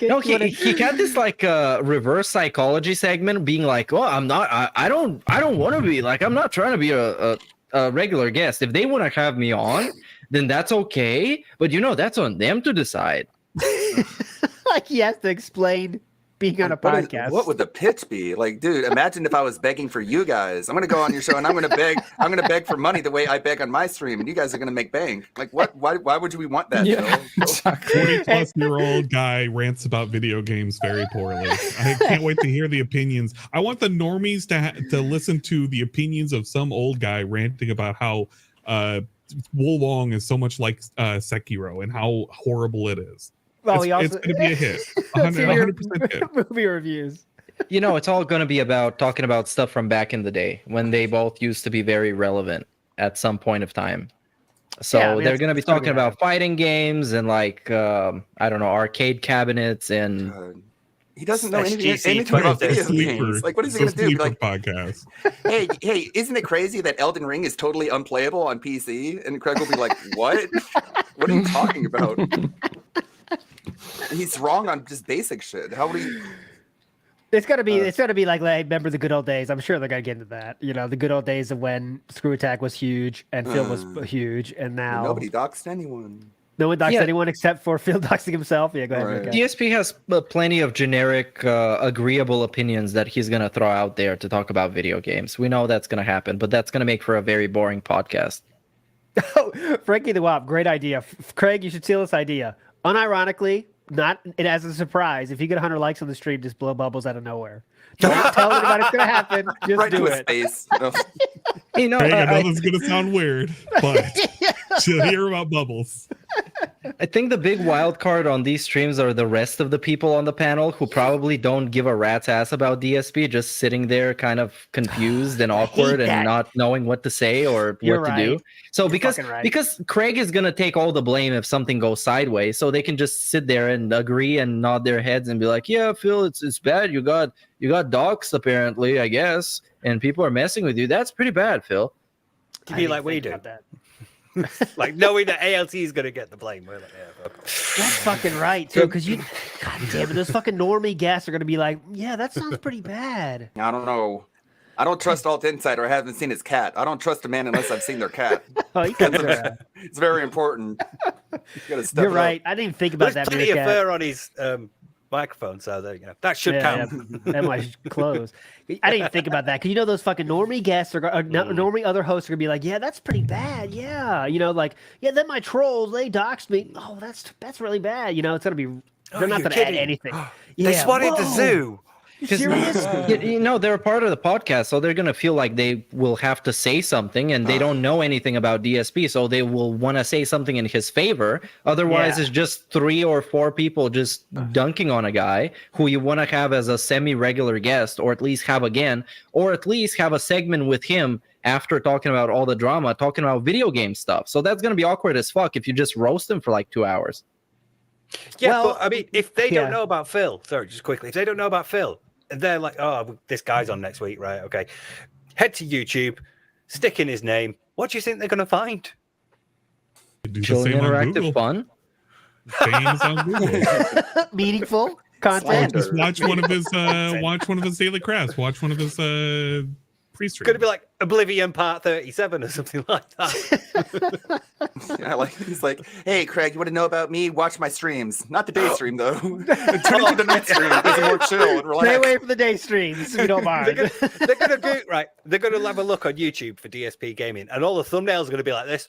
No, he got this like reverse psychology segment being like, oh, I don't want to be like, I'm not trying to be a regular guest. If they want to have me on, then that's okay. But that's on them to decide. Like he has to explain being on a podcast. What would the pitch be? Like, dude, imagine if I was begging for you guys. I'm gonna go on your show and I'm gonna beg for money the way I beg on my stream, and you guys are gonna make bank. Like, what? Why would we want that? Yeah, exactly. 20-plus-year-old guy rants about video games very poorly. I can't wait to hear the opinions. I want the normies to listen to the opinions of some old guy ranting about how Wolong is so much like Sekiro and how horrible it is. Well, it's going to be a hit. 100% hit. Movie reviews. It's all going to be about talking about stuff from back in the day when they both used to be very relevant at some point of time. So they're going to be talking about fighting games and like, I don't know, arcade cabinets and... He doesn't know anything about video games. Like, what is he going to do? Like, podcast. Hey, isn't it crazy that Elden Ring is totally unplayable on PC? And Craig will be like, what? What are you talking about? He's wrong on just basic shit. How would he? It's gotta be like remember the good old days. I'm sure they're gonna get into that. The good old days of when Screw Attack was huge and Phil was huge, and now nobody doxed anyone. No one doxed anyone except for Phil doxing himself. Yeah, go ahead. Right. DSP has plenty of generic, agreeable opinions that he's gonna throw out there to talk about video games. We know that's gonna happen, but that's gonna make for a very boring podcast. Oh, Frankie the Wop, great idea. Craig, you should steal this idea. Unironically, not as a surprise. If you get 100 likes on the stream, just blow bubbles out of nowhere. Don't tell anybody it's gonna happen. Just right do to it. His face. I know this is gonna sound weird, but she'll hear about bubbles. I think the big wild card on these streams are the rest of the people on the panel who probably don't give a rat's ass about DSP, just sitting there kind of confused and awkward and not knowing what to say or what to do. So because Craig is gonna take all the blame if something goes sideways, so they can just sit there and agree and nod their heads and be like, yeah, Phil, it's bad. You got doxxed apparently, I guess, and people are messing with you. That's pretty bad, Phil. To be like we do. Like knowing that ALT is going to get the blame. We're like, that's fucking right, too, because God damn it, those fucking normie guests are going to be like, yeah, that sounds pretty bad. I don't know. I don't trust Alt Insider. I haven't seen his cat. I don't trust a man unless I've seen their cat. It's very important. You're right. I didn't even think about that. Plenty of fur on his microphone, so there you go. That should count. That might close. I didn't even think about that because you know those fucking normie guests or normie other hosts are gonna be like, yeah, that's pretty bad. Yeah, you know, like then my trolls they doxed me. Oh, that's really bad. You know, it's gonna be. They're not gonna add anything. They swatted the zoo. You know, they're a part of the podcast, so they're going to feel like they will have to say something, and they don't know anything about DSP, so they will want to say something in his favor. Otherwise, it's just 3 or 4 people just dunking on a guy who you want to have as a semi-regular guest, or at least have again, or at least have a segment with him after talking about all the drama, talking about video game stuff. So that's going to be awkward as fuck if you just roast him for like 2 hours. Yeah, well, but I mean, if they don't know about Phil, sorry, just quickly, if they don't know about Phil, they're like, oh, this guy's on next week, right? Okay. Head to YouTube, stick in his name. What do you think they're going to find? Chilling interactive fun. Famous on Google. Meaningful content. Just watch one of his daily crafts. Watch one of his pre-streams. Could it be like Oblivion Part 37 or something like that? Yeah, like he's like, hey, Craig, you want to know about me? Watch my streams. Not the day stream though. Turn it to the night stream because it's more chill and relax. Stay away from the day streams if you don't mind. They're gonna do right. They're gonna have a look on YouTube for DSP Gaming, and all the thumbnails are gonna be like this.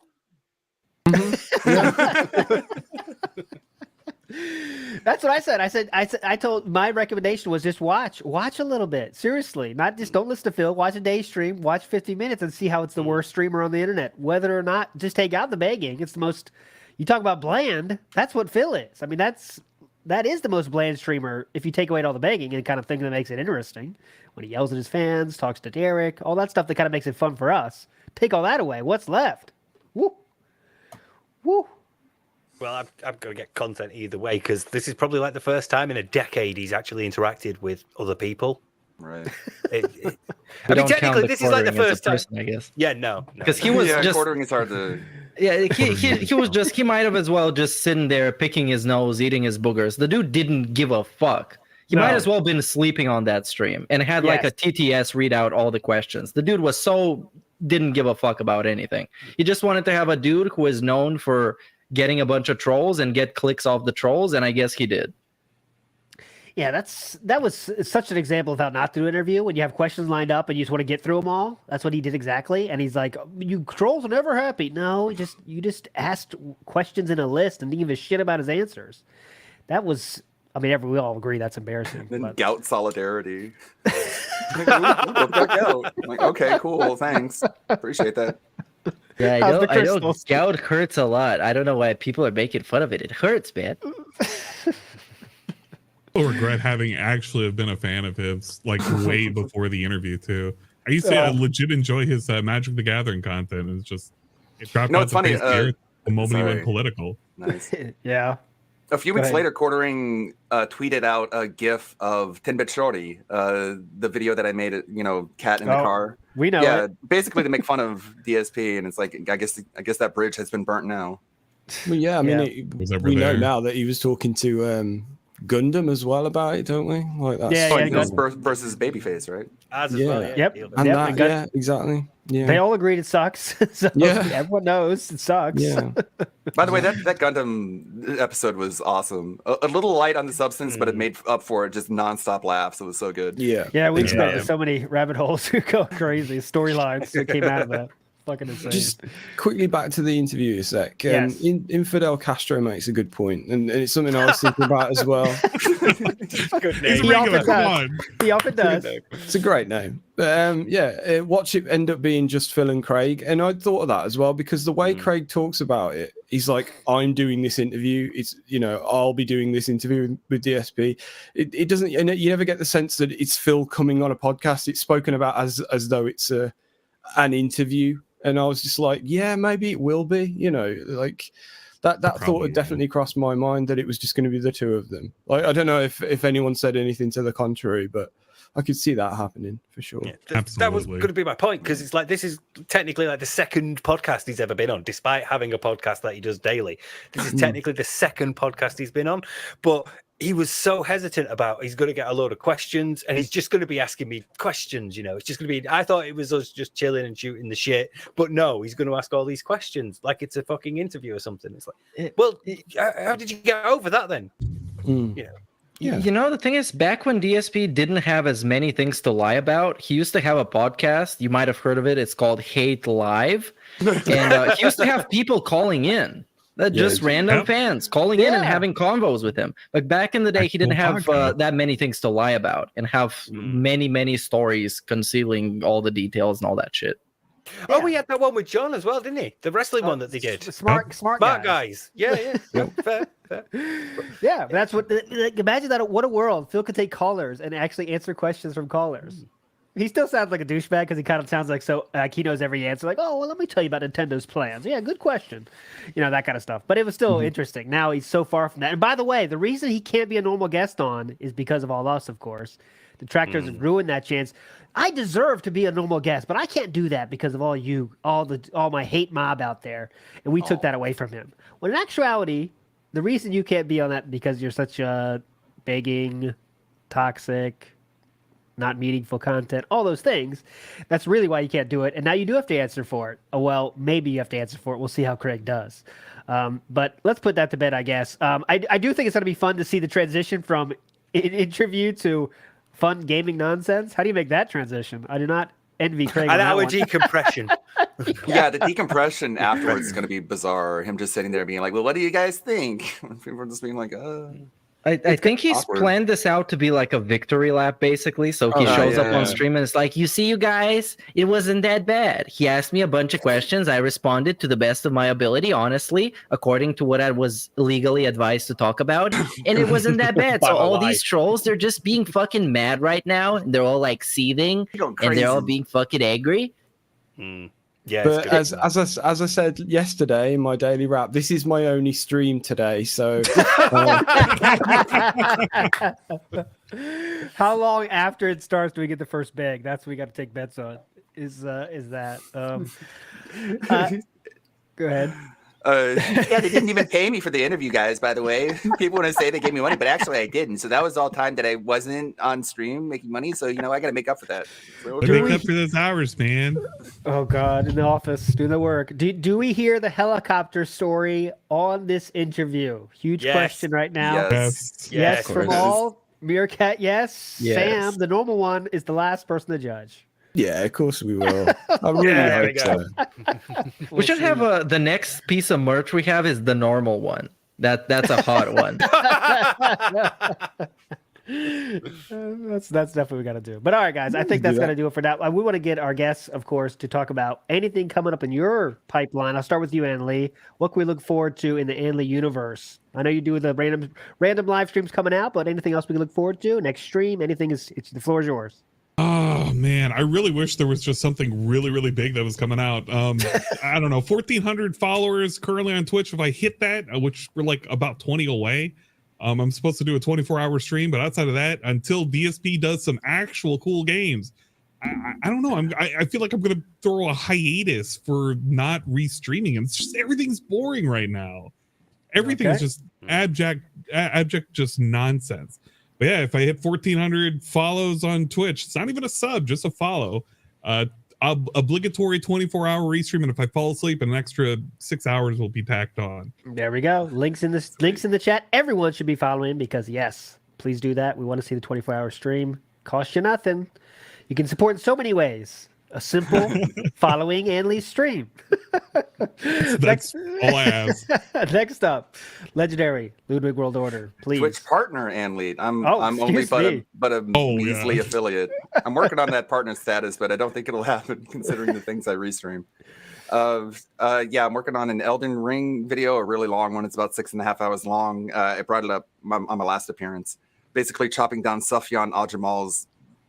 That's what I said. I told my recommendation was just watch a little bit. Seriously, not just don't listen to Phil. Watch a day stream. Watch 50 minutes and see how it's the worst streamer on the internet. Whether or not, just take out the begging. It's the most. You talk about bland. That's what Phil is. I mean, that is the most bland streamer if you take away all the begging and kind of thing that makes it interesting. When he yells at his fans, talks to Derek, all that stuff that kind of makes it fun for us. Take all that away. What's left? Woo. Woo. Well, I'm going to get content either way because this is probably like the first time in a decade he's actually interacted with other people. Right. I mean, technically, this is like the first time. I guess. Yeah, no. Because he was just quartering is hard to. Yeah, he was just he might have as well just sitting there picking his nose, eating his boogers. The dude didn't give a fuck. He might as well been sleeping on that stream and had like a TTS read out all the questions. The dude was so didn't give a fuck about anything. He just wanted to have a dude who is known for getting a bunch of trolls and get clicks off the trolls, and I guess he did. Yeah, that was such an example of how not to do an interview when you have questions lined up and you just want to get through them all. That's what he did exactly. And he's like, "You trolls are never happy." No, you just asked questions in a list and didn't give a shit about his answers. That was, I mean, we all agree that's embarrassing. Then gout solidarity. Gout. Like, okay, cool, thanks, appreciate that. Yeah, I know gout hurts a lot. I don't know why people are making fun of it. It hurts, man. I regret having actually have been a fan of his like way before the interview too. I used to legit enjoy his Magic the Gathering content. It's just it dropped out it's funny. The moment he went political. Nice. Yeah. A few weeks later, Quartering tweeted out a GIF of 10-Bit Shorty, the video that I made, cat in the car. We know. Yeah, basically to make fun of DSP, and it's like I guess that bridge has been burnt now. Well, yeah, I mean, we know now that he was talking to Gundam as well about it, don't we? Like that's versus Babyface, right? Yep. Yeah, exactly. Yeah. They all agreed it sucks. So everyone knows it sucks. Yeah. By the way, that Gundam episode was awesome. A little light on the substance, but it made up for it. Just nonstop laughs. It was so good. Yeah. Yeah, we expected so many rabbit holes to go crazy. Storylines that came out of that. Fucking insane. Just quickly back to the interview a sec. Infidel Castro makes a good point, and it's something I was thinking about as well. Good name. He often does. It's a great name. Watch it end up being just Phil and Craig, and I thought of that as well because the way Craig talks about it, he's like, "I'm doing this interview. It's I'll be doing this interview with DSP." It doesn't, and you never get the sense that it's Phil coming on a podcast. It's spoken about as though it's an interview. And I was just like, yeah, maybe it will be, like that thought had definitely crossed my mind that it was just going to be the two of them. Like, I don't know if anyone said anything to the contrary, but I could see that happening for sure. Yeah, that was going to be my point because it's like this is technically like the second podcast he's ever been on, despite having a podcast that he does daily. This is technically the second podcast he's been on, but he was so hesitant about he's going to get a load of questions and he's just going to be asking me questions. It's just going to be. I thought it was us just chilling and shooting the shit, but no, he's going to ask all these questions like it's a fucking interview or something. It's like, well, how did you get over that then? Yeah. You know, the thing is, back when DSP didn't have as many things to lie about, he used to have a podcast. You might have heard of it. It's called Hate Live. And he used to have people calling in. Just random fans calling in and having convos with him. Like back in the day, he didn't have that many things to lie about and have many stories concealing all the details and all that shit. Oh, we had that one with John as well, didn't he? The wrestling one that they did. Smart guys. Yeah. Fair. Yeah, that's what. Imagine that. What a world. Phil could take callers and actually answer questions from callers. He still sounds like a douchebag because he kind of sounds like he knows every answer. Like, oh, well, let me tell you about Nintendo's plans. Yeah, good question. You know, that kind of stuff. But it was still interesting. Now he's so far from that. And by the way, the reason he can't be a normal guest on is because of all us, of course. The Detractors have ruined that chance. I deserve to be a normal guest, but I can't do that because of all my hate mob out there. And we took that away from him. When in actuality, the reason you can't be on that because you're such a begging, toxic, not meaningful content, all those things. That's really why you can't do it. And now you do have to answer for it. Oh, well, maybe you have to answer for it. We'll see how Craig does. But let's put that to bed, I guess. I do think it's going to be fun to see the transition from an interview to fun gaming nonsense. How do you make that transition? I do not envy Craig. And our decompression. Yeah, the decompression afterwards is going to be bizarre. Him just sitting there being like, well, what do you guys think? People are just being like, I think he's awkward. planned this out to be like a victory lap, basically. So he shows up on stream and it's like, you see, you guys, it wasn't that bad. He asked me a bunch of questions. I responded to the best of my ability, honestly, according to what I was legally advised to talk about. And it wasn't that bad. So all these trolls, they're just being fucking mad right now. And they're all like seething and they're all being fucking angry. Yeah, but as I said yesterday in my daily wrap, this is my only stream today. So, how long after it starts do we get the first bag? That's what we got to take bets on. Is that? Go ahead. Yeah, they didn't even pay me for the interview, guys, by the way. People want to say they gave me money, but actually I didn't. So that was all time that I wasn't on stream making money. So, you know, I got to make up for that. So, They make up for those hours, man. Oh, God, in the office, do the work. Do we hear the helicopter story on this interview? Huge question right now. Yes from all. Meerkat, yes. Sam, the normal one, is the last person to judge. Yeah, of course we will. I really hope so. We should have the next piece of merch we have is the normal one. That's a hot one. That's definitely what we got to do. But all right, guys, I think that's going to do it for now. We want to get our guests, of course, to talk about anything coming up in your pipeline. I'll start with you, Ann Lee. What can we look forward to in the Ann Lee universe? I know you do the random live streams coming out, but anything else we can look forward to? Next stream? Anything? The floor is yours. Oh man, I really wish there was just something really big that was coming out. I don't know, 1,400 followers currently on Twitch. If I hit that, which we're like about 20 away, I'm supposed to do a 24-hour stream. But outside of that, until DSP does some actual cool games, I don't know. I feel like I'm gonna throw a hiatus for not restreaming. It's just everything's boring right now. Everything is just abject, just nonsense. But yeah, if I hit 1,400 follows on Twitch, it's not even a sub, just a follow. Obligatory 24-hour restream, and if I fall asleep, an extra 6 hours will be tacked on. There we go. Links in the chat. Everyone should be following because yes, please do that. We want to see the 24-hour stream. Cost you nothing. You can support in so many ways. A simple following Ann Lee's stream. That's all I ask. Next up, legendary Ludwig World Order, please. Twitch partner Ann Lee. I'm only but a measly affiliate. I'm working on that partner status, but I don't think it'll happen considering the things I restream. I'm working on an Elden Ring video, a really long one. It's about 6.5 hours long. I brought it up on my last appearance, basically chopping down Sufyan Al-Jamal's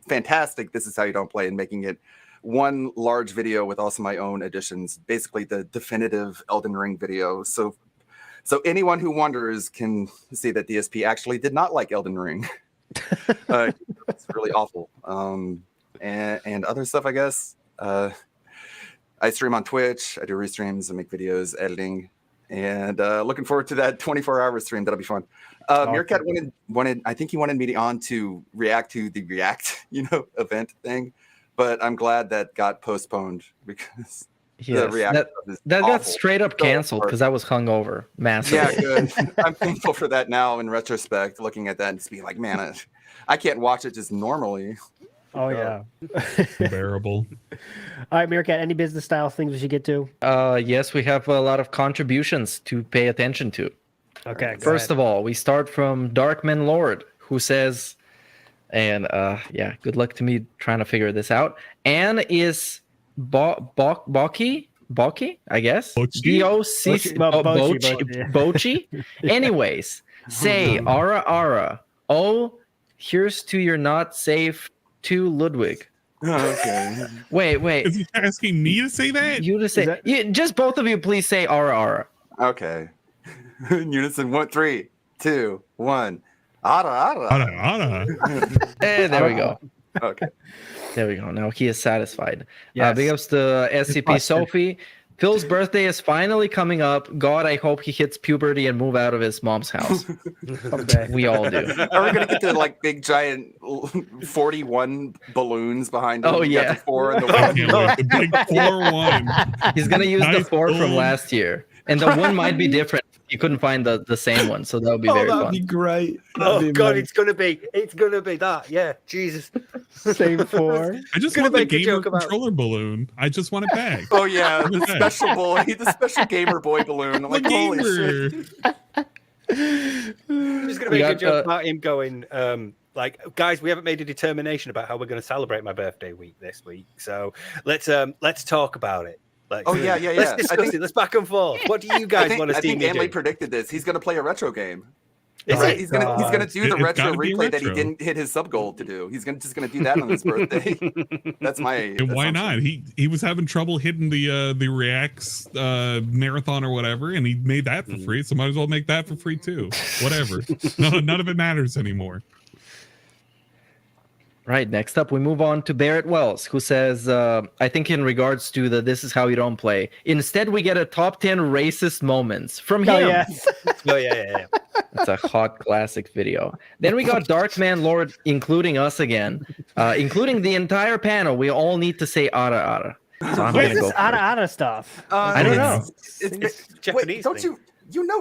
fantastic "This Is How You Don't Play" and making it one large video with also my own additions, basically the definitive Elden Ring video. So anyone who wonders can see that DSP actually did not like Elden Ring. It's really awful. And other stuff, I guess. I stream on Twitch. I do restreams. I make videos, editing, and looking forward to that 24-hour stream. That'll be fun. Meerkat wanted. I think he wanted me on to react to the React, event thing. But I'm glad that got postponed because Yes, reaction that got awful. straight up So canceled because I was hungover massively. Yeah, good. I'm thankful for that now in retrospect, looking at that and just being like, man, I can't watch it just normally. Oh yeah. Unbearable. All right, Meerkat. Any business style things we should get to? Yes, we have a lot of contributions to pay attention to. Okay. First of all, we start from Darkman Lord, who says, and yeah, good luck to me trying to figure this out. Anne is Boki, I guess. Bochi? Bochi. Anyways, say ara. Oh, here's to your not safe to Ludwig. Okay. Wait. Is he asking me to say that? You to say just both of you, please say ara. Okay. In unison, 1, 3, 2, 1. Ara. And there we go. Okay. There we go. Now he is satisfied. Yes. Big ups to SCP Sophie. Phil's birthday is finally coming up. God, I hope he hits puberty and move out of his mom's house. Okay. We all do. Are we gonna get to like big giant 41 balloons behind him? Oh, You got yeah. the 4 and the I 1. can't wait. The big 4-1. He's gonna use the Nice 4 from balloon. last year, and the 1 might be different. You couldn't find the same one, so that would be very that'd fun. be great. Oh That'd be God, amazing. it's gonna be that. Yeah, Jesus. Same 4. I just Gonna want the make a gamer joke about- controller balloon. I just want it back. Oh yeah, the Okay. special boy, the special gamer boy balloon. I'm The like, holy shit. gamer. I'm just gonna We make a got, joke about him going, like, guys, we haven't made a determination about how we're going to celebrate my birthday week this week. So let's talk about it. Like, Oh yeah. Let's discuss it. Let's back and forth. What do you guys want to I see think me Anley do? predicted this. He's gonna play a retro game. Is Right? it? He's gonna do the It's retro gotta be replay that he retro. didn't hit his sub goal to do. He's just gonna do that on his birthday. That's my. And why not? He was having trouble hitting the Reacts marathon or whatever, and he made that for free. So might as well make that for free too. Whatever. None of it matters anymore. Right. Next up, we move on to Barrett Wells, who says, I think in regards to the "This is how you don't play." Instead, we get a top 10 racist moments from him. Oh yes. Oh yeah. It's a hot classic video. Then we got Darkman Lord, including us again, including the entire panel. We all need to say ara ara. So I'm What gonna is go this for it. ara stuff? I don't know. It's Japanese wait, don't thing.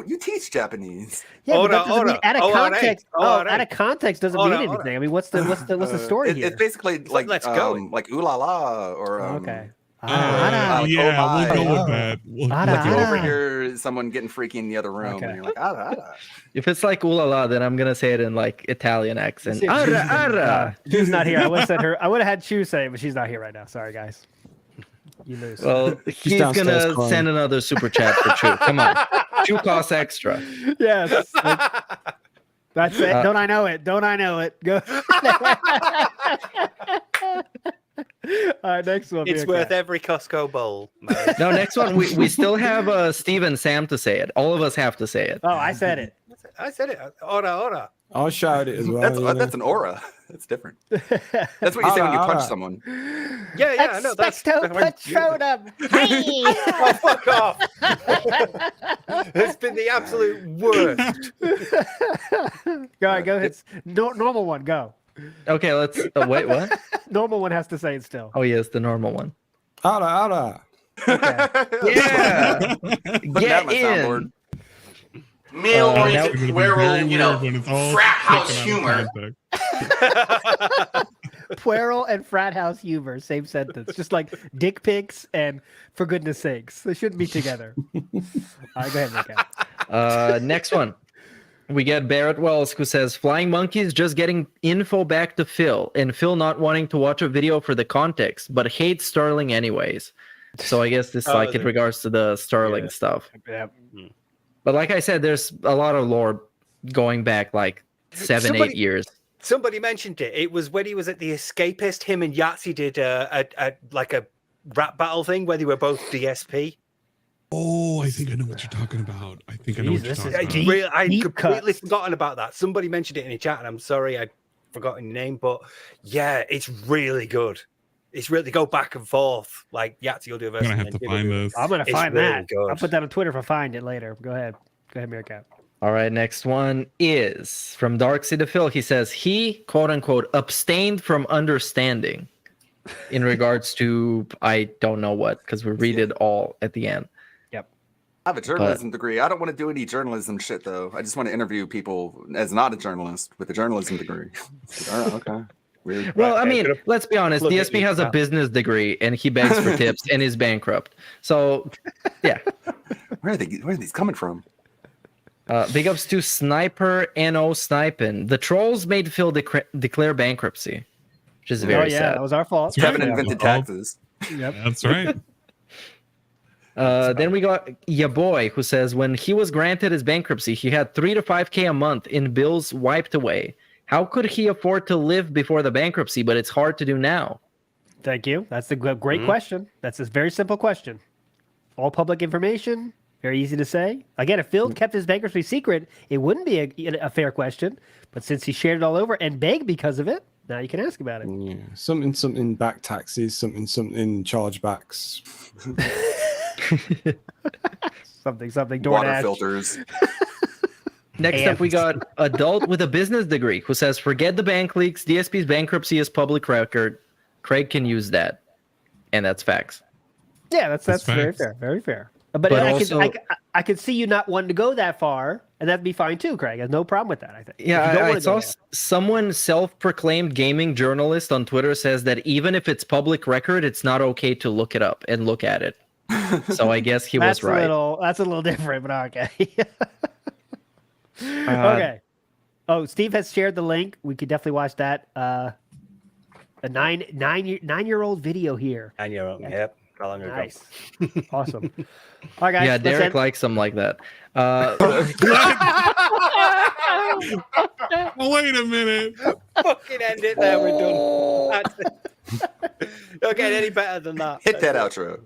you teach Japanese? Yeah, but Ora, that doesn't mean ora. out of Oh, alright. context. Oh, alright. Out of context doesn't Ora, mean ora. anything. I mean, what's the story here? It's basically like let's go. like ooh la la or Okay. Yeah, my. we'll go with that. Ara, like you ara. overhear someone getting freaky in the other room, Okay. and you're like ara ara. If it's like ooh la la, then I'm gonna say it in like Italian accent. Ara ara. Chu's not here. I would have said her. I would have had Chu say it, but she's not here right now. Sorry, guys. You lose. Well, he's downstairs gonna crying. send another super chat for Chu. Come on, Chu costs extra. Yes. That's it. Don't I know it? Don't I know it? Go. All right, next one. It's worth every Costco bowl. mate. No, next one we still have Steve and Sam to say it. All of us have to say it. Oh, I said it. I said it. Ora ora. I'll shout it as well. That's an aura. That's different. That's what you say when you punch someone. Yeah, I know. That's Expecto Patronum. Hey! Oh, fuck off! It's been the absolute worst. Go ahead, go ahead. Normal one, go. Okay, let's wait. What? Normal one has to say it still. Oh yes, the normal one. Ara ara. Yeah, Put that get on my in. soundboard. It's gonna be Male-oriented, very you know, weird when it's all frat house taken out of humor. context. Puerile and frat house humor, same sentence. Just like dick pics and for goodness sakes. They shouldn't be together. All right, go ahead, Mika. Next one. We get Barrett Wells, who says Flying Monkeys just getting info back to Phil, and Phil not wanting to watch a video for the context, but hates Sterling anyways. So I guess this is like in regards to the Sterling stuff. Yeah. But like I said, there's a lot of lore going back like 7-8 years. Somebody mentioned it. It was when he was at the Escapist. Him and Yahtzee did a rap battle thing where they were both DSP. Oh, I think I know what you're talking about. I think I know what you're Jesus, talking deep- about. I'd deep completely cuts. forgotten about that. Somebody mentioned it in the chat, and I'm sorry I'd forgotten your name, but yeah, it's really good. It's really go back and forth like Yahtzee will do a verse. I'm gonna and have to then find Jimmy will- this. I'm gonna It's find really that. good. I'll put that on Twitter if I find it later. Go ahead, Meerkat. All right, next one is from Dark Sea to Phil. He says he, quote unquote, abstained from understanding. in regards to I don't know what, because we read it all at the end. I have a journalism degree. I don't want to do any journalism shit though. I just want to interview people as not a journalist with a journalism degree. Oh, okay. Weird. Well, I mean, let's be honest. Look at DSP you, has a pal. business degree and he begs for tips and is bankrupt. So, yeah. Where are these coming from? Big ups to Sniper NO Sniping. The trolls made Phil declare bankruptcy, which is very sad. That was our fault. Kevin invented taxes. Yep. That's right. Then we got ya boy, who says when he was granted his bankruptcy, he had 3 to 5K a month in bills wiped away. How could he afford to live before the bankruptcy? But it's hard to do now. Thank you. That's a great question. That's a very simple question. All public information, very easy to say. Again, if Phil kept his bankruptcy secret, it wouldn't be a fair question. But since he shared it all over and begged because of it, now you can ask about it. Yeah, something back taxes, something chargebacks. something Water DoorDash. filters. Next up, we got adult with a business degree who says, forget the bank leaks. DSP's bankruptcy is public record. Craig can use that. And that's facts. Yeah, that's very facts. fair. Very fair. But I could see you not wanting to go that far, and that'd be fine too, Craig. I have no problem with that, I think. Yeah, I saw someone self-proclaimed gaming journalist on Twitter says that even if it's public record, it's not okay to look it up and look at it. So I guess he was right. That's a little different, but okay. Okay. Oh, Steve has shared the link. We could definitely watch that. A 9-year-old video here. 9-year-old. Yep. How long ago? Nice. Awesome. All right, guys. Yeah, let's Derek end. likes them like that. Wait a minute. Fucking end it there. We're done. That's it. Don't get any better than that. Hit that outro.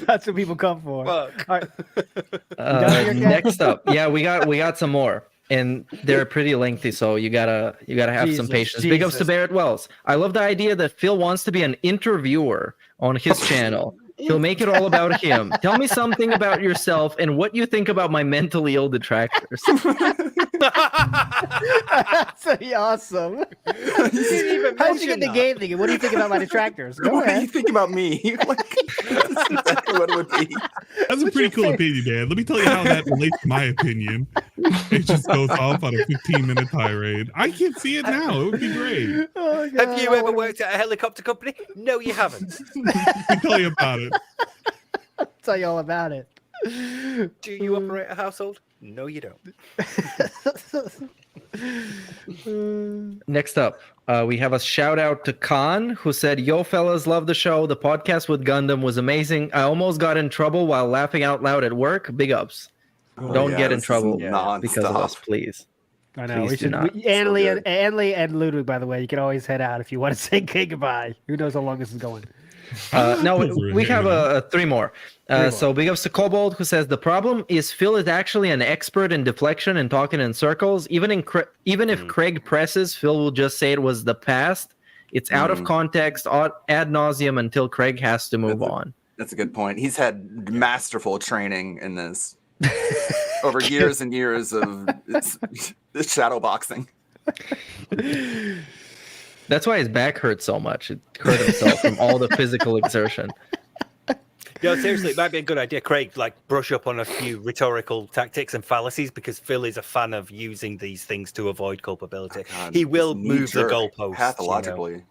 That's what people come for. Fuck. All right. Next up, yeah, we got some more, and they're pretty lengthy, so you gotta have some patience. Big ups to Barrett Wells. I love the idea that Phil wants to be an interviewer on his channel. He'll make it all about him. Tell me something about yourself and what you think about my mentally ill detractors. That's awesome. How'd you get the game thinking? What do you think about my detractors? Go What do ahead. you think about me? That's exactly what it would be. That's a pretty cool opinion, man. Let me tell you how that relates to my opinion. It just goes off on a 15-minute tirade. I can see it now. It would be great. Oh, Have you ever worked at a helicopter company? No, you haven't. Let me tell you about it. I'll tell you all about it. Do you operate a household? No, you don't. Next up, we have a shout out to Khan, who said, "Yo, fellas, love the show. The podcast with Gundam was amazing. I almost got in trouble while laughing out loud at work. Big ups. Don't get in trouble because of us, please." I know. Please We do should. not. Anley and Ludwig, by the way, you can always head out if you want to say goodbye. Who knows how long this is going? No, we have 3 more. More. So big ups to Kobold, who says the problem is Phil is actually an expert in deflection and talking in circles. Even if Craig presses, Phil will just say it was the past. It's out of context ad nauseum until Crag has to move on. That's a good point. He's had masterful training in this over years and years of shadow boxing. That's why his back hurts so much. It hurt himself from all the physical exertion. No, seriously, it might be a good idea, Craig, like brush up on a few rhetorical tactics and fallacies, because Phil is a fan of using these things to avoid culpability. God, he will move the goalposts. Pathologically. You know?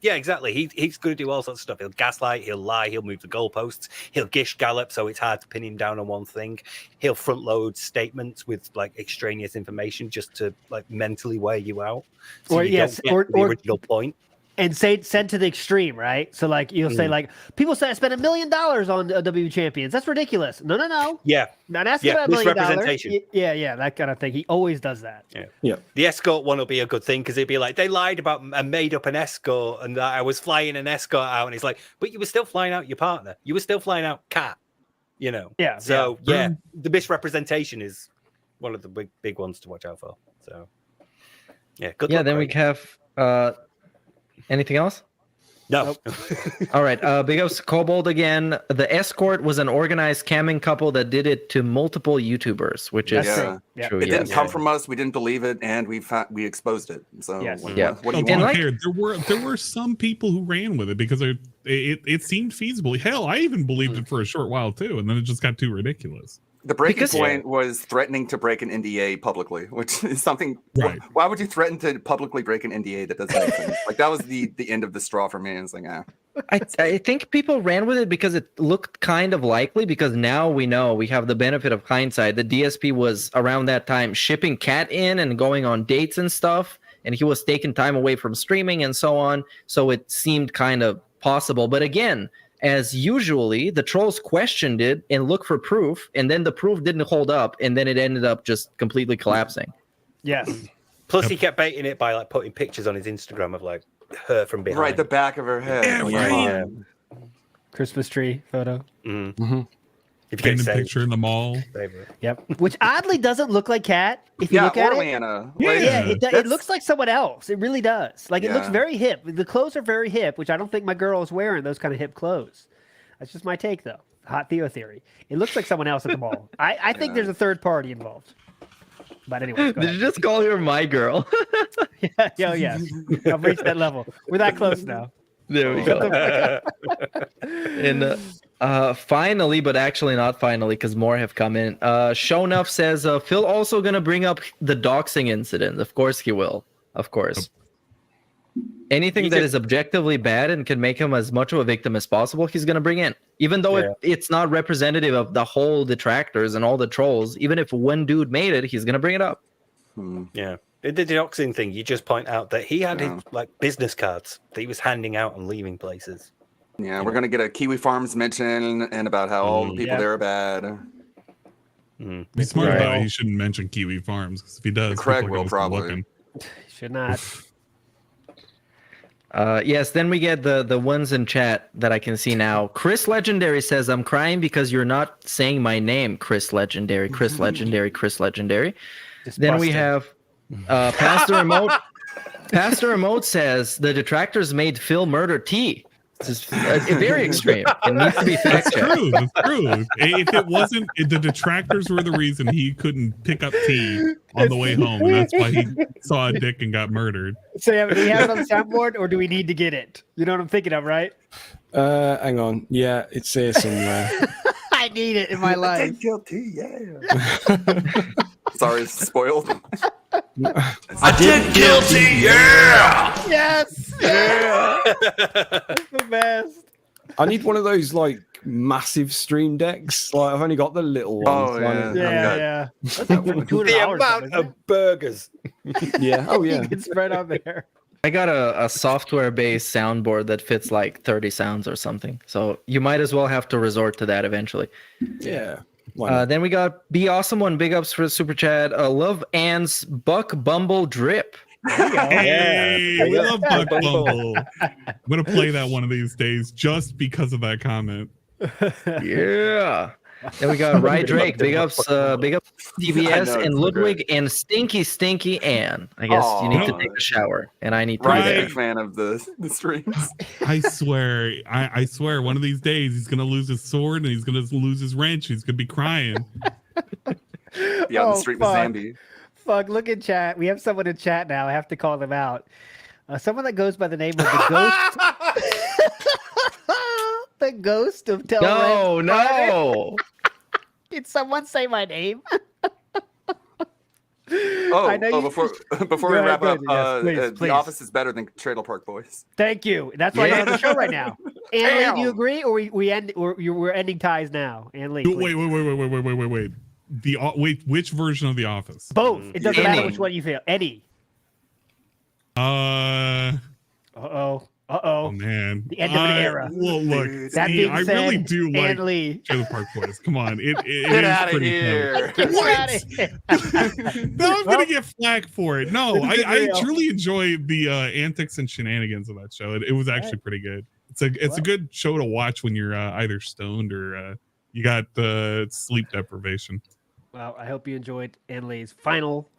Yeah, exactly. He's going to do all sorts of stuff. He'll gaslight, he'll lie, he'll move the goalposts, he'll gish gallop, so it's hard to pin him down on one thing. He'll front load statements with like extraneous information just to like mentally wear you out. So Or you yes, don't get the original point. And send to the extreme, right? So like you'll say like people say I spent $1 million on W Champions. That's ridiculous. No. Yeah. Not asking about $1 million. Misrepresentation. Yeah, that kind of thing. He always does that. Yeah. The escort one will be a good thing, because it'd be like they lied about and made up an escort, and that I was flying an escort out, and he's like, but you were still flying out your partner. You were still flying out Cat. You know. Yeah. So the misrepresentation is one of the big ones to watch out for. So yeah, good. Yeah, luck, then Craig. we have anything else? No. All right. Big ups to Kobold again. The escort was an organized camming couple that did it to multiple YouTubers, which is true. It didn't come from us. We didn't believe it, and we exposed it. So what do you want? There were some people who ran with it because it seemed feasible. Hell, I even believed it for a short while too, and then it just got too ridiculous. The breaking point was threatening to break an NDA publicly, which is something. Right. Why would you threaten to publicly break an NDA that doesn't make sense? Like that was the end of the straw for me. It's like, I think people ran with it because it looked kind of likely. Because now we know, we have the benefit of hindsight. The DSP was around that time shipping Cat in and going on dates and stuff, and he was taking time away from streaming and so on. So it seemed kind of possible. But again, as usually, the trolls questioned it and looked for proof, and then the proof didn't hold up, and then it ended up just completely collapsing. Yes. Plus, he kept baiting it by like putting pictures on his Instagram of like her from behind. Right, the back of her head. Yeah, Christmas tree photo. If you get a picture in the mall. Yep. Which oddly doesn't look like Cat. If you look at Lana. it, it looks like someone else. It really does. Like it looks very hip. The clothes are very hip, which I don't think my girl is wearing those kind of hip clothes. That's just my take, though. Hot Theo theory. It looks like someone else at the mall. I think there's a third party involved. But anyway, did you just call her my girl? yeah. I've reached that level. We're that close now. There we go. And finally, but actually not finally, because more have come in. Shonuff says Phil also gonna bring up the doxing incident. Of course he will. Of course. Anything that is objectively bad and can make him as much of a victim as possible, he's gonna bring in. Even though it's not representative of the whole detractors and all the trolls, even if one dude made it, he's gonna bring it up. Yeah. The doxing thing, you just point out that he had his like business cards that he was handing out and leaving places. Yeah, we're gonna get a Kiwi Farms mention and about how all the people there are bad. Be smart about it. He shouldn't mention Kiwi Farms because if he does, Craig will probably. Should not. Yes, then we get the ones in chat that I can see now. Chris Legendary says, I'm crying because you're not saying my name, Chris Legendary, Chris Legendary, Chris Legendary. Then we have Pastor Remote. Pastor Remote says the detractors made Phil murder T. This is very extreme. It needs to be fact checked. That's true. If it wasn't, if the detractors were the reason he couldn't pick up T on the way home, and that's why he saw a dick and got murdered. So do we have it on the soundboard, or do we need to get it? You know what I'm thinking of, right? Hang on. Yeah, it's here somewhere. I need it in my life. Guilty, Sorry, it's spoiled. I did guilty, yeah! Yes! Yeah! That's the best. I need one of those like massive stream decks. Like I've only got the little ones. Yeah. The amount of burgers. Yeah. Oh yeah. You can spread on there. I got a software-based soundboard that fits like 30 sounds or something. So you might as well have to resort to that eventually. Yeah. Then we got Be Awesome One. Big ups for the super chat. Love Ann's Buck Bumble Drip. Hey, we love Buck Bumble. I'm gonna play that one of these days just because of that comment. Yeah. Then we got Rye Drake. Big ups TBS and Ludwig and Stinky Ann. I guess you need to take a shower, and I need to. Rye's a big fan of the streams. I swear, I swear, one of these days he's gonna lose his sword and he's gonna lose his wrench. He's gonna be crying. Be out in the street with Zambi. Fuck! Look in chat. We have someone in chat now. I have to call them out. Someone that goes by the name of the Ghost. The Ghost of Telrance. No. Did someone say my name? Before we wrap up, please. The Office is better than Trailer Park Boys. Thank you. That's why I'm on the show right now. Ann Lee, do you agree, or we're ending ties now? Ann Lee, wait. Which version of The Office? Both. It doesn't matter which one you feel. Any. Oh man. The end of an era. Well, look, that being I said, really do like Ann Lee. Trailer Park Boys. Come on, it Get out of here. No, I'm gonna get flack for it. No, I truly enjoy the antics and shenanigans of that show. It was actually pretty good. It's a good show to watch when you're either stoned or you got sleep deprivation. Well, I hope you enjoyed Annalay's final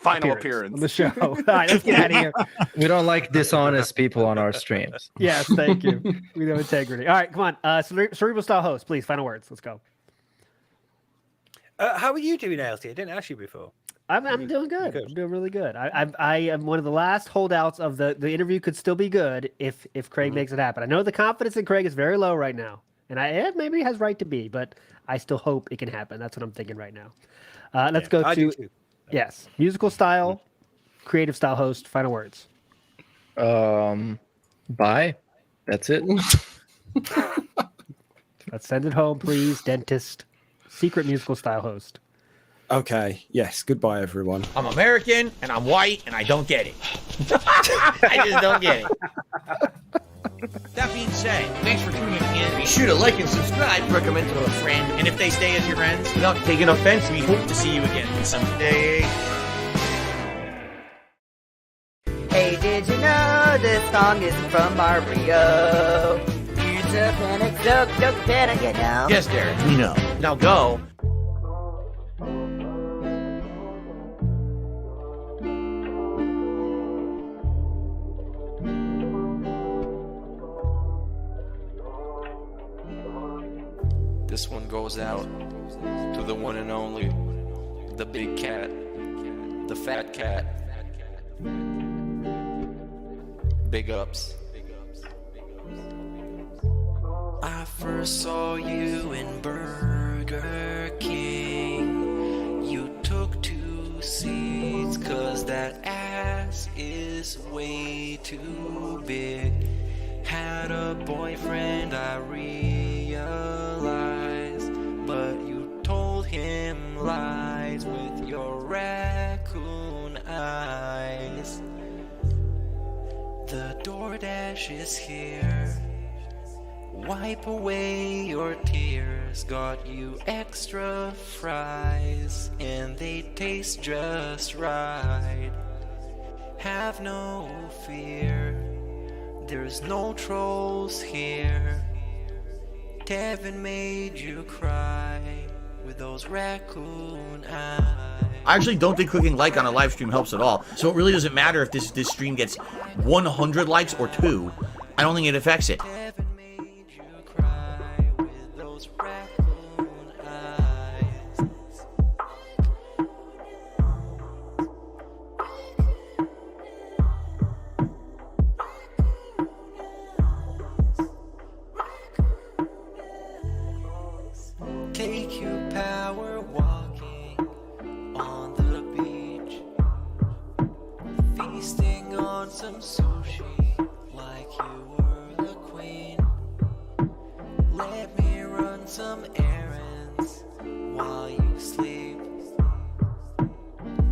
appearance on the show. All right, let's get out of here. We don't like dishonest people on our streams. Yes, thank you. We have integrity. All right, come on. Cerebral Style host, please. Final words. Let's go. How are you doing, LT? I didn't ask you before. I'm doing good. I'm doing really good. I am one of the last holdouts of the interview could still be good if Craig makes it happen. I know the confidence in Craig is very low right now, and maybe he has right to be, but I still hope it can happen. That's what I'm thinking right now. Let's go to musical style, creative style host. Final words. Bye. That's it. Let's send it home, please. Dentist, secret musical style host. Okay. Yes. Goodbye, everyone. I'm American and I'm white and I don't get it. I just don't get it. That being said, thanks for tuning in. Be sure to like and subscribe, recommend to a friend, and if they stay as your friends, without taking offense, we hope to see you again someday. Hey, did you know this song is from Mario? It's a panic joke, panic, you know? Yes, Derek, we know. Now go. This one goes out to the one and only, the big cat, the fat cat. Big ups. I first saw you in Burger King. You took 2 seats 'cause that ass is way too big. Had a boyfriend, I realized, but you told him lies with your raccoon eyes. The DoorDash is here. Wipe away your tears. Got you extra fries, and they taste just right. Have no fear. There's no trolls here. Kevin made you cry with those raccoon eyes. I actually don't think clicking like on a live stream helps at all. So it really doesn't matter if this stream gets 100 likes or 2. I don't think it affects it. Kevin made you cry with those raccoon eyes. Take you power walking on the beach, feasting on some sushi like you were the queen. Let me run some errands while you sleep.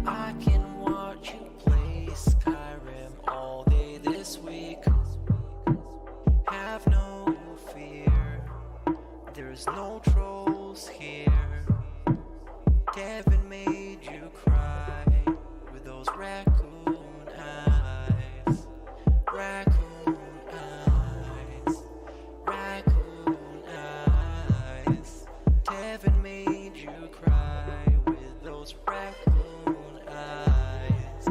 I can watch you play Skyrim all day this week. Have no fear, there's no trolls here. Kevin made you cry with those raccoon eyes. Raccoon eyes. Raccoon eyes. Kevin made you cry with those raccoon eyes.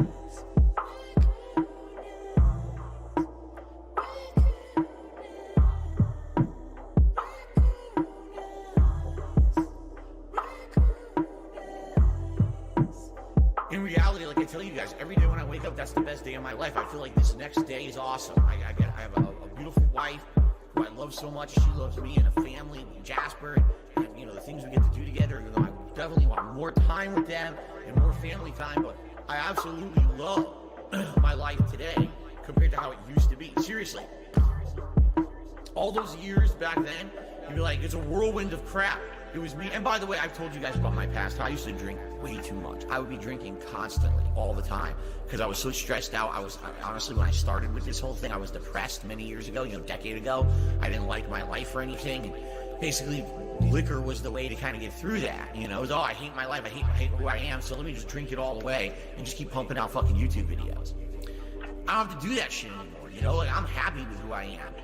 In reality, like I tell you guys, every day when I wake up, that's the best day of my life. I feel like this next day is awesome. I have a beautiful wife who I love so much. She loves me, and a family, Jasper, and you know the things we get to do together. You know, I definitely want more time with them and more family time. But I absolutely love my life today compared to how it used to be. Seriously, all those years back then, you'd be like, it's a whirlwind of crap. It was me. And by the way, I've told you guys about my past. I used to drink way too much. I would be drinking constantly, all the time, because I was so stressed out. Honestly, when I started with this whole thing, I was depressed many years ago, a decade ago. I didn't like my life or anything. And basically, liquor was the way to kind of get through that. It was, I hate my life. I hate who I am. So let me just drink it all away and just keep pumping out fucking YouTube videos. I don't have to do that shit anymore. Like, I'm happy with who I am.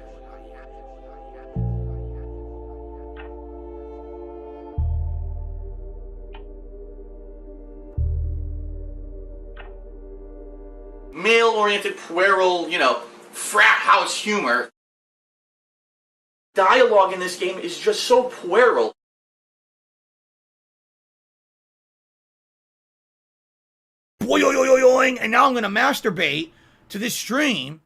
male-oriented, puerile, frat house humor. Dialogue in this game is just so puerile. Boing, and now I'm gonna masturbate to this stream.